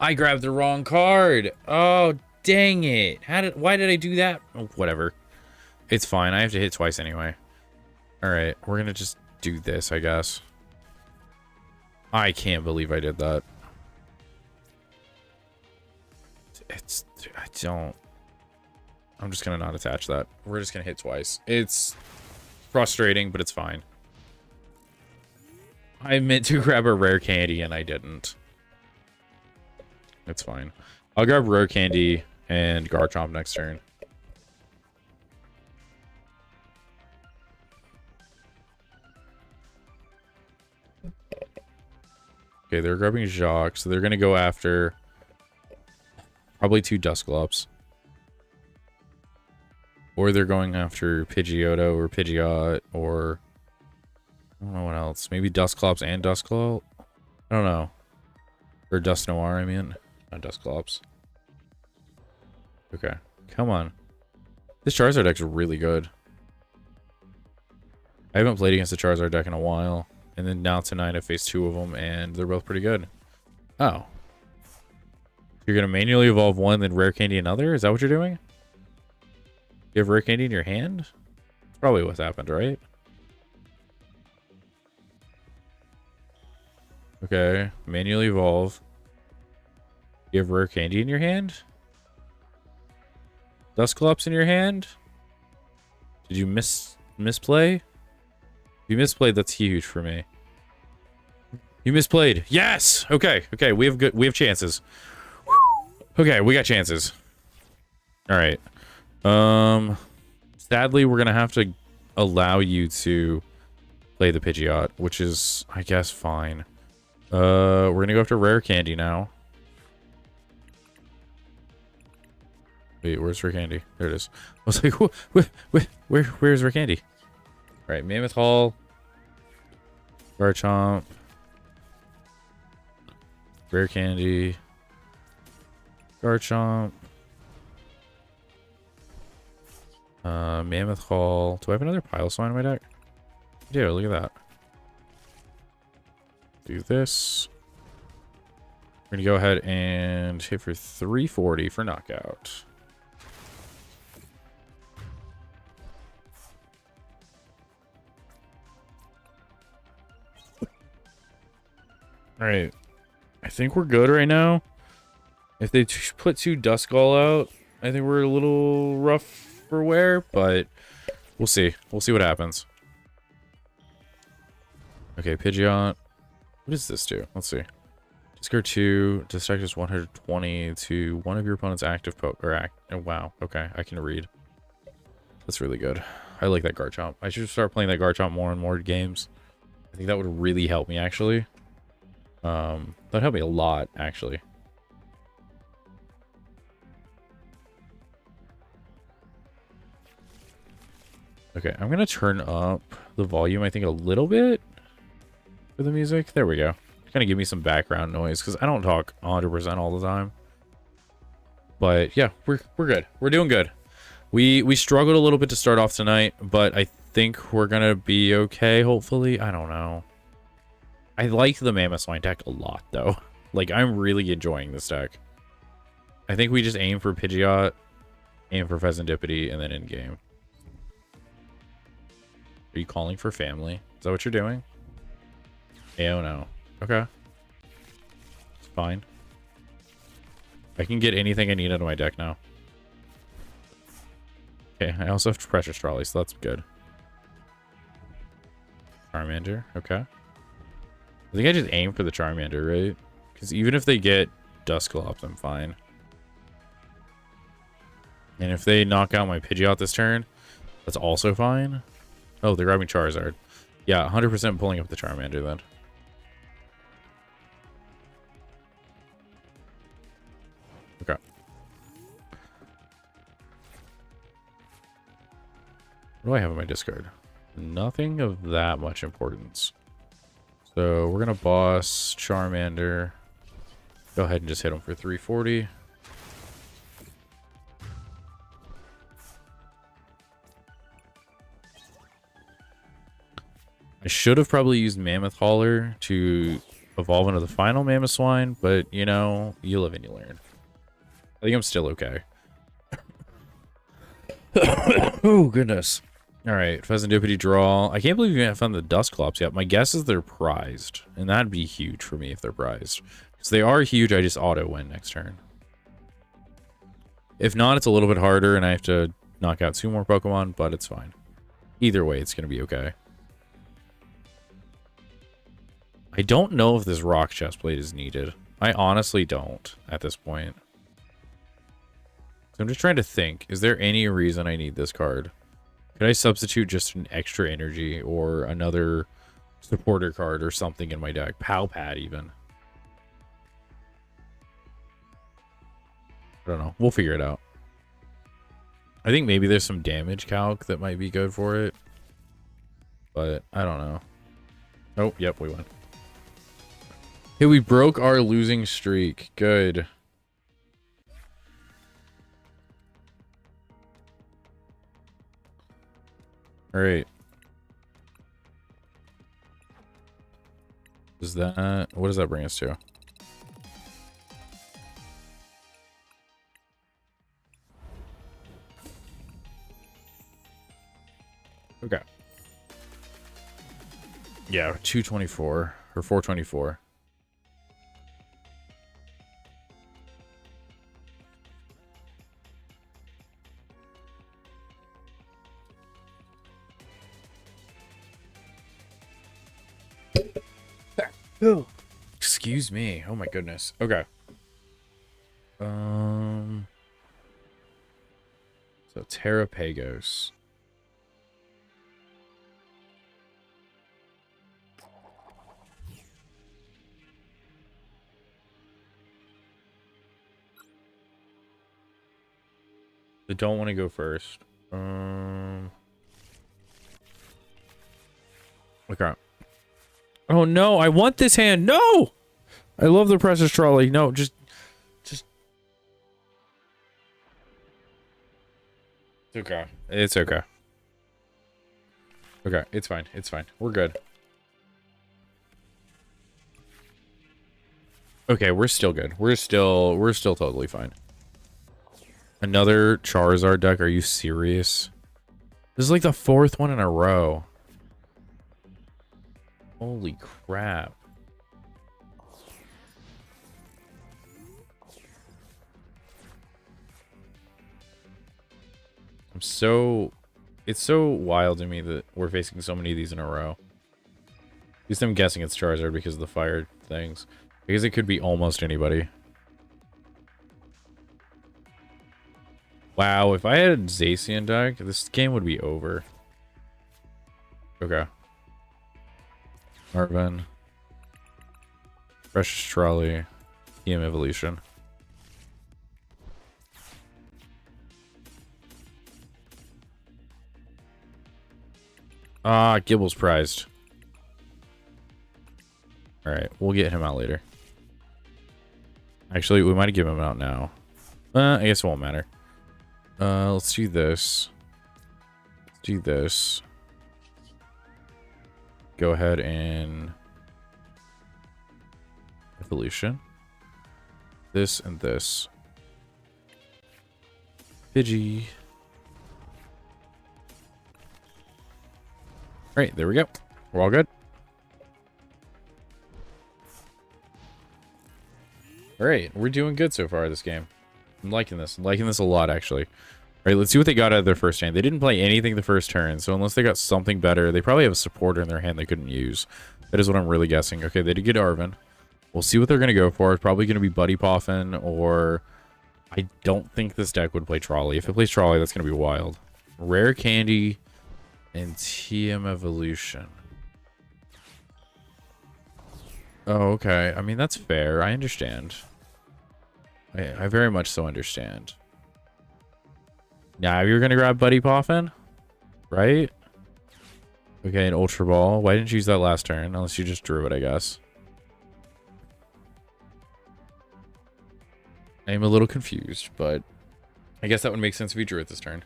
I grabbed the wrong card. Oh, dang it. Why did I do that? Oh, whatever. It's fine. I have to hit twice anyway. All right. We're going to just do this, I guess. I can't believe I did that. I'm just going to not attach that. We're just going to hit twice. It's frustrating, but it's fine. I meant to grab a rare candy and I didn't. It's fine. I'll grab Rare Candy and Garchomp next turn. Okay, they're grabbing Jacques, so they're going to go after probably 2 Dusclops. Or they're going after Pidgeotto or Pidgeot or I don't know what else. Maybe Dusclops and Dusclops? I don't know. Or Dusknoir, I mean. Not Dusclops. Okay, come on. This Charizard deck's really good. I haven't played against the Charizard deck in a while. And then now tonight I faced 2 of them and they're both pretty good. Oh. You're going to manually evolve one, then Rare Candy another? Is that what you're doing? You have Rare Candy in your hand? That's probably what's happened, right? Okay, manually evolve. You have Rare Candy in your hand? Dusclops in your hand? Did you misplay? If you misplayed, that's huge for me. You misplayed. Yes! Okay, okay, we have chances. Okay, we got chances. Alright. Sadly, we're gonna have to allow you to play the Pidgeot, which is, I guess, fine. We're gonna go after Rare Candy now. Wait, where's Rare Candy? There it is. I was like, where's Rare Candy? All right, Mammoth Hall, Garchomp, Rare Candy. Garchomp. Mammoth Hall. Do I have another Piloswine in my deck? I do, look at that. Do this. We're gonna go ahead and hit for 340 for knockout. Alright. I think we're good right now. If they put 2 Duskull out, I think we're a little rough for wear, but we'll see. We'll see what happens. Okay, Pidgeot. What does this do? Let's see. Discard 2, distract us 120 to one of your opponent's active oh, wow. Okay, I can read. That's really good. I like that Garchomp. I should start playing that Garchomp more and more games. I think that would really help me, actually. That'd help me a lot, actually. Okay, I'm gonna turn up the volume, I think, a little bit for the music. There we go. Kind of give me some background noise because I don't talk 100% all the time. But yeah, we're good. We're doing good. We struggled a little bit to start off tonight, but I think we're gonna be okay. Hopefully, I don't know. I like the Mammothswine deck a lot, though. Like, I'm really enjoying this deck. I think we just aim for Pidgeot, aim for Pheasantipity, and then in game. Are you calling for family? Is that what you're doing? Oh no. Okay. It's fine. I can get anything I need out of my deck now. Okay, I also have Precious Trolley, so that's good. Charmander, okay. I think I just aim for the Charmander, right? Because even if they get Dusclops, I'm fine. And if they knock out my Pidgeot this turn, that's also fine. Oh, they're grabbing Charizard. Yeah, 100% pulling up the Charmander then. Okay. What do I have in my discard? Nothing of that much importance. So we're going to boss Charmander. Go ahead and just hit him for 340. I should have probably used Mammoth Hauler to evolve into the final Mammothswine, but, you know, you live and you learn. I think I'm still okay. Oh, goodness. All right, Pheasantipity draw. I can't believe we haven't found the Dusclops yet. My guess is they're prized, and that'd be huge for me if they're prized. Because they are huge, I just auto-win next turn. If not, it's a little bit harder, and I have to knock out 2 more Pokemon, but it's fine. Either way, it's going to be okay. I don't know if this Rock Chestplate is needed. I honestly don't at this point. So I'm just trying to think. Is there any reason I need this card? Could I substitute just an extra energy or another supporter card or something in my deck? Pow Pad even. I don't know. We'll figure it out. I think maybe there's some damage calc that might be good for it. But I don't know. Oh, yep, we won. Hey, we broke our losing streak. Good. All right. Is that... What does that bring us to? Okay. Yeah, 224 or 424. Oh, excuse me. Oh my goodness. Okay. So Terrapagos. I don't want to go first. Okay. Oh no, I want this hand. No! I love the precious trolley. No, just. It's okay. It's okay. Okay, it's fine. It's fine. We're good. Okay, we're still good. We're still totally fine. Another Charizard deck? Are you serious? This is like the 4th one in a row. Holy crap. It's so wild to me that we're facing so many of these in a row. At least I'm guessing it's Charizard because of the fire things. Because it could be almost anybody. Wow, if I had a Zacian deck, this game would be over. Okay. Marvin. Precious Trolley. EM Evolution. Ah, Gibble's prized. Alright, we'll get him out later. Actually, we might give him out now. I guess it won't matter. Let's do this. Let's do this. Go ahead and Evolution. This and this. Pidgey. Alright, there we go. We're all good. Alright, we're doing good so far this game. I'm liking this. I'm liking this a lot, actually. Alright, let's see what they got out of their first hand. They didn't play anything the first turn, so unless they got something better, they probably have a supporter in their hand they couldn't use. That is what I'm really guessing. Okay, they did get Arven. We'll see what they're going to go for. It's probably going to be Buddy Poffin, or... I don't think this deck would play Trolley. If it plays Trolley, that's going to be wild. Rare Candy and TM Evolution. Oh, okay. I mean, that's fair. I understand. I very much so understand. Now you're going to grab Buddy Poffin? Right? Okay, an Ultra Ball. Why didn't you use that last turn? Unless you just drew it, I guess. I am a little confused, but I guess that would make sense if you drew it this turn.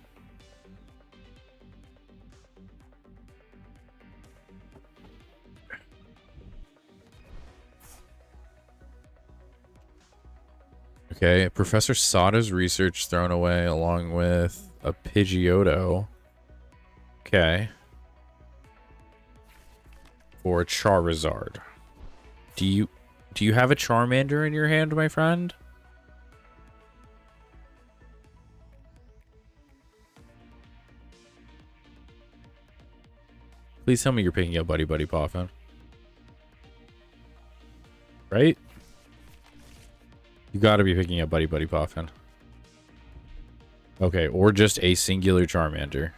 Okay, Professor Sada's research thrown away along with a Pidgeotto. Okay. For a Charizard. Do you have a Charmander in your hand, my friend? Please tell me you're picking up Buddy Poffin. Right? You gotta be picking up Buddy Poffin. Okay, or just a singular Charmander.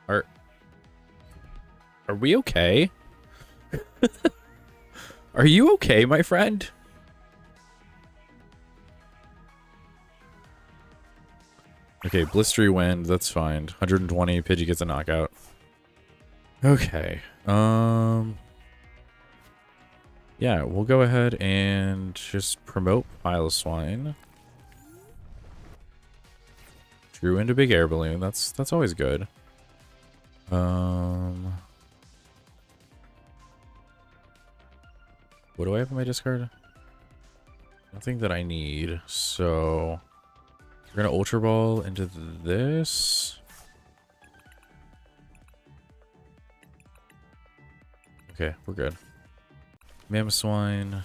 Are we okay? Are you okay, my friend? Okay, Blistery Wind, that's fine. 120, Pidgey gets a knockout. Okay. Yeah, we'll go ahead and just promote Piloswine. Drew into Big Air Balloon. That's always good. What do I have in my discard? Nothing that I need. So we're gonna Ultra Ball into this. Okay, we're good. Mamoswine.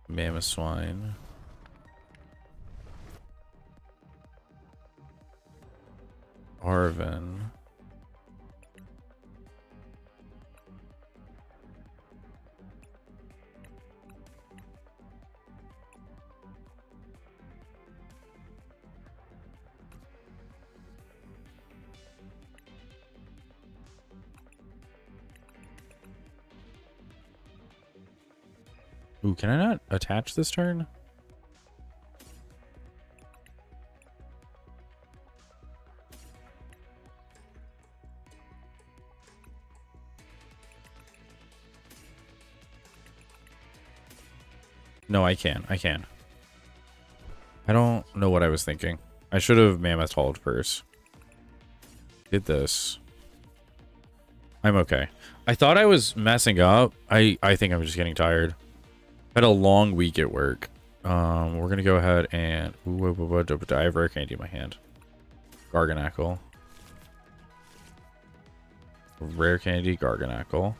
Mamoswine. Arven. Ooh, can I not attach this turn? No, I can. I can. I don't know what I was thinking. I should have Mammoth Hauled first. Did this. I'm okay. I thought I was messing up. I think I'm just getting tired. Had a long week at work. We're gonna go ahead and I have rare candy in my hand. Garganackle. Rare candy, Garganackle.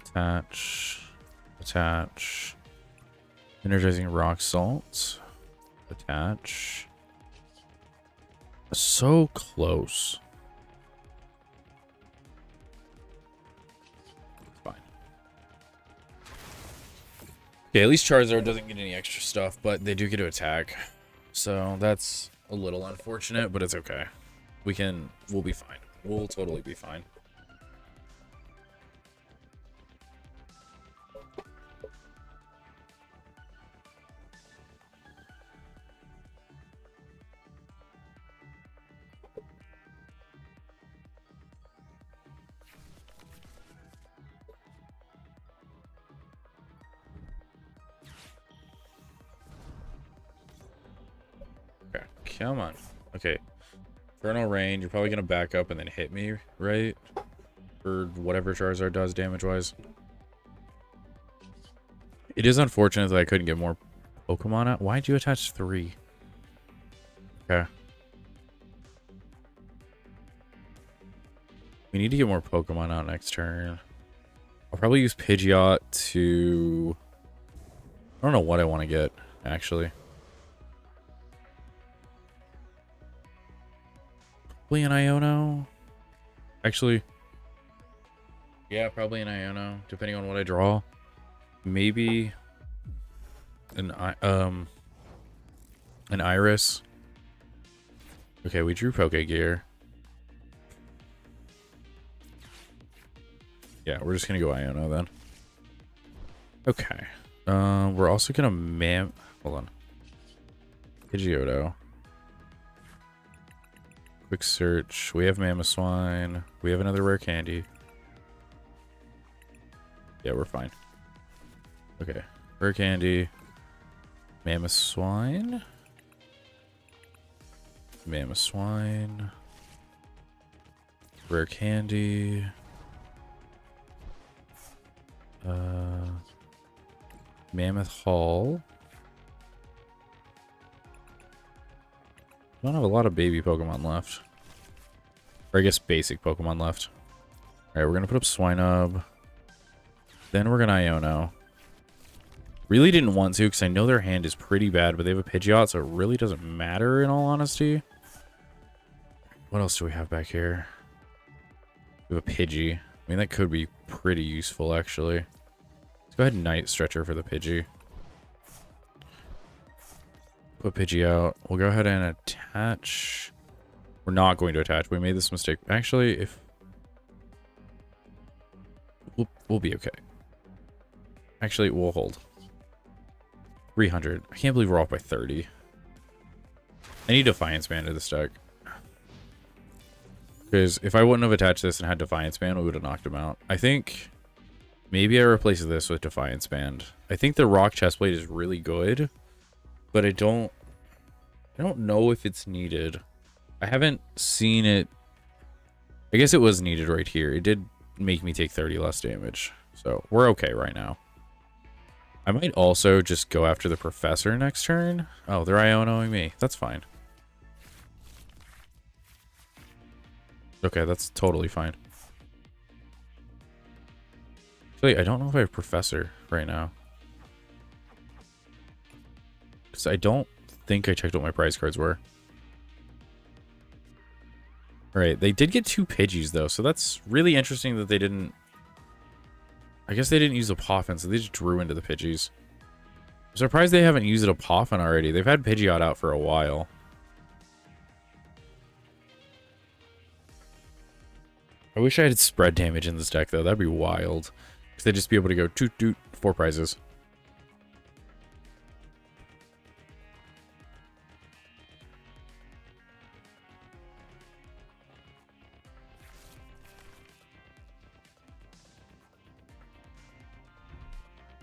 Attach. Attach. Energizing rock salt. Attach. So close. Fine. Okay, at least Charizard doesn't get any extra stuff, but they do get to attack. So that's a little unfortunate, but it's okay. We'll be fine. We'll totally be fine. Okay, come on. Okay. Infernal Rain, you're probably going to back up and then hit me, right? For whatever Charizard does damage-wise. It is unfortunate that I couldn't get more Pokemon out. Why'd you attach 3? Okay. We need to get more Pokemon out next turn. I'll probably use Pidgeot to... I don't know what I want to get, actually. Probably an Iono. Actually, yeah, probably an Iono, depending on what I draw. Maybe an Iris. Okay, we drew Pokegear. Yeah, we're just gonna go Iono then. Okay. We're also gonna hold on. Pidgeotto. Quick search. We have Mamoswine. We have another rare candy. Yeah, we're fine. Okay. Rare candy. Mamoswine. Mamoswine. Rare candy. Mammoth Hall. I don't have a lot of baby Pokemon left. Or I guess basic Pokemon left. Alright, we're going to put up Swinub. Then we're going to Iono. Really didn't want to because I know their hand is pretty bad, but they have a Pidgeot, so it really doesn't matter in all honesty. What else do we have back here? We have a Pidgey. I mean, that could be pretty useful, actually. Let's go ahead and Night Stretcher for the Pidgey. Put Pidgey out. We'll go ahead and attach. We're not going to attach. We made this mistake. Actually, if... We'll be okay. Actually, we'll hold. 300. I can't believe we're off by 30. I need Defiance Band to this deck. Because if I wouldn't have attached this and had Defiance Band, we would have knocked him out. I think maybe I replace this with Defiance Band. I think the Rock Chestplate is really good, but I don't know if it's needed. I haven't seen it. I guess it was needed right here. It did make me take 30 less damage. So we're okay right now. I might also just go after the Professor next turn. Oh, they're Ionoing me. That's fine. Okay, that's totally fine. Actually, I don't know if I have Professor right now. Because I don't think I checked what my prize cards were. Alright, they did get 2 Pidgeys, though, so that's really interesting that they didn't... I guess they didn't use a Poffin, so they just drew into the Pidgeys. I'm surprised they haven't used a Poffin already. They've had Pidgeot out for a while. I wish I had spread damage in this deck, though. That'd be wild. Because they'd just be able to go toot toot, 4 prizes.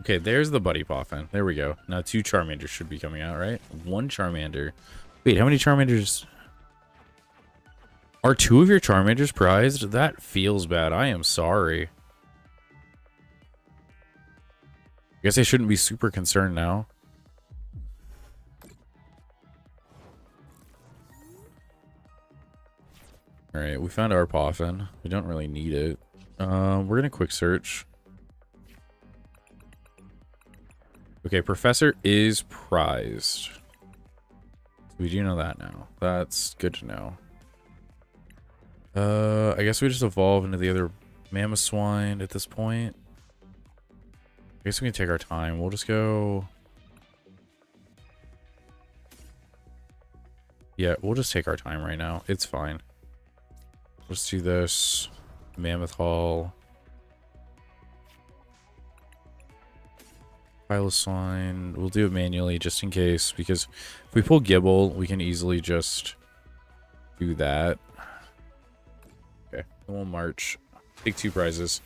Okay, there's the Buddy Poffin. There we go. Now 2 Charmanders should be coming out, right? 1 Charmander. Wait, how many Charmanders? Are 2 of your Charmanders prized? That feels bad. I am sorry. I guess I shouldn't be super concerned now. Alright, we found our Poffin. We don't really need it. We're gonna quick search. Okay, Professor is prized. So we do know that now. That's good to know. I guess we just evolve into the other Mammoth Swine at this point. I guess we can take our time. We'll just go... Yeah, we'll just take our time right now. It's fine. Let's do this. Mammoth Hall. Piloswine. We'll do it manually just in case, because if we pull Gibble, we can easily just do that. Okay, then we'll march. Take 2 prizes.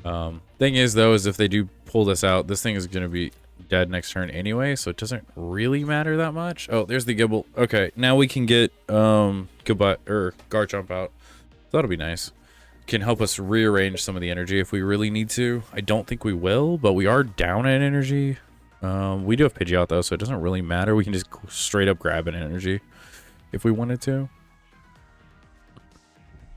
Thing is, though, is if they do pull this out, this thing is going to be dead next turn anyway, so it doesn't really matter that much. Oh, there's the Gibble. Okay, now we can get Goodbye or Garchomp out. That'll be nice. Can help us rearrange some of the energy if we really need to. I don't think we will, but we are down in energy. We do have Pidgeot though, so it doesn't really matter. We can just straight up grab an energy if we wanted to.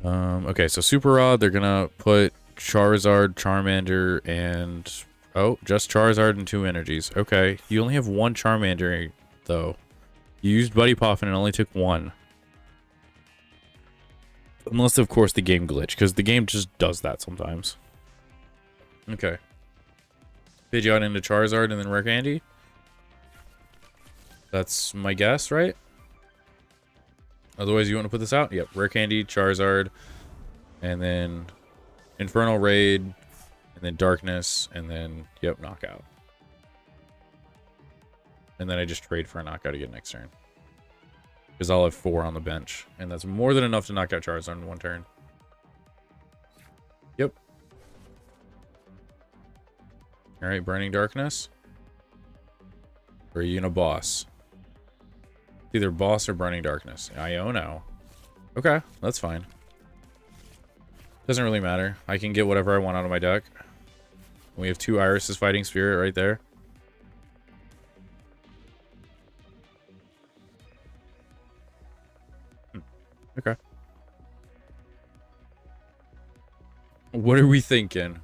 Okay, so Super Rod, they're gonna put Charizard, Charmander, and oh, just Charizard and 2 energies. Okay, you only have 1 Charmander though. You used Buddy Poffin and only took 1. Unless, of course, the game glitch, because the game just does that sometimes. Okay. Pidgeot into Charizard and then Rare Candy. That's my guess, right? Otherwise, you want to put this out? Yep. Rare Candy, Charizard, and then Infernal Raid, and then Darkness, and then, yep, Knockout. And then I just trade for a Knockout again next turn. Because I'll have 4 on the bench. And that's more than enough to knock out Charizard in 1 turn. Yep. Alright, Burning Darkness. Or are you gonna boss? Either boss or Burning Darkness. Iono. Okay, that's fine. Doesn't really matter. I can get whatever I want out of my deck. We have 2 Irises Fighting Spirit right there. Okay. What are we thinking,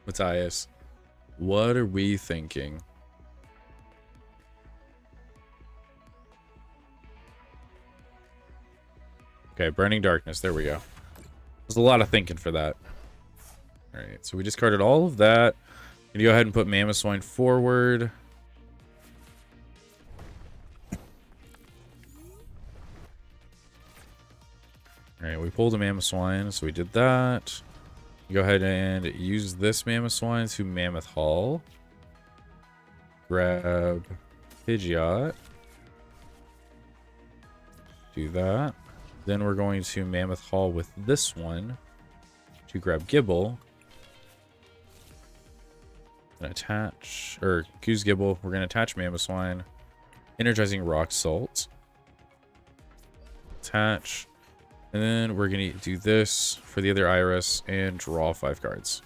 Matthias? What are we thinking? Okay, Burning Darkness. There we go. There's a lot of thinking for that. Alright, so we discarded all of that. Gonna go ahead and put Mammoth Swine forward. Alright, we pulled a Mammoth Swine, so we did that. Go ahead and use this Mammoth Swine to Mammoth Hall. Grab Pidgeot. Do that. Then we're going to Mammoth Hall with this one to grab Gibble. And attach, or Goose Gibble. We're going to attach Mammoth Swine. Energizing Rock Salt. Attach. And then we're going to do this for the other Iris and draw 5 cards.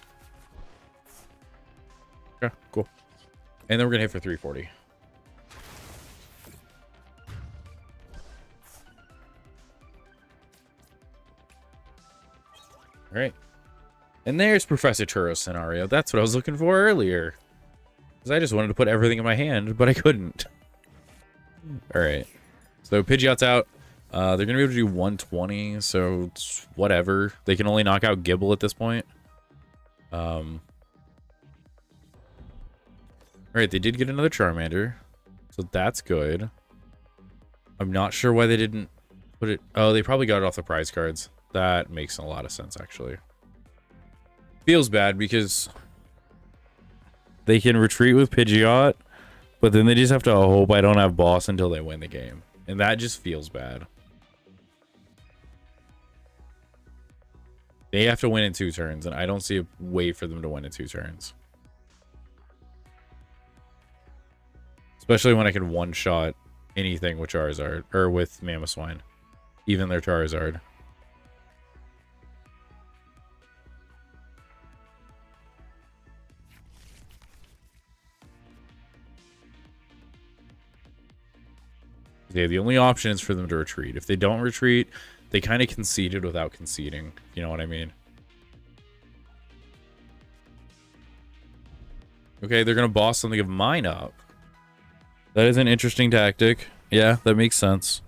Okay, cool. And then we're going to hit for 340. All right. And there's Professor Turo's scenario. That's what I was looking for earlier. Because I just wanted to put everything in my hand, but I couldn't. All right. So Pidgeot's out. They're going to be able to do 120, so it's whatever. They can only knock out Gibble at this point. All right, they did get another Charmander, so that's good. I'm not sure why they didn't put it... Oh, they probably got it off the prize cards. That makes a lot of sense, actually. Feels bad because they can retreat with Pidgeot, but then they just have to hope I don't have boss until they win the game. And that just feels bad. They have to win in 2 turns, and I don't see a way for them to win in 2 turns. Especially when I can one-shot anything with Charizard, or with Mamoswine. Even their Charizard. Yeah, the only option is for them to retreat. If they don't retreat, they kind of conceded without conceding. You know what I mean? Okay, they're going to boss something of mine up. That is an interesting tactic. Yeah, that makes sense.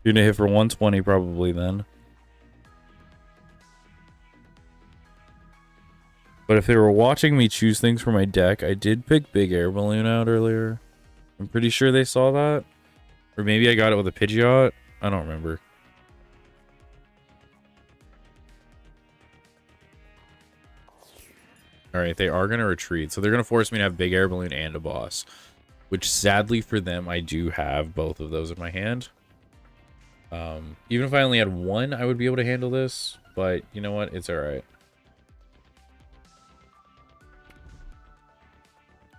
You're going to hit for 120 probably then. But if they were watching me choose things for my deck, I did pick Big Air Balloon out earlier. I'm pretty sure they saw that. Or maybe I got it with a Pidgeot. I don't remember. Alright, they are going to retreat. So they're going to force me to have Big Air Balloon and a boss. Which, sadly for them, I do have both of those in my hand. Even if I only had one, I would be able to handle this. But, you know what? It's alright.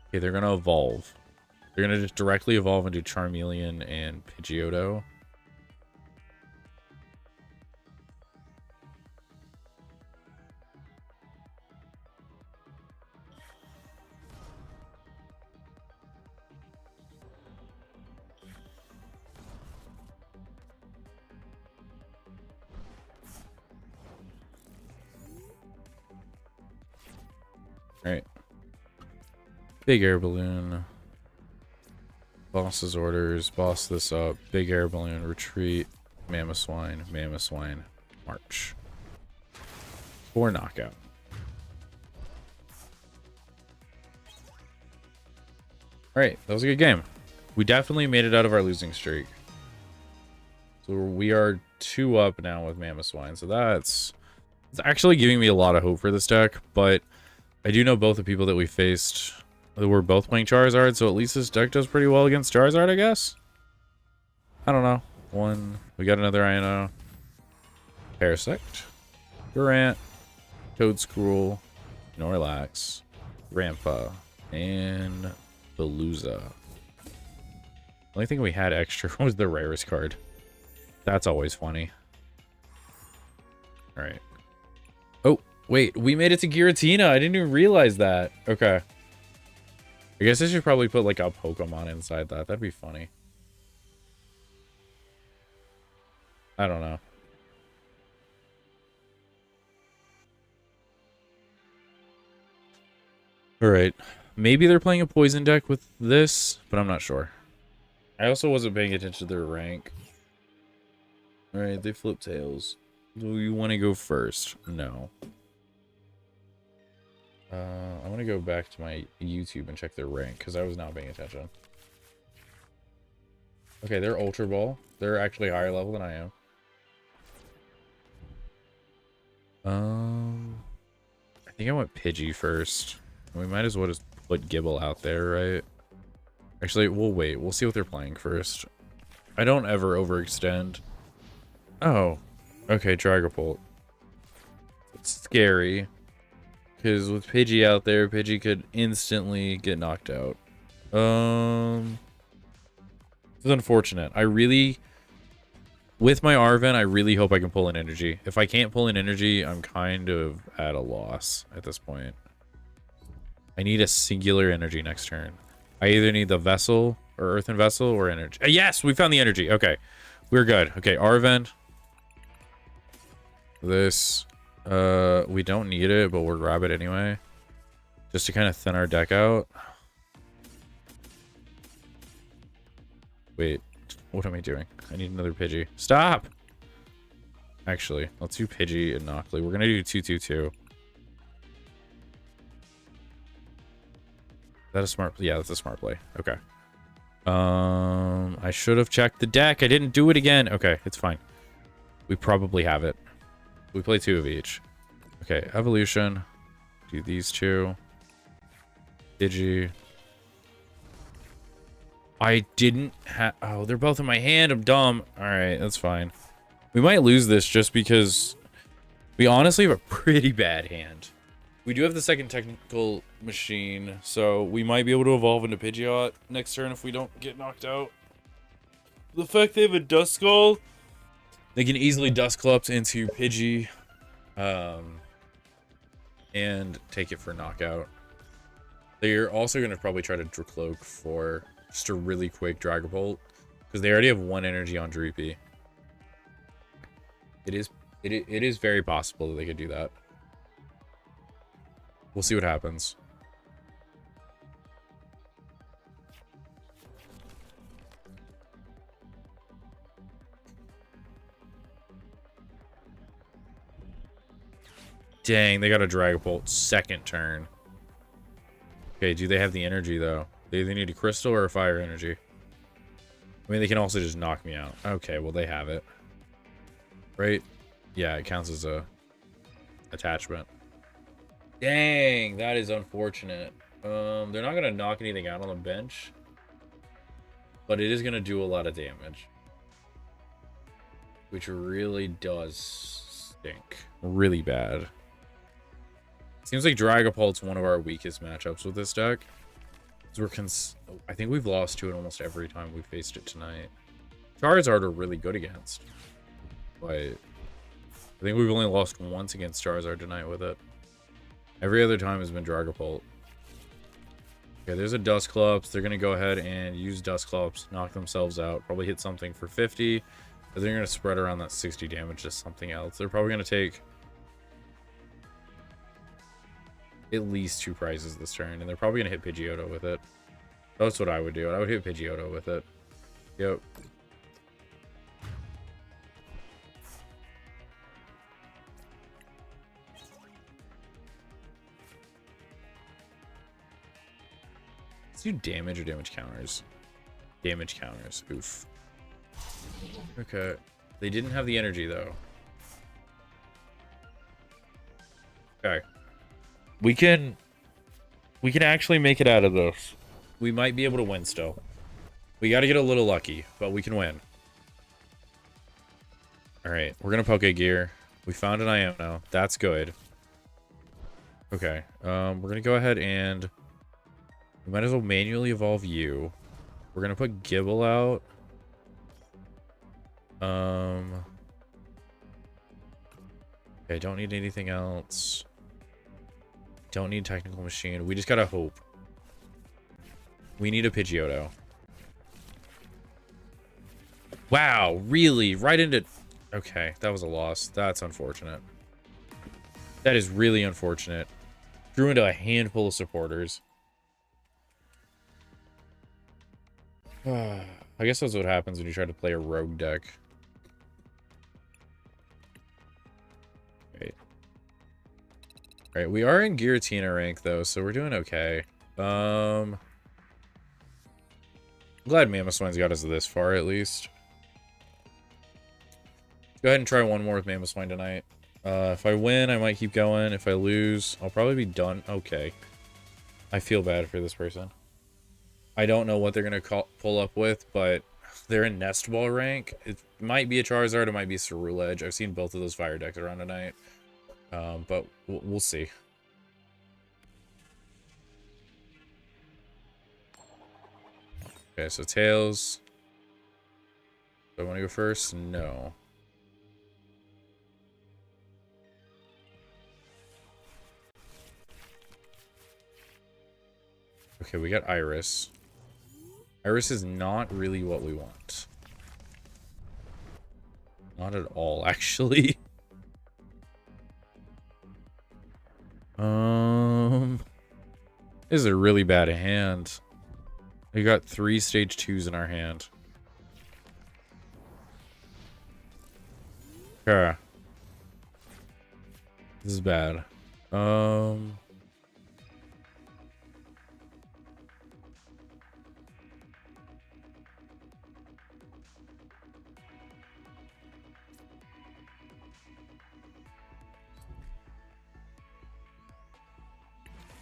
Okay, they're going to evolve. They're going to just directly evolve into Charmeleon and Pidgeotto. Alright. Big Air Balloon. Boss's orders. Boss this up. Big Air Balloon. Retreat. Mamoswine. Mamoswine. March. For knockout. Alright, that was a good game. We definitely made it out of our losing streak. So we are 2 up now with Mamoswine. So it's actually giving me a lot of hope for this deck. But I do know both the people that we faced. We're both playing Charizard, so at least this deck does pretty well against Charizard, I guess. I don't know. We got another Ino. Parasect. Durant. Toedscruel. Snorlax. Rampa. And Beluza. The only thing we had extra was the rarest card. That's always funny. Alright. Oh, wait. We made it to Giratina. I didn't even realize that. Okay. I guess I should probably put like a Pokemon inside that. That'd be funny. I don't know. Alright. Maybe they're playing a poison deck with this, but I'm not sure. I also wasn't paying attention to their rank. Alright, they flip tails. Do you want to go first? No. I want to go back to my YouTube and check their rank, because I was not paying attention. Okay, they're Ultra Ball. They're actually higher level than I am. I think I went Pidgey first. We might as well just put Gibble out there, right? Actually, we'll wait. We'll see what they're playing first. I don't ever overextend. Oh. Okay, Dragapult. It's scary. Because with Pidgey out there, Pidgey could instantly get knocked out. It's unfortunate. With my Arven, I really hope I can pull in energy. If I can't pull in energy, I'm kind of at a loss at this point. I need a singular energy next turn. I either need the Vessel, or Earthen Vessel, or energy. Yes, we found the energy. Okay, we're good. Okay, Arven. This... we don't need it, but we'll grab it anyway. Just to kind of thin our deck out. Wait, what am I doing? I need another Pidgey. Stop! Actually, let's do Pidgey and Noctli. We're gonna do 2-2-2. Is that a smart play? Yeah, that's a smart play. Okay. I should have checked the deck. I didn't do it again. Okay, it's fine. We probably have it. We play 2 of each. Okay, Evolution. Do these 2. Digi. I didn't have... Oh, they're both in my hand. I'm dumb. Alright, that's fine. We might lose this just because we honestly have a pretty bad hand. We do have the second technical machine, so we might be able to evolve into Pidgeot next turn if we don't get knocked out. The fact they have a Dust Skull, they can easily Dusclops into Pidgey, and take it for knockout. They're also going to probably try to Dracloak for just a really quick Dragapult, because they already have 1 energy on Dreepy. It is very possible that they could do that. We'll see what happens. Dang, they got a Dragapult second turn. Okay, do they have the energy, though? They either need a Crystal or a Fire energy. I mean, they can also just knock me out. Okay, well, they have it. Right? Yeah, it counts as a attachment. Dang, that is unfortunate. They're not going to knock anything out on the bench. But it is going to do a lot of damage. Which really does stink. Really bad. Seems like Dragapult's one of our weakest matchups with this deck. I think we've lost to it almost every time we faced it tonight. Charizard are really good against. But I think we've only lost once against Charizard tonight with it. Every other time has been Dragapult. Okay, there's a Dusclops. They're going to go ahead and use Dusclops, knock themselves out, probably hit something for 50. But they're going to spread around that 60 damage to something else. They're probably going to take at least 2 prizes this turn, and they're probably going to hit Pidgeotto with it. That's what I would do. I would hit Pidgeotto with it. Yep. Let's do damage or damage counters. Damage counters. Oof. Okay. They didn't have the energy, though. Okay. We can actually make it out of this. We might be able to win still. We got to get a little lucky, but we can win. All right, we're gonna Poke Gear. We found an Iono. That's good. Okay, we're gonna go ahead and we might as well manually evolve you. We're gonna put Gibble out. Okay, don't need anything else. Don't need Technical Machine. We just gotta hope. We need a Pidgeotto. Wow, really? Right into... Okay, that was a loss. That's unfortunate. That is really unfortunate. Drew into a handful of supporters. I guess that's what happens when you try to play a rogue deck. Right, we are in Giratina rank though, so we're doing okay. I'm glad Mamoswine's got us this far at least. Go ahead and try one more with Mamoswine tonight. If I win, I might keep going. If I lose, I'll probably be done. Okay. I feel bad for this person. I don't know what they're going to pull up with, but they're in Nest Ball rank. It might be a Charizard, it might be Ceruledge. I've seen both of those fire decks around tonight. But we'll see. Okay, so Tails. Do I want to go first? No. Okay, we got Iris. Iris is not really what we want. Not at all, actually. This is a really bad hand. We got 3 stage 2s in our hand. Okay. This is bad.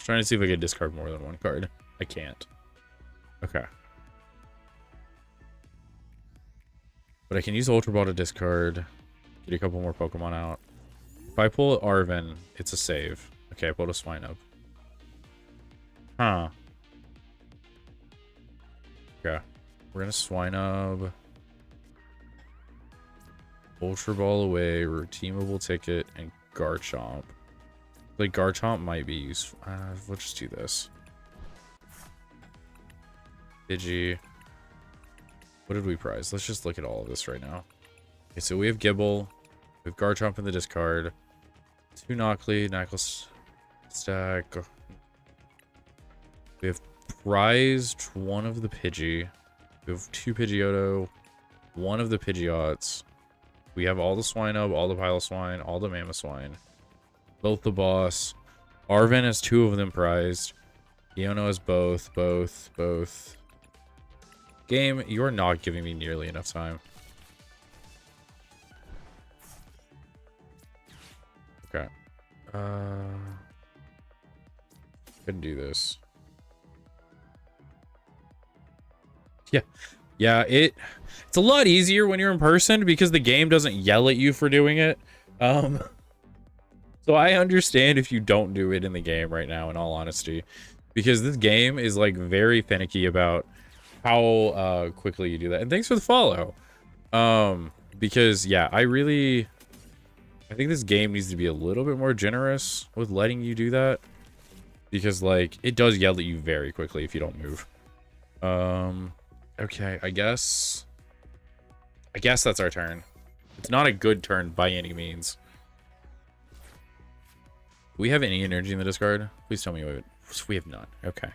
Trying to see if I can discard more than one card. I can't. Okay. But I can use Ultra Ball to discard. Get a couple more Pokemon out. If I pull Arven, it's a save. Okay, I pulled a swine up. Huh. Okay. We're gonna swine up. Ultra Ball away, redeemable ticket, and Garchomp. Like, Garchomp might be useful. We'll just do this. Pidgey. What did we prize? Let's just look at all of this right now. Okay, so we have Gibble. We have Garchomp in the discard. 2 Knockley, Knuckles stack. We have prized 1 of the Pidgey. We have 2 Pidgeotto, 1 of the Pidgeots. We have all the Swinub, all the Piloswine, all the Mamoswine. Both the boss. Arven has 2 of them prized. Iono has both. Game, you're not giving me nearly enough time. Okay. Couldn't do this. Yeah, it's a lot easier when you're in person because the game doesn't yell at you for doing it. So I understand if you don't do it in the game right now, in all honesty, because this game is like very finicky about how quickly you do that. And thanks for the follow. Because yeah, I think this game needs to be a little bit more generous with letting you do that, because like it does yell at you very quickly if you don't move. Okay, I guess that's our turn. It's not a good turn by any means. Do we have any energy in the discard? Please tell me we have none. Okay.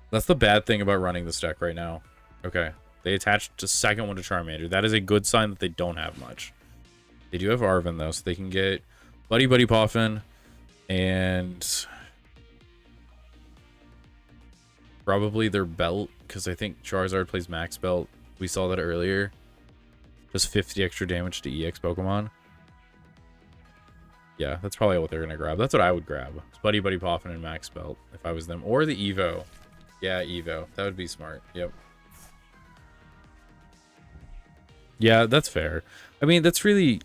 That's the bad thing about running this deck right now. Okay. They attached a second one to Charmander. That is a good sign that they don't have much. They do have Arven, though, so they can get Buddy Poffin and probably their belt, because I think Charizard plays max belt. We saw that earlier. Just 50 extra damage to EX Pokemon. Yeah, that's probably what they're going to grab. That's what I would grab. It's Buddy Poffin and max belt if I was them. Or the Evo. Yeah, Evo. That would be smart. Yep. Yeah, that's fair. I mean, that's really...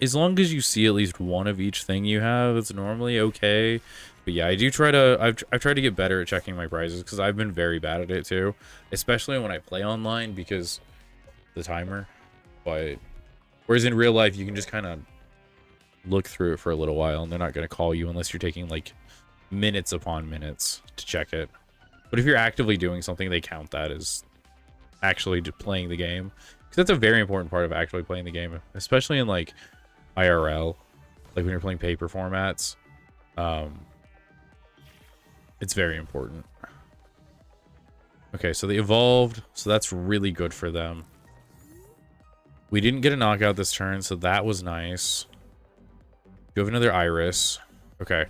As long as you see at least one of each thing you have, it's normally okay. But yeah, I do try to... I've tried to get better at checking my prizes, because I've been very bad at it too. Especially when I play online, because the timer. But whereas in real life, you can just kind of look through it for a little while, and they're not going to call you unless you're taking like minutes upon minutes to check it. But if you're actively doing something, they count that as actually playing the game. Because that's a very important part of actually playing the game, especially in like IRL, like when you're playing paper formats. It's very important. Okay, so they evolved, so that's really good for them. We didn't get a knockout this turn, so that was nice. You have another Iris. Okay,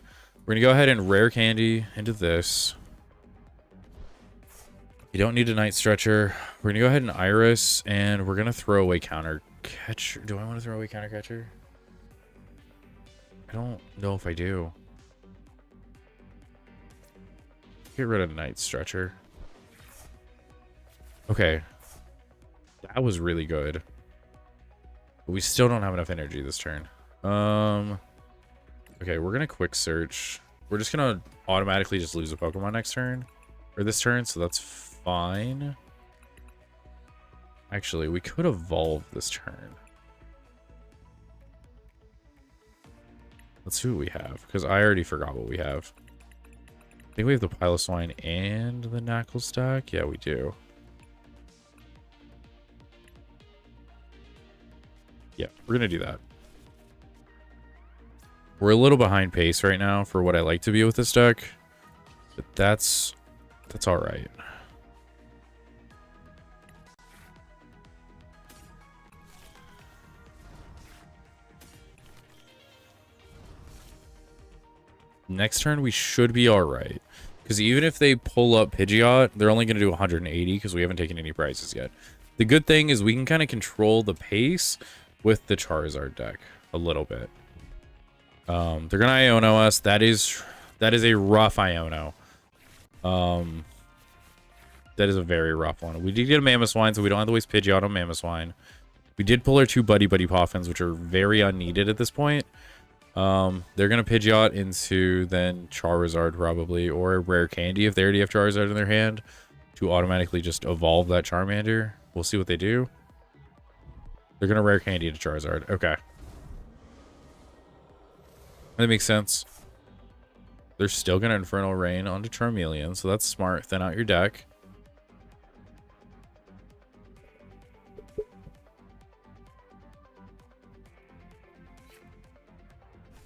we're gonna go ahead and rare candy into this. You don't need a Night Stretcher. We're gonna go ahead and Iris, and we're gonna throw away Counter Catcher. Do I want to throw away Counter Catcher? I don't know if I do. Get rid of Night Stretcher. Okay. That was really good. But we still don't have enough energy this turn. Okay, we're gonna quick search. We're just gonna automatically just lose a Pokemon next turn. Or this turn, so that's fine. Actually, we could evolve this turn. Let's see what we have, because I already forgot what we have. I think we have the Piloswine and the Knuckle stack. Yeah, we do. Yeah, we're gonna do that. We're a little behind pace right now for what I like to be with this deck, but that's all right. Next turn, we should be all right. Because even if they pull up Pidgeot, they're only going to do 180 because we haven't taken any prizes yet. The good thing is we can kind of control the pace with the Charizard deck a little bit. They're going to Iono us. That is a rough Iono. That is a very rough one. We did get a Mamoswine, so we don't have to waste Pidgeot on Mamoswine. We did pull our 2 Buddy Poffins, which are very unneeded at this point. They're gonna Pidgeot into then Charizard probably, or a Rare Candy if they already have Charizard in their hand, to automatically just evolve that Charmander. We'll see what they do. They're gonna Rare Candy to Charizard. Okay. That makes sense. They're still gonna Infernal Rain onto Charmeleon, so that's smart. Thin out your deck.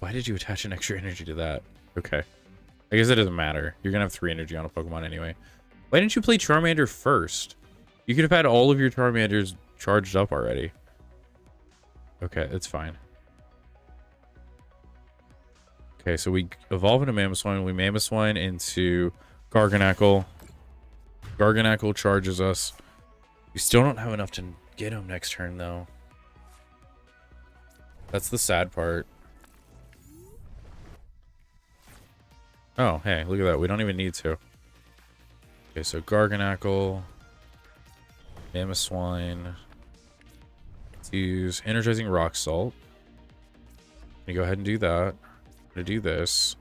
Why did you attach an extra energy to that? Okay. I guess it doesn't matter. You're gonna have 3 energy on a Pokemon anyway. Why didn't you play Charmander first? You could have had all of your Charmanders charged up already. Okay, it's fine. Okay, so we evolve into Mamoswine. We Mamoswine into Garganacl. Garganacl charges us. We still don't have enough to get him next turn, though. That's the sad part. Oh, hey, look at that. We don't even need to. Okay, so Garganacl. Mamoswine. Let's use Energizing Rock Salt. Let me go ahead and do that. To do this,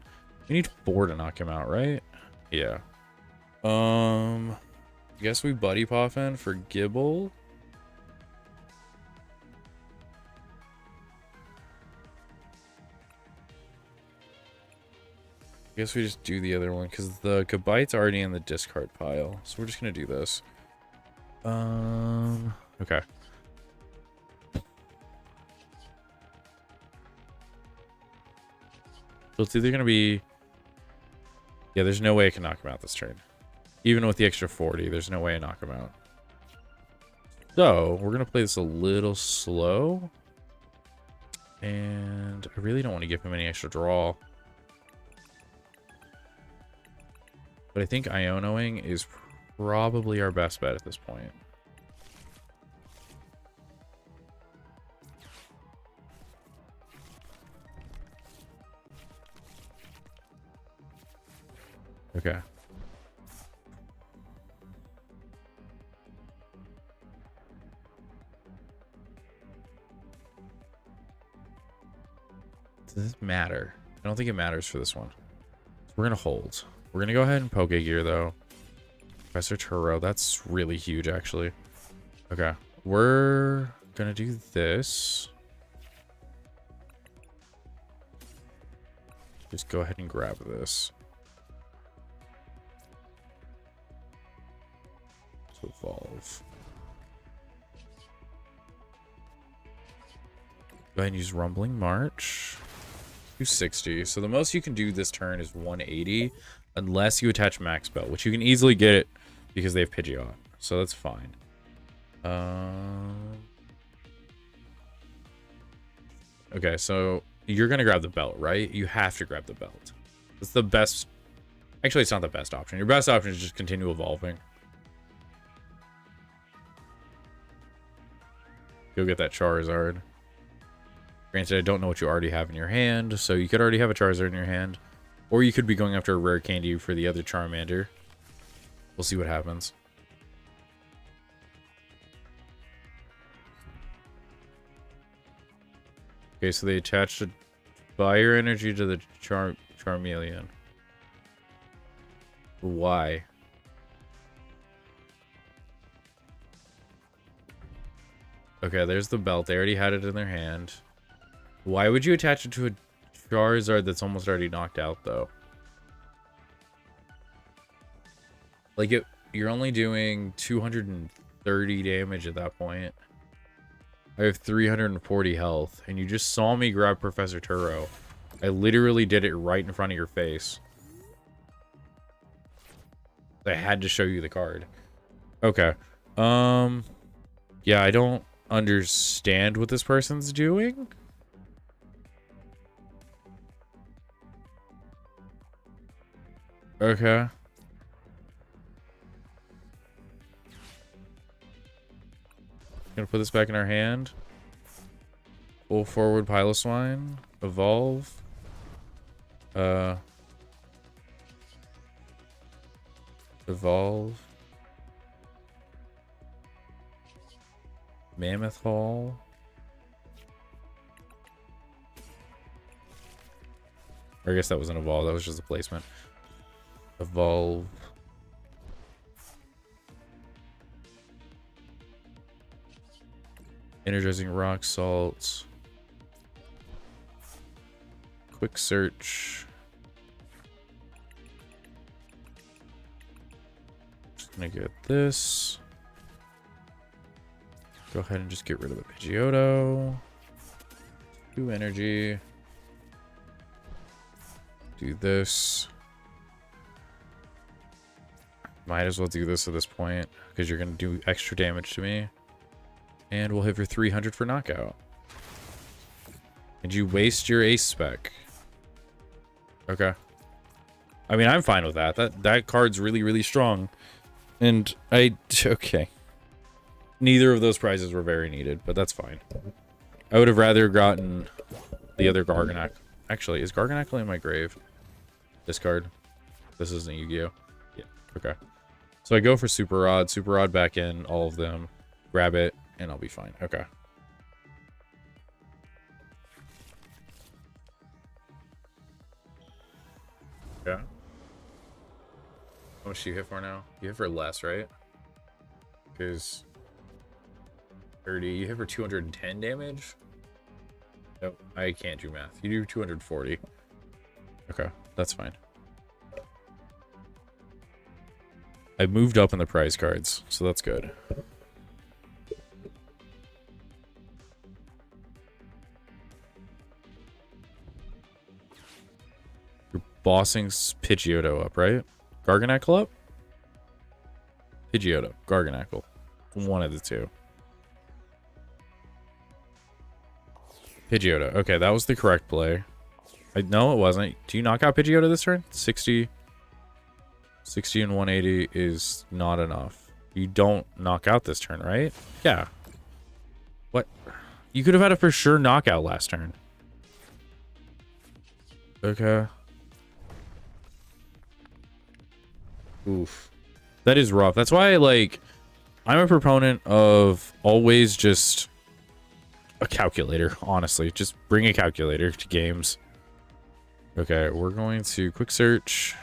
we need 4 to knock him out, right? Yeah. I guess we Buddy Poffin for Gibble. I guess we just do the other one because the Gabite's already in the discard pile, so we're just gonna do this. Okay. So it's either going to be... Yeah, there's no way I can knock him out this turn. Even with the extra 40, there's no way I knock him out. So, we're going to play this a little slow. And I really don't want to give him any extra draw. But I think Ionoing is probably our best bet at this point. Okay. Does this matter? I don't think it matters for this one. So we're going to hold. We're going to go ahead and Poke Gear, though. Professor Turo. That's really huge, actually. Okay. We're going to do this. Just go ahead and grab this. Evolve. Go ahead and use Rumbling March. 260. So the most you can do this turn is 180, unless you attach Max Belt, which you can easily get because they have Pidgeot. So that's fine. Okay, so you're gonna grab the belt, right? You have to grab the belt. It's the best. Actually, it's not the best option. Your best option is just continue evolving. Go get that Charizard. Granted, I don't know what you already have in your hand, so you could already have a Charizard in your hand. Or you could be going after a Rare Candy for the other Charmander. We'll see what happens. Okay, so they attached a Fire Energy to the Charmeleon. Why? Okay, there's the belt. They already had it in their hand. Why would you attach it to a Charizard that's almost already knocked out, though? Like, you're only doing 230 damage at that point. I have 340 health, and you just saw me grab Professor Turo. I literally did it right in front of your face. I had to show you the card. Okay. Yeah, I don't understand what this person's doing. Okay. Gonna put this back in our hand. Pull forward Piloswine. Evolve. Evolve. Mammoth Hall. Or I guess that wasn't evolve. That was just a placement. Evolve. Energizing rock salt. Quick search. Just gonna get this. Go ahead and just get rid of the Pidgeotto. 2 energy. Do this. Might as well do this at this point because you're going to do extra damage to me. And we'll hit for 300 for knockout. And you waste your ace spec. Okay. I mean, I'm fine with that. That card's really, really strong. And okay. Neither of those prizes were very needed, but that's fine. I would have rather gotten the other Garganac. Actually, is Garganackle in my grave? Discard. This isn't Yu-Gi-Oh! Yeah, okay. So I go for Super Rod. Super Rod back in, all of them. Grab it, and I'll be fine. Okay. Yeah. How much do you hit for now? You hit for less, right? Because 30. You hit for 210 damage? Nope, I can't do math. You do 240. Okay, that's fine. I moved up in the prize cards, so that's good. You're bossing Pidgeotto up, right? Garganackle up? Pidgeotto. Garganackle. One of the two. Pidgeotto. Okay, that was the correct play. No, it wasn't. Do you knock out Pidgeotto this turn? 60 and 180 is not enough. You don't knock out this turn, right? Yeah. What? You could have had a for sure knockout last turn. Okay. Oof. That is rough. That's why, like, I'm a proponent of always just a calculator, honestly. Just bring a calculator to games. Okay, we're going to quick search.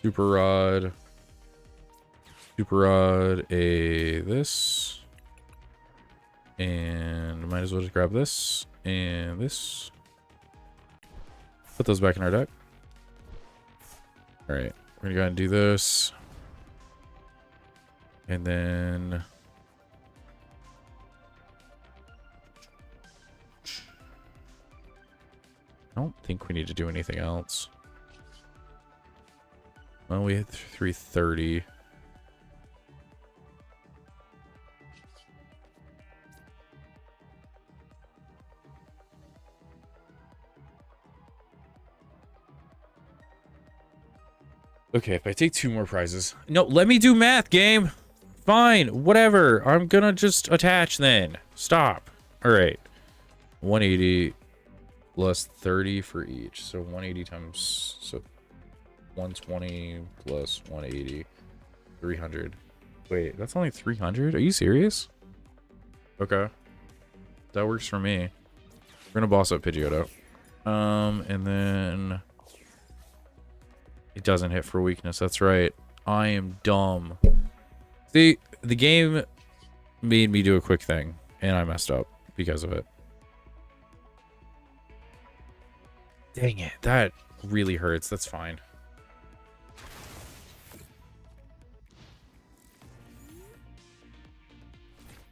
Super Rod. Super Rod, this. And might as well just grab this and this. Put those back in our deck. Alright, we're gonna go ahead and do this. And then I don't think we need to do anything else. Well, we hit 330. Okay, if I take 2 more prizes. No, let me do math, game. Fine, whatever. I'm gonna just attach then. Stop. All right. 180 plus 30 for each. So 180 times, so 120 plus 180, 300. Wait, that's only 300? Are you serious? Okay. That works for me. We're gonna boss up Pidgeotto. And then it doesn't hit for weakness. That's right. I am dumb. See, the game made me do a quick thing, and I messed up because of it. Dang it. That really hurts. That's fine.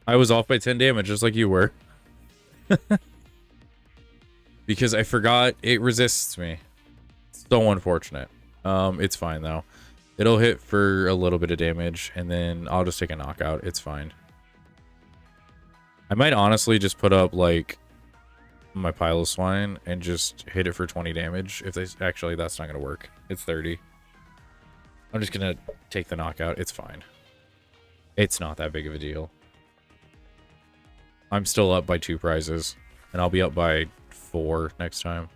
I was off by 10 damage, just like you were. Because I forgot it resists me. So unfortunate. It's fine, though. It'll hit for a little bit of damage, and then I'll just take a knockout. It's fine. I might honestly just put up, like, my pile of swine and just hit it for 20 damage. If they actually, that's not going to work. It's 30. I'm just going to take the knockout. It's fine. It's not that big of a deal. I'm still up by 2 prizes, and I'll be up by 4 next time.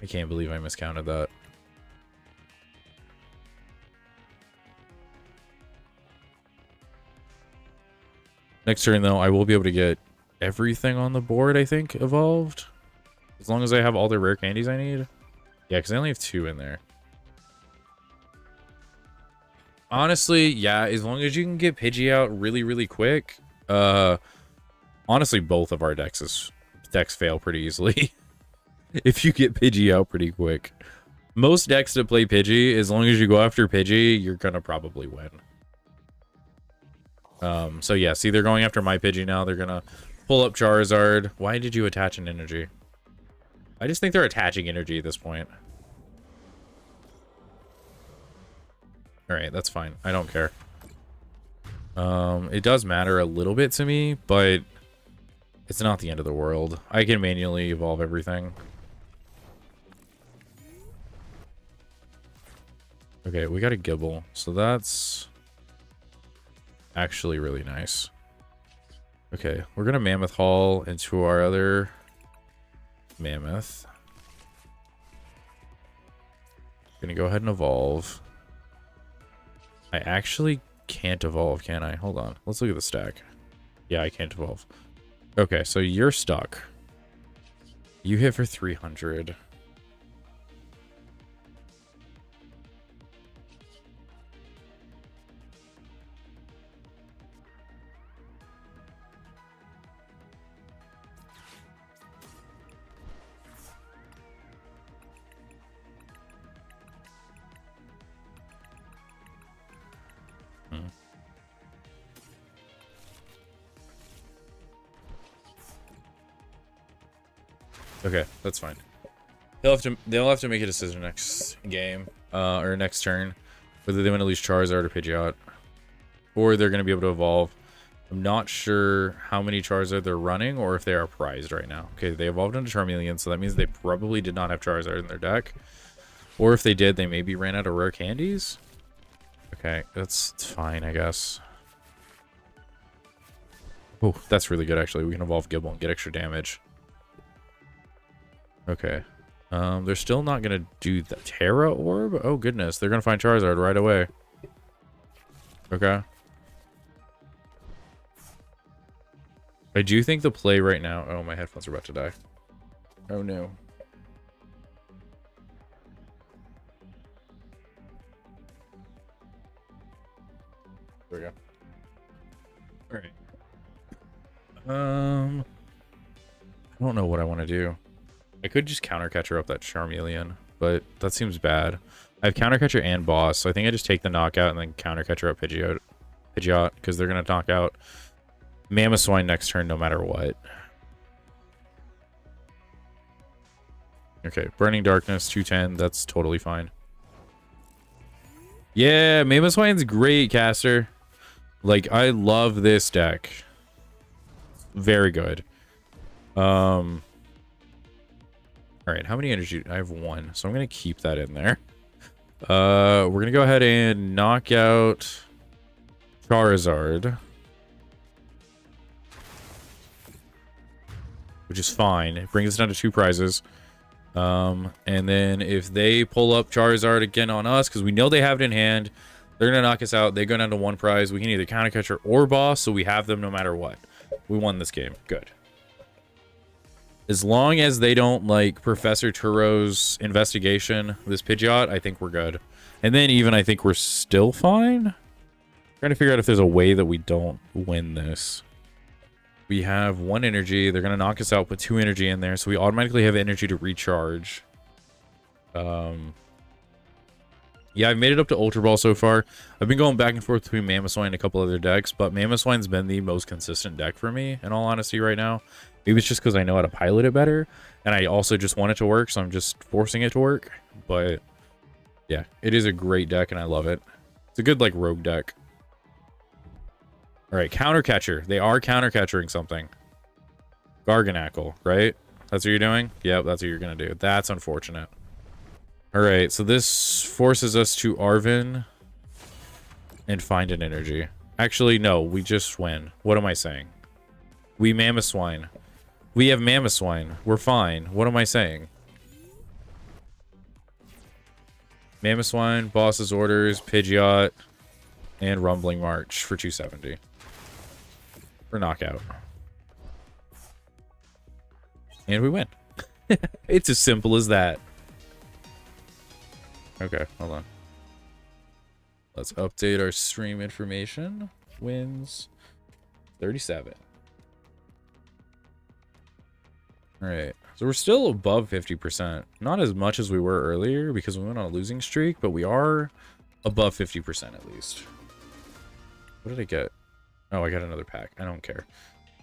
I can't believe I miscounted that. Next turn, though, I will be able to get everything on the board, I think, evolved. As long as I have all the rare candies I need. Yeah, because I only have 2 in there. Honestly, yeah, as long as you can get Pidgey out really, really quick. Honestly, both of our decks fail pretty easily. If you get Pidgey out pretty quick. Most decks that play Pidgey, as long as you go after Pidgey, you're gonna probably win. So yeah, see, they're going after my Pidgey now. They're gonna pull up Charizard. Why did you attach an energy? I just think they're attaching energy at this point. Alright, that's fine. I don't care. It does matter a little bit to me, but it's not the end of the world. I can manually evolve everything. Okay, we got a Gibble, so that's actually really nice. Okay, we're gonna Mammoth Haul into our other Mammoth. Gonna go ahead and evolve. I actually can't evolve, can I? Hold on. Let's look at the stack. Yeah, I can't evolve. Okay, so you're stuck. You hit for 300. Okay, that's fine. They'll have to make a decision next game, or next turn, whether they want to lose Charizard or Pidgeot, or they're going to be able to evolve. I'm not sure how many Charizard they're running, or if they are prized right now. Okay, they evolved into Charmeleon, so that means they probably did not have Charizard in their deck, or if they did, they maybe ran out of rare candies. Okay, that's fine, I guess. Oh, that's really good, actually. We can evolve Gibble and get extra damage. Okay. They're still not going to do the Terra Orb? Oh, goodness. They're going to find Charizard right away. Okay. I do think the play right now... Oh, my headphones are about to die. Oh, no. There we go. Alright. I don't know what I want to do. I could just counter catcher up that Charmeleon, but that seems bad. I have counter catcher and boss, so I think I just take the knockout and then counter catcher up Pidgeot, because they're gonna knock out Mamoswine next turn no matter what. Okay, Burning Darkness 210, that's totally fine. Yeah, Mamoswine's great, caster. Like, I love this deck. Very good. Alright, how many energy? I have 1, so I'm going to keep that in there. We're going to go ahead and knock out Charizard. Which is fine. It brings us down to 2 prizes. And then if they pull up Charizard again on us, because we know they have it in hand, they're going to knock us out. They go down to 1 prize. We can either counter catcher or boss, so we have them no matter what. We won this game. Good. As long as they don't, like, Professor Turo's investigation, this Pidgeot, I think we're good. And then even I think we're still fine. Trying to figure out if there's a way that we don't win this. We have 1 energy. They're going to knock us out, put 2 energy in there. So we automatically have energy to recharge. Yeah, I've made it up to Ultra Ball so far. I've been going back and forth between Mamoswine and a couple other decks, but Mamoswine's been the most consistent deck for me, in all honesty, right now. Maybe it's just because I know how to pilot it better, and I also just want it to work, so I'm just forcing it to work. But, yeah, it is a great deck, and I love it. It's a good, like, rogue deck. Alright, Counter Catcher. They are counter catchering something. Garganackle, right? That's what you're doing? Yep, that's what you're going to do. That's unfortunate. Alright, so this forces us to Arven and find an energy. Actually, no, we just win. What am I saying? We Mamoswine. We have Mamoswine. We're fine. What am I saying? Mamoswine, Boss's Orders, Pidgeot, and Rumbling March for 270. For knockout. And we win. It's as simple as that. Okay, hold on. Let's update our stream information. Wins 37. All right. So we're still above 50%. Not as much as we were earlier because we went on a losing streak, but we are above 50% at least. What did I get? Oh, I got another pack. I don't care.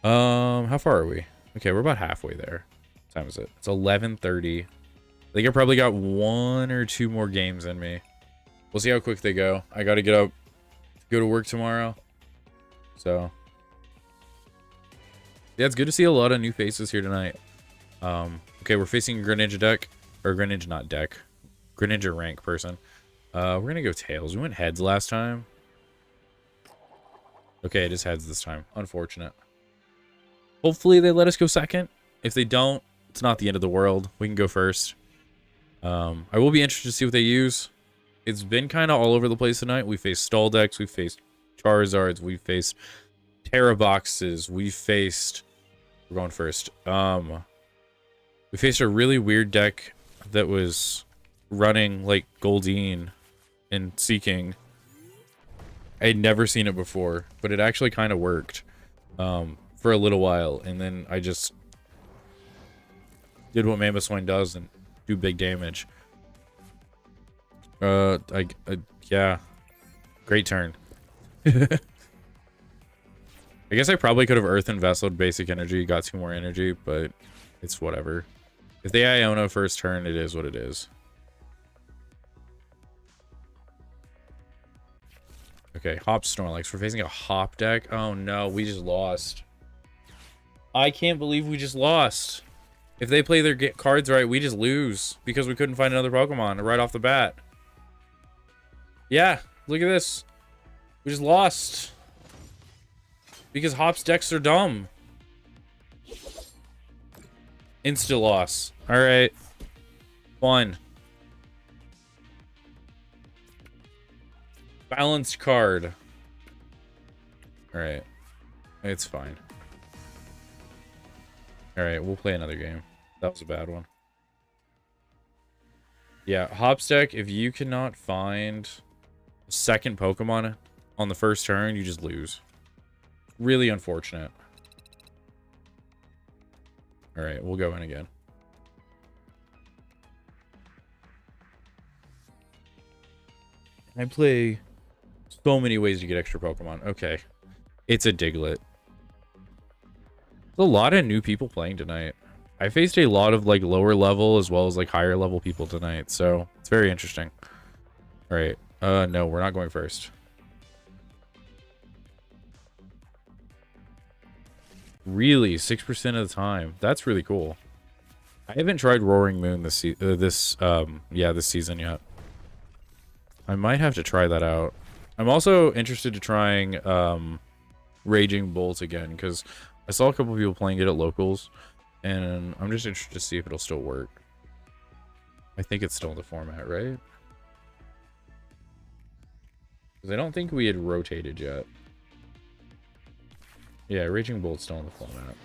How far are we? Okay, we're about halfway there. What time is it? It's 11:30. I think I probably got 1 or 2 more games in me. We'll see how quick they go. I got to get up, go to work tomorrow. So, yeah, it's good to see a lot of new faces here tonight. Okay, we're facing Greninja deck, or Greninja not deck, Greninja rank person. We're gonna go tails. We went heads last time. Okay, it is heads this time. Unfortunate. Hopefully they let us go second. If they don't, it's not the end of the world. We can go first. I will be interested to see what they use. It's been kind of all over the place tonight. We faced stall decks. We faced Charizards. We faced Terra boxes. We faced... We're going first. We faced a really weird deck that was running like Goldeen and Seeking. I had never seen it before, but it actually kind of worked for a little while, and then I just did what Mamoswine does and do big damage. Yeah, great turn. I guess I probably could have Earth and Vesseled basic energy, got 2 more energy, but it's whatever. If they Iono first turn, it is what it is. Okay, Hop Snorlax. We're facing a Hop deck. Oh no, we just lost. I can't believe we just lost. If they play their cards right, we just lose because we couldn't find another Pokemon right off the bat. Yeah, look at this. We just lost. Because Hop's decks are dumb. Insta loss. Alright. Fun. Balanced card. Alright. It's fine. Alright, we'll play another game. That was a bad one. Yeah, Hop's deck, if you cannot find a second Pokemon on the first turn, you just lose. Really unfortunate. Alright, we'll go in again. I play so many ways to get extra Pokemon. Okay. It's a Diglett. There's a lot of new people playing tonight. I faced a lot of like lower level as well as like higher level people tonight, so it's very interesting. Alright. No, we're not going first. Really, 6% of the time. That's really cool. I haven't tried Roaring Moon this season yet. I might have to try that out. I'm also interested to trying Raging Bolt again because I saw a couple of people playing it at locals, and I'm just interested to see if it'll still work. I think it's still in the format, right? Because I don't think we had rotated yet. Yeah, Raging Bolt's still in the format.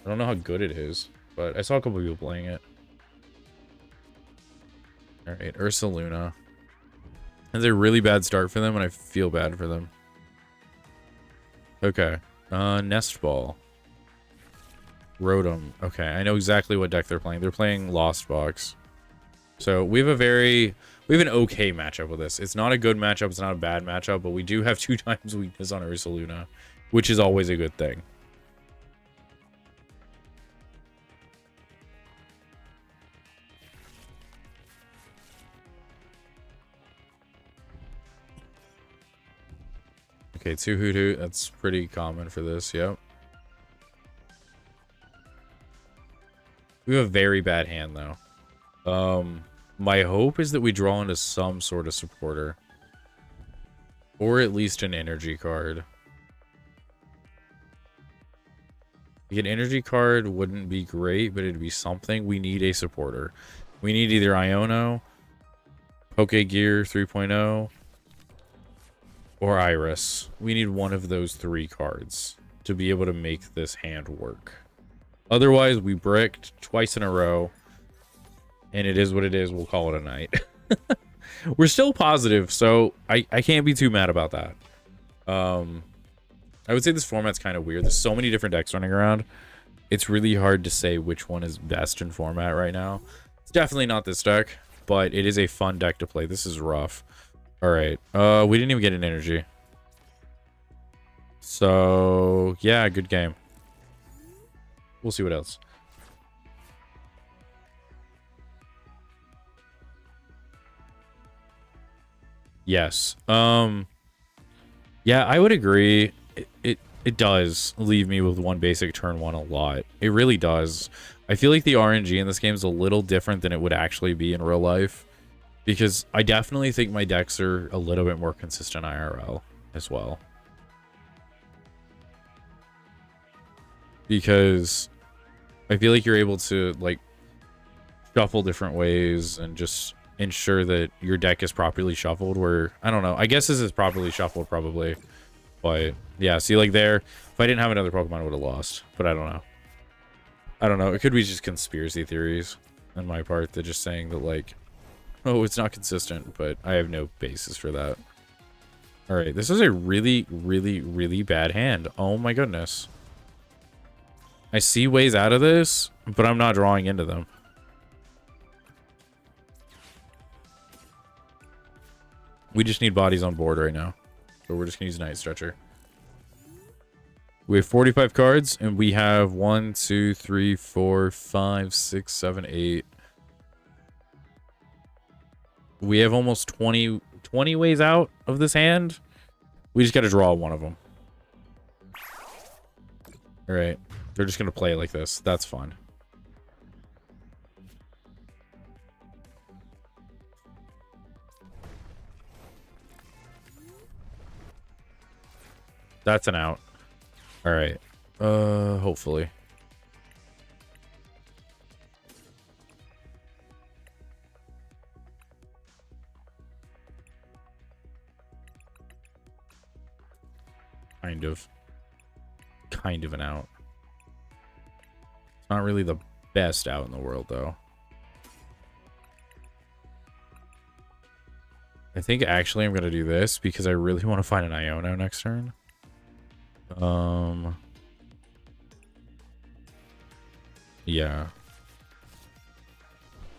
I don't know how good it is, but I saw a couple of people playing it. Alright, Ursaluna. It's a really bad start for them, and I feel bad for them. Okay. Nest Ball. Rotom. Okay, I know exactly what deck they're playing. They're playing Lost Box. So we have an okay matchup with this. It's not a good matchup, it's not a bad matchup, but we do have 2 times weakness on Ursaluna, which is always a good thing. Okay, 2 Hoothoot. That's pretty common for this, yep. We have a very bad hand, though. My hope is that we draw into some sort of supporter. Or at least an energy card. Like an energy card wouldn't be great, but it'd be something. We need a supporter. We need either Iono, Pokegear 3.0, or Iris. We need one of those 3 cards to be able to make this hand work. Otherwise, we bricked twice in a row. And it is what it is. We'll call it a night. We're still positive, so I can't be too mad about that. I would say this format's kind of weird. There's so many different decks running around. It's really hard to say which one is best in format right now. It's definitely not this deck, but it is a fun deck to play. This is rough. All right. We didn't even get an energy. So, yeah, good game. We'll see what else. Yes. Yeah, I would agree. It does leave me with one basic turn one a lot. It really does. I feel like the RNG in this game is a little different than it would actually be in real life, because I definitely think my decks are a little bit more consistent IRL as well. Because I feel like you're able to like shuffle different ways and just ensure that your deck is properly shuffled, where I don't know, I guess this is properly shuffled probably, but yeah, see, like there, if I didn't have another Pokemon I would have lost, but I don't know, it could be just conspiracy theories on my part, that just saying that like, oh, it's not consistent, but I have no basis for that. All right, this is a really, really, really bad hand. Oh my goodness. I see ways out of this, but I'm not drawing into them. We just need bodies on board right now. So we're just going to use Night Stretcher. We have 45 cards, and we have 1, 2, 3, 4, 5, 6, 7, 8. We have almost 20 ways out of this hand. We just got to draw one of them. All right. They're just going to play it like this. That's fun. That's an out. All right. Hopefully. Kind of an out. It's not really the best out in the world, though. I think actually I'm going to do this because I really want to find an Iono next turn. Yeah.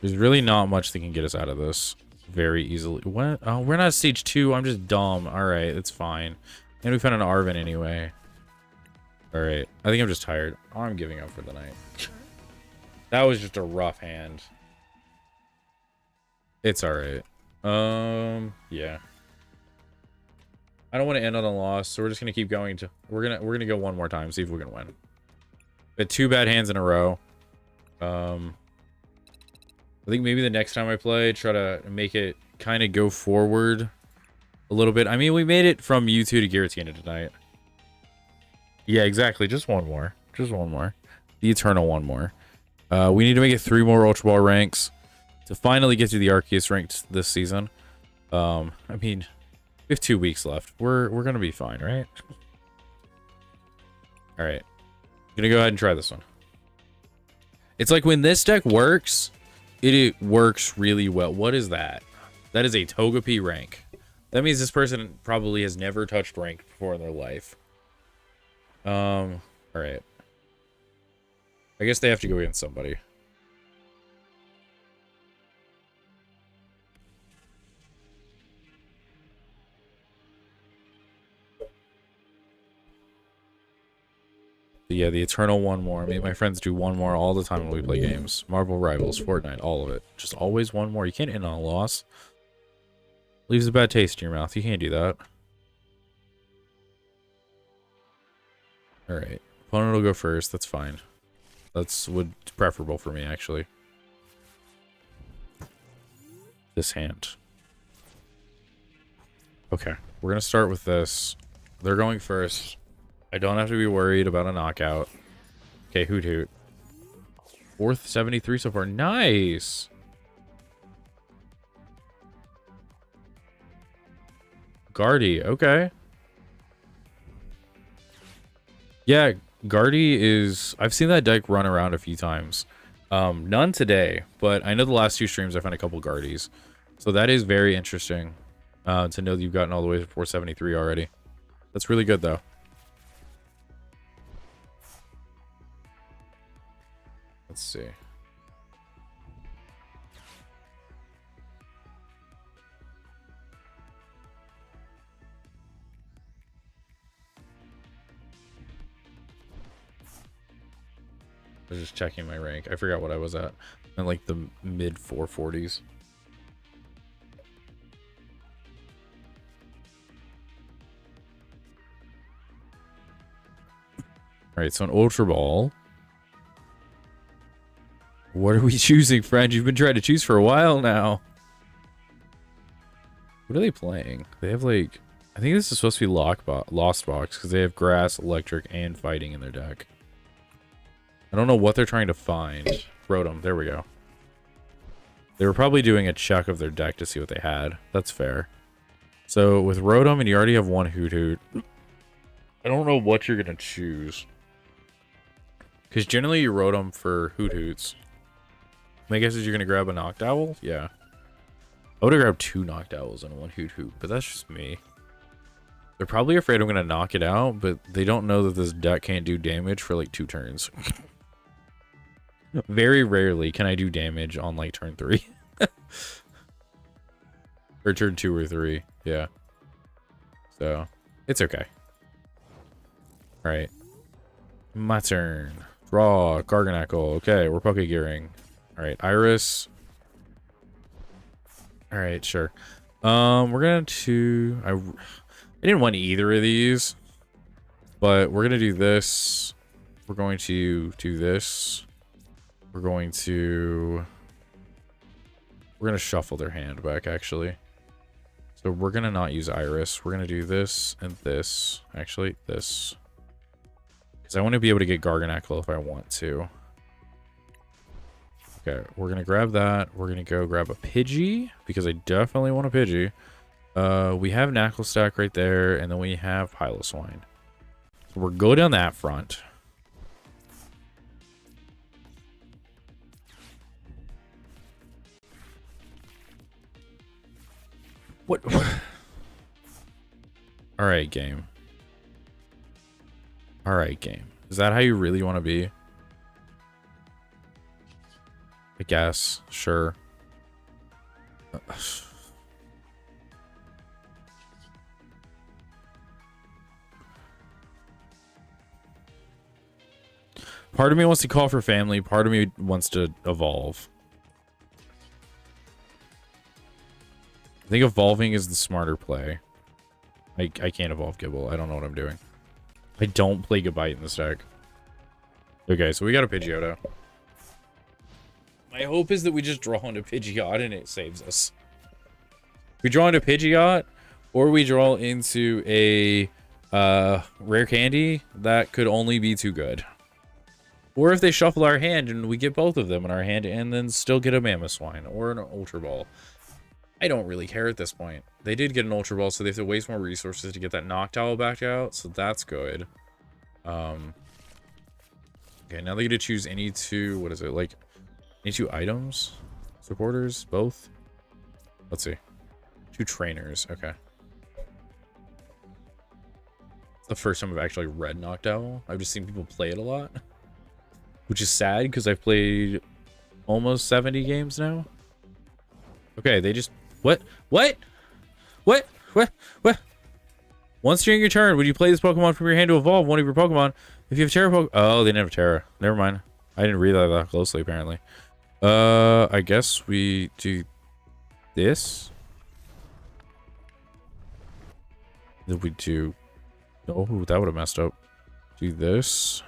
There's really not much that can get us out of this very easily. What? Oh, we're not stage 2. I'm just dumb. All right, it's fine. And we found an Arven anyway. All right. I think I'm just tired. I'm giving up for the night. That was just a rough hand. It's all right. Yeah. I don't want to end on a loss, so we're just gonna keep going to. We're gonna go one more time, see if we can win. We had 2 bad hands in a row. I think maybe the next time I play, try to make it kind of go forward a little bit. I mean, we made it from U2 to Giratina tonight. Yeah, exactly. Just one more. Just one more. The eternal one more. We need to make it 3 more Ultra Ball ranks to finally get to the Arceus ranked this season. I mean, we have 2 weeks left. We're gonna be fine, right? All right. I'm gonna go ahead and try this one. It's like when this deck works, it works really well. What is that? That is a Togepi rank. That means this person probably has never touched rank before in their life. All right. I guess they have to go against somebody. Yeah, the eternal one more. I mean, my friends do one more all the time when we play games. Marvel Rivals, Fortnite, all of it. Just always one more. You can't end on a loss. Leaves a bad taste in your mouth. You can't do that. Alright. Opponent will go first. That's fine. That's preferable for me, actually. This hand. Okay. We're going to start with this. They're going first. I don't have to be worried about a knockout. Okay, hoot hoot. 4th 73 so far. Nice! Guardy, okay. Yeah, Guardy is... I've seen that deck run around a few times. None today, but I know the last 2 streams I found a couple Guardies. So that is very interesting to know that you've gotten all the way to 473 already. That's really good, though. Let's see. I was just checking my rank. I forgot what I was at. In like the mid 440s. Alright, so an Ultra Ball. What are we choosing, friend? You've been trying to choose for a while now. What are they playing? They have like... I think this is supposed to be Lost Box, because they have Grass, Electric, and Fighting in their deck. I don't know what they're trying to find. Rotom, there we go. They were probably doing a check of their deck to see what they had. That's fair. So with Rotom, and you already have one Hoot Hoot, I don't know what you're going to choose. Because generally you Rotom for Hoot Hoots. My guess is you're going to grab a Noctowl? Yeah. I would have grabbed 2 Noctowls and 1 Hoot Hoot, but that's just me. They're probably afraid I'm going to knock it out, but they don't know that this deck can't do damage for like 2 turns. Very rarely can I do damage on like turn 3. Or turn 2 or 3. Yeah. So, it's okay. Alright. My turn. Draw. Garganacl. Okay, we're Poke Gearing. Alright, Iris. Alright, sure. We're going to... I didn't want either of these. But we're going to do this. We're going to do this. We're going to shuffle their hand back, actually. So we're going to not use Iris. We're going to do this and this. Actually, this. Because I want to be able to get Garganacl if I want to. Okay, we're going to grab that. We're going to go grab a Pidgey, because I definitely want a Pidgey. We have Knackle Stack right there, and then we have Piloswine. So we're go down that front. What? Alright, game. Alright, game. Is that how you really want to be? I guess. Sure. Part of me wants to call for family. Part of me wants to evolve. I think evolving is the smarter play. I can't evolve Gibble. I don't know what I'm doing. I don't play Gabite in this deck. Okay, so we got a Pidgeotto. My hope is that we just draw into Pidgeot and it saves us. We draw into Pidgeot, or we draw into a rare candy, that could only be too good. Or if they shuffle our hand and we get both of them in our hand and then still get a Mamoswine or an Ultra Ball. I don't really care at this point. They did get an Ultra Ball, so they have to waste more resources to get that Noctowl back out, so that's good. Okay, now they get to choose any 2, what is it, like, any 2 items? Supporters? Both? Let's see. 2 trainers, okay. It's the first time I've actually read Noctowl. I've just seen people play it a lot. Which is sad, because I've played almost 70 games now. Okay, they just... What? What? What? What? What? Once during your turn, would you play this Pokemon from your hand to evolve one of your Pokemon? If you have Terra Pokemon... Oh, they didn't have Terra. Never mind. I didn't read that closely, apparently. I guess we do this. Then we do... Oh, that would have messed up. Do this.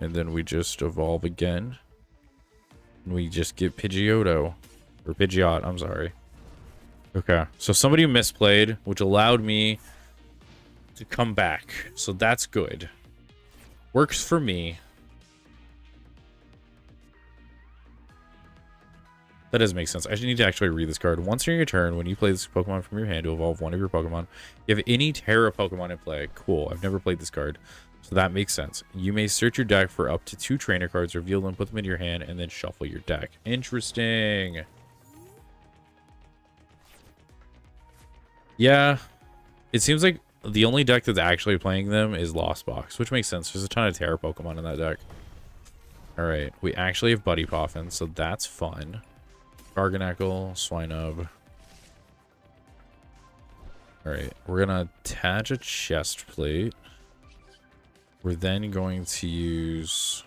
And then we just evolve again. And we just get Pidgeotto. Or Pidgeot, I'm sorry. Okay, so somebody misplayed, which allowed me to come back. So that's good. Works for me. That doesn't make sense. I need to actually read this card. Once during your turn, when you play this Pokemon from your hand to evolve one of your Pokemon, you have any Terra Pokemon in play. Cool, I've never played this card. So that makes sense. You may search your deck for up to 2 trainer cards, reveal them, put them in your hand, and then shuffle your deck. Interesting. Yeah. It seems like the only deck that's actually playing them is Lost Box, which makes sense. There's a ton of Terra Pokemon in that deck. Alright, we actually have Buddy Poffin, so that's fun. Garganacl, Swinub. Alright, we're going to attach a chest plate. We're then going to use...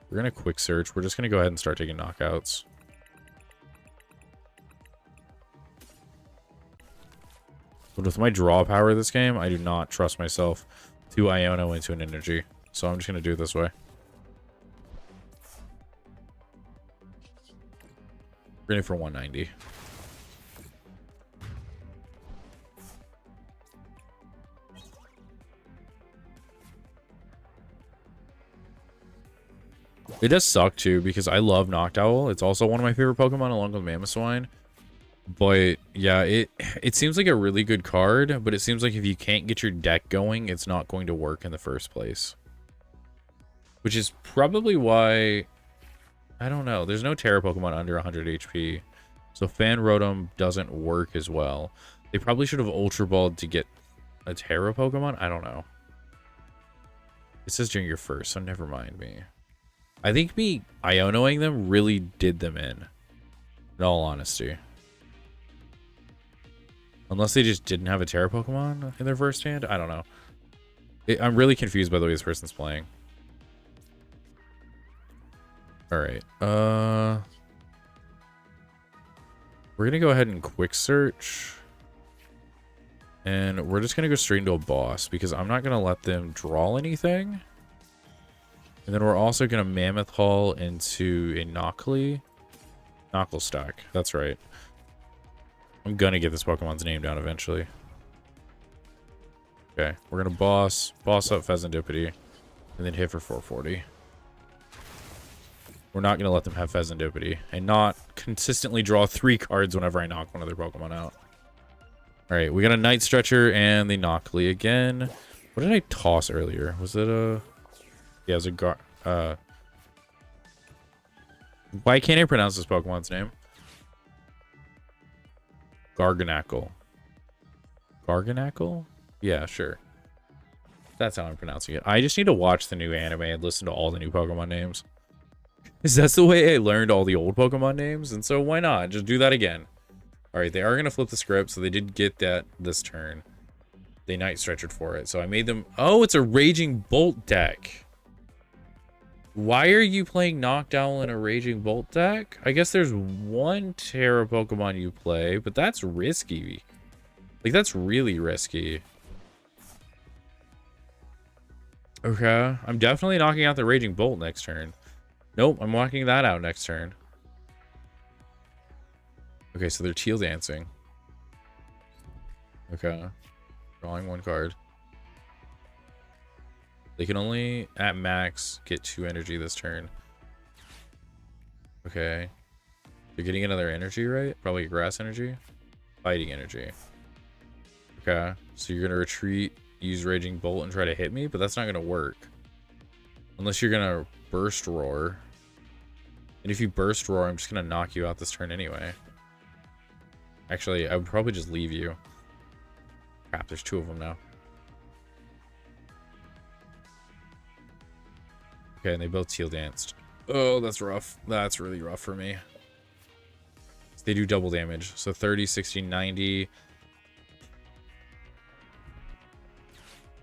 We're going to quick search. We're just going to go ahead and start taking knockouts. But with my draw power this game, I do not trust myself to Iono into an energy. So I'm just going to do it this way. We're going for 190. It does suck too because I love Noctowl. It's also one of my favorite Pokemon along with Mamoswine. But yeah, it seems like a really good card, but it seems like if you can't get your deck going, it's not going to work in the first place. Which is probably why, I don't know, there's no Terra Pokemon under 100 HP. So Fan Rotom doesn't work as well. They probably should have Ultra Balled to get a Terra Pokemon. I don't know. It says during your first, so never mind me. I think me Ionoing them really did them in all honesty. Unless they just didn't have a Terra Pokemon in their first hand? I don't know. I'm really confused by the way this person's playing. Alright. We're going to go ahead and quick search. And we're just going to go straight into a boss because I'm not going to let them draw anything. And then we're also going to Mammoth Haul into a Knockley. Knockle Stack. That's right. I'm going to get this Pokemon's name down eventually. Okay. We're going to boss up Pheasantipity. And then hit for 440. We're not going to let them have Pheasantipity. And not consistently draw 3 cards whenever I knock one of their Pokemon out. Alright, we got a Night Stretcher and the Knockley again. What did I toss earlier? Was it a... Yeah, it was a why can't I pronounce this Pokemon's name? Garganacl. Garganacl? Yeah, sure. That's how I'm pronouncing it. I just need to watch the new anime and listen to all the new Pokemon names. Is that the way I learned all the old Pokemon names? And so why not? Just do that again. Alright, they are going to flip the script, so they did get that this turn. They Night Stretchered for it. So I made them... Oh, it's a Raging Bolt deck. Why are you playing Noctowl in a Raging Bolt deck? I guess there's one Terra Pokemon you play, but that's risky. Like, that's really risky. Okay, I'm definitely knocking out the Raging Bolt next turn. Nope, I'm knocking that out next turn. Okay, so they're Teal Dancing. Okay. Drawing 1 card. They can only, at max, get 2 energy this turn. Okay. They're getting another energy, right? Probably grass energy? Fighting energy. Okay. So you're going to retreat, use Raging Bolt, and try to hit me? But that's not going to work. Unless you're going to Burst Roar. And if you Burst Roar, I'm just going to knock you out this turn anyway. Actually, I would probably just leave you. Crap, there's 2 of them now. Okay, and they both Teal Danced. Oh, that's rough. That's really rough for me. They do double damage. So 30, 60, 90.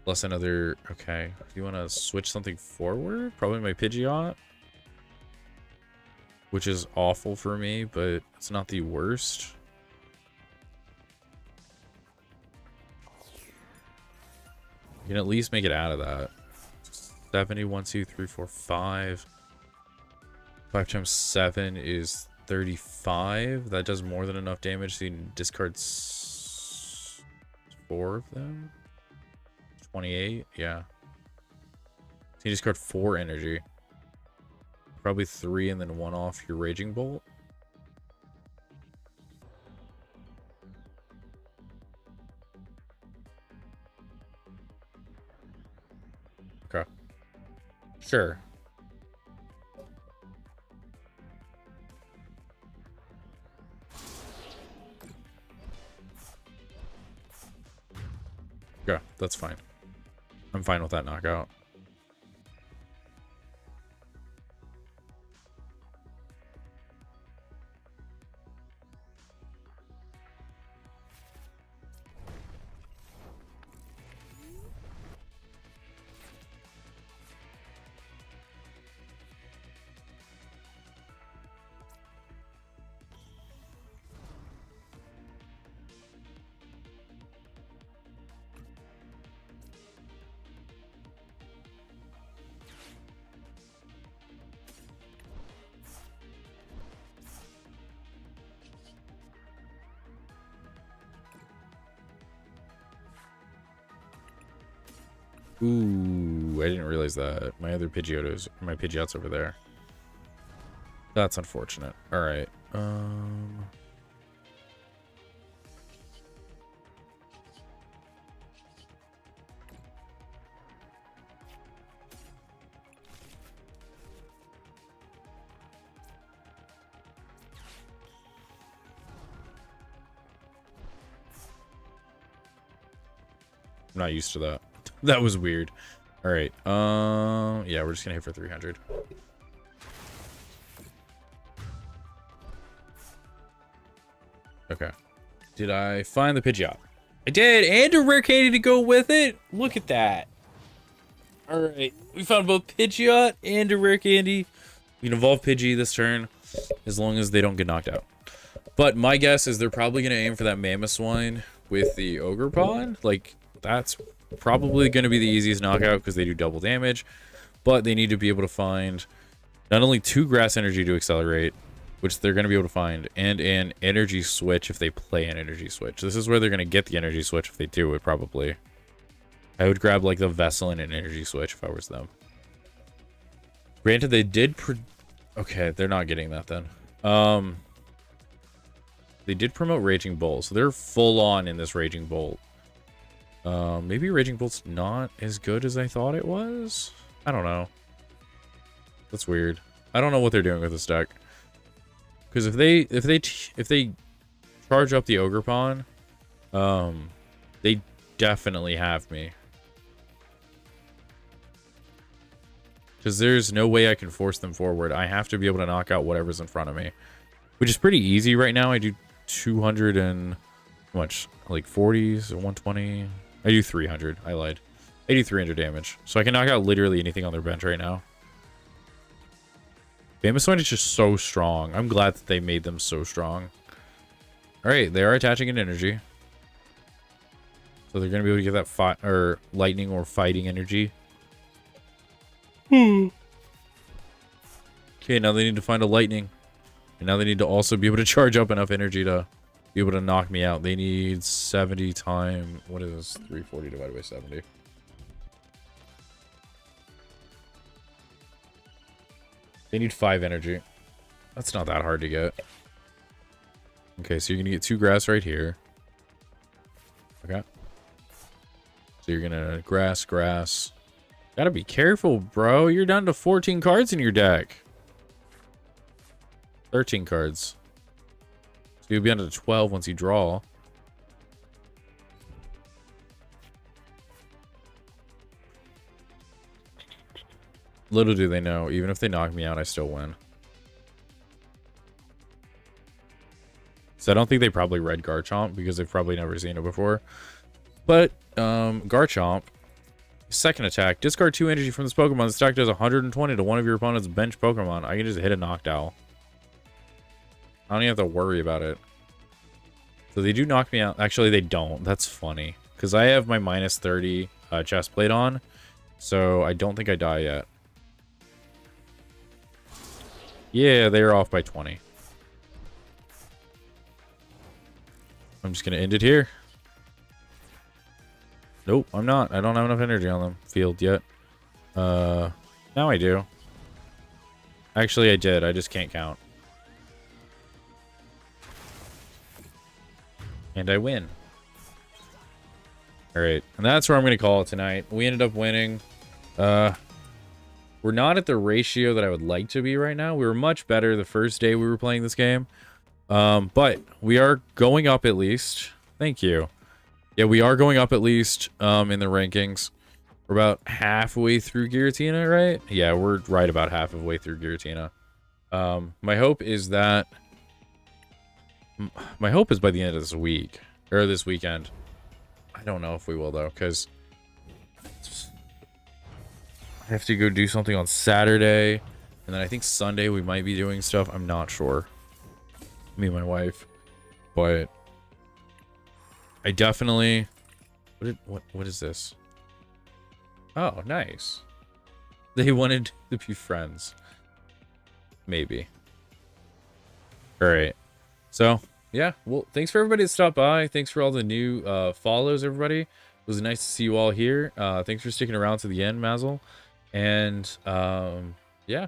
Plus another... Okay. Do you want to switch something forward? Probably my Pidgeot. Which is awful for me, but it's not the worst. You can at least make it out of that. 70, 1, 2, 3, 4, 5. 5 times 7 is 35. That does more than enough damage. So you can discard 4 of them. 28, yeah. So you discard 4 energy. Probably 3 and then 1 off your Raging Bolt. Sure. Yeah, that's fine. I'm fine with that knockout. Ooh, I didn't realize that. My other Pidgeottos, my Pidgeot's over there. That's unfortunate. All right. I'm not used to that. That was weird. All right. Yeah, we're just gonna hit for 300. Okay. Did I find the Pidgeot? I did, and a rare candy to go with it. Look at that. All right, we found both Pidgeot and a rare candy. We can evolve Pidgey this turn, as long as they don't get knocked out. But my guess is they're probably gonna aim for that Mamoswine with the Ogre Pawn. Like, that's probably gonna be the easiest knockout because they do double damage. But they need to be able to find not only 2 grass energy to accelerate, which they're going to be able to find, and an energy switch if they play an energy switch. This is where they're going to get the energy switch if they do it, probably. I would grab, like, the Vessel and an energy switch if I was them. Granted, they did... Okay, they're not getting that, then. They did promote Raging Bolt, so they're full-on in this Raging Bolt. Maybe Raging Bolt's not as good as I thought it was? I don't know. That's weird. I don't know what they're doing with this deck. Because if they charge up the Ogre Pawn, they definitely have me. Because there's no way I can force them forward. I have to be able to knock out whatever's in front of me, which is pretty easy right now. I do 200 and how much? Like 40s, 120. I do 300. I lied. I do 300 damage, so I can knock out literally anything on their bench right now. Mamoswine is just so strong. I'm glad that they made them so strong. Alright, they are attaching an energy. So they're going to be able to get that fight or lightning or fighting energy. Okay, now they need to find a lightning. And now they need to also be able to charge up enough energy to be able to knock me out. They need 70 times... What is this? 340 divided by 70. They need 5 energy. That's not that hard to get. Okay, so you're gonna get 2 grass right here. Okay. So you're gonna grass. Gotta be careful, bro. You're down to 14 cards in your deck. 13 cards. So you'll be down to 12 once you draw. Little do they know, even if they knock me out, I still win. So I don't think they probably read Garchomp because they've probably never seen it before. But Garchomp, second attack, discard 2 energy from this Pokemon. This attack does 120 to one of your opponent's bench Pokemon. I can just hit a Noctowl. I don't even have to worry about it. So they do knock me out. Actually, they don't. That's funny. Because I have my minus 30 chest plate on. So I don't think I die yet. Yeah, they're off by 20. I'm just going to end it here. Nope, I'm not. I don't have enough energy on them field yet. Now I do. Actually, I did. I just can't count. And I win. Alright, and that's where I'm going to call it tonight. We ended up winning. We're We're not at the ratio that I would like to be right now. We were much better the first day we were playing this game. But we are going up at least. Thank you. Yeah, we are going up at least in the rankings. We're about halfway through Giratina, right? Yeah, we're right about halfway through Giratina. My hope is that... My hope is by the end of this week. Or this weekend. I don't know if we will, though, because... I have to go do something on Saturday. And then I think Sunday we might be doing stuff. I'm not sure. Me and my wife. But... I definitely... What is this? Oh, nice. They wanted to be friends. Maybe. Alright. So, yeah. Well, thanks for everybody that stopped by. Thanks for all the new follows, everybody. It was nice to see you all here. Thanks for sticking around to the end, Mazel. And, yeah.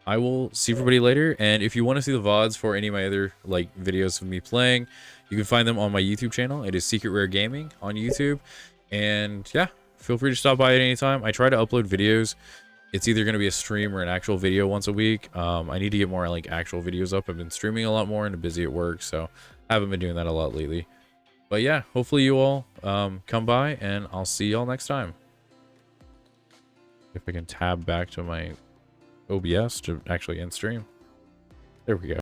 I will see everybody later. And if you want to see the VODs for any of my other, like, videos of me playing, you can find them on my YouTube channel. It is Secret Rare Gaming on YouTube. And, yeah. Feel free to stop by at any time. I try to upload videos. It's either going to be a stream or an actual video once a week. I need to get more like actual videos up. I've been streaming a lot more and busy at work, so I haven't been doing that a lot lately. But yeah, hopefully you all come by, and I'll see y'all next time. If I can tab back to my OBS to actually end stream. There we go.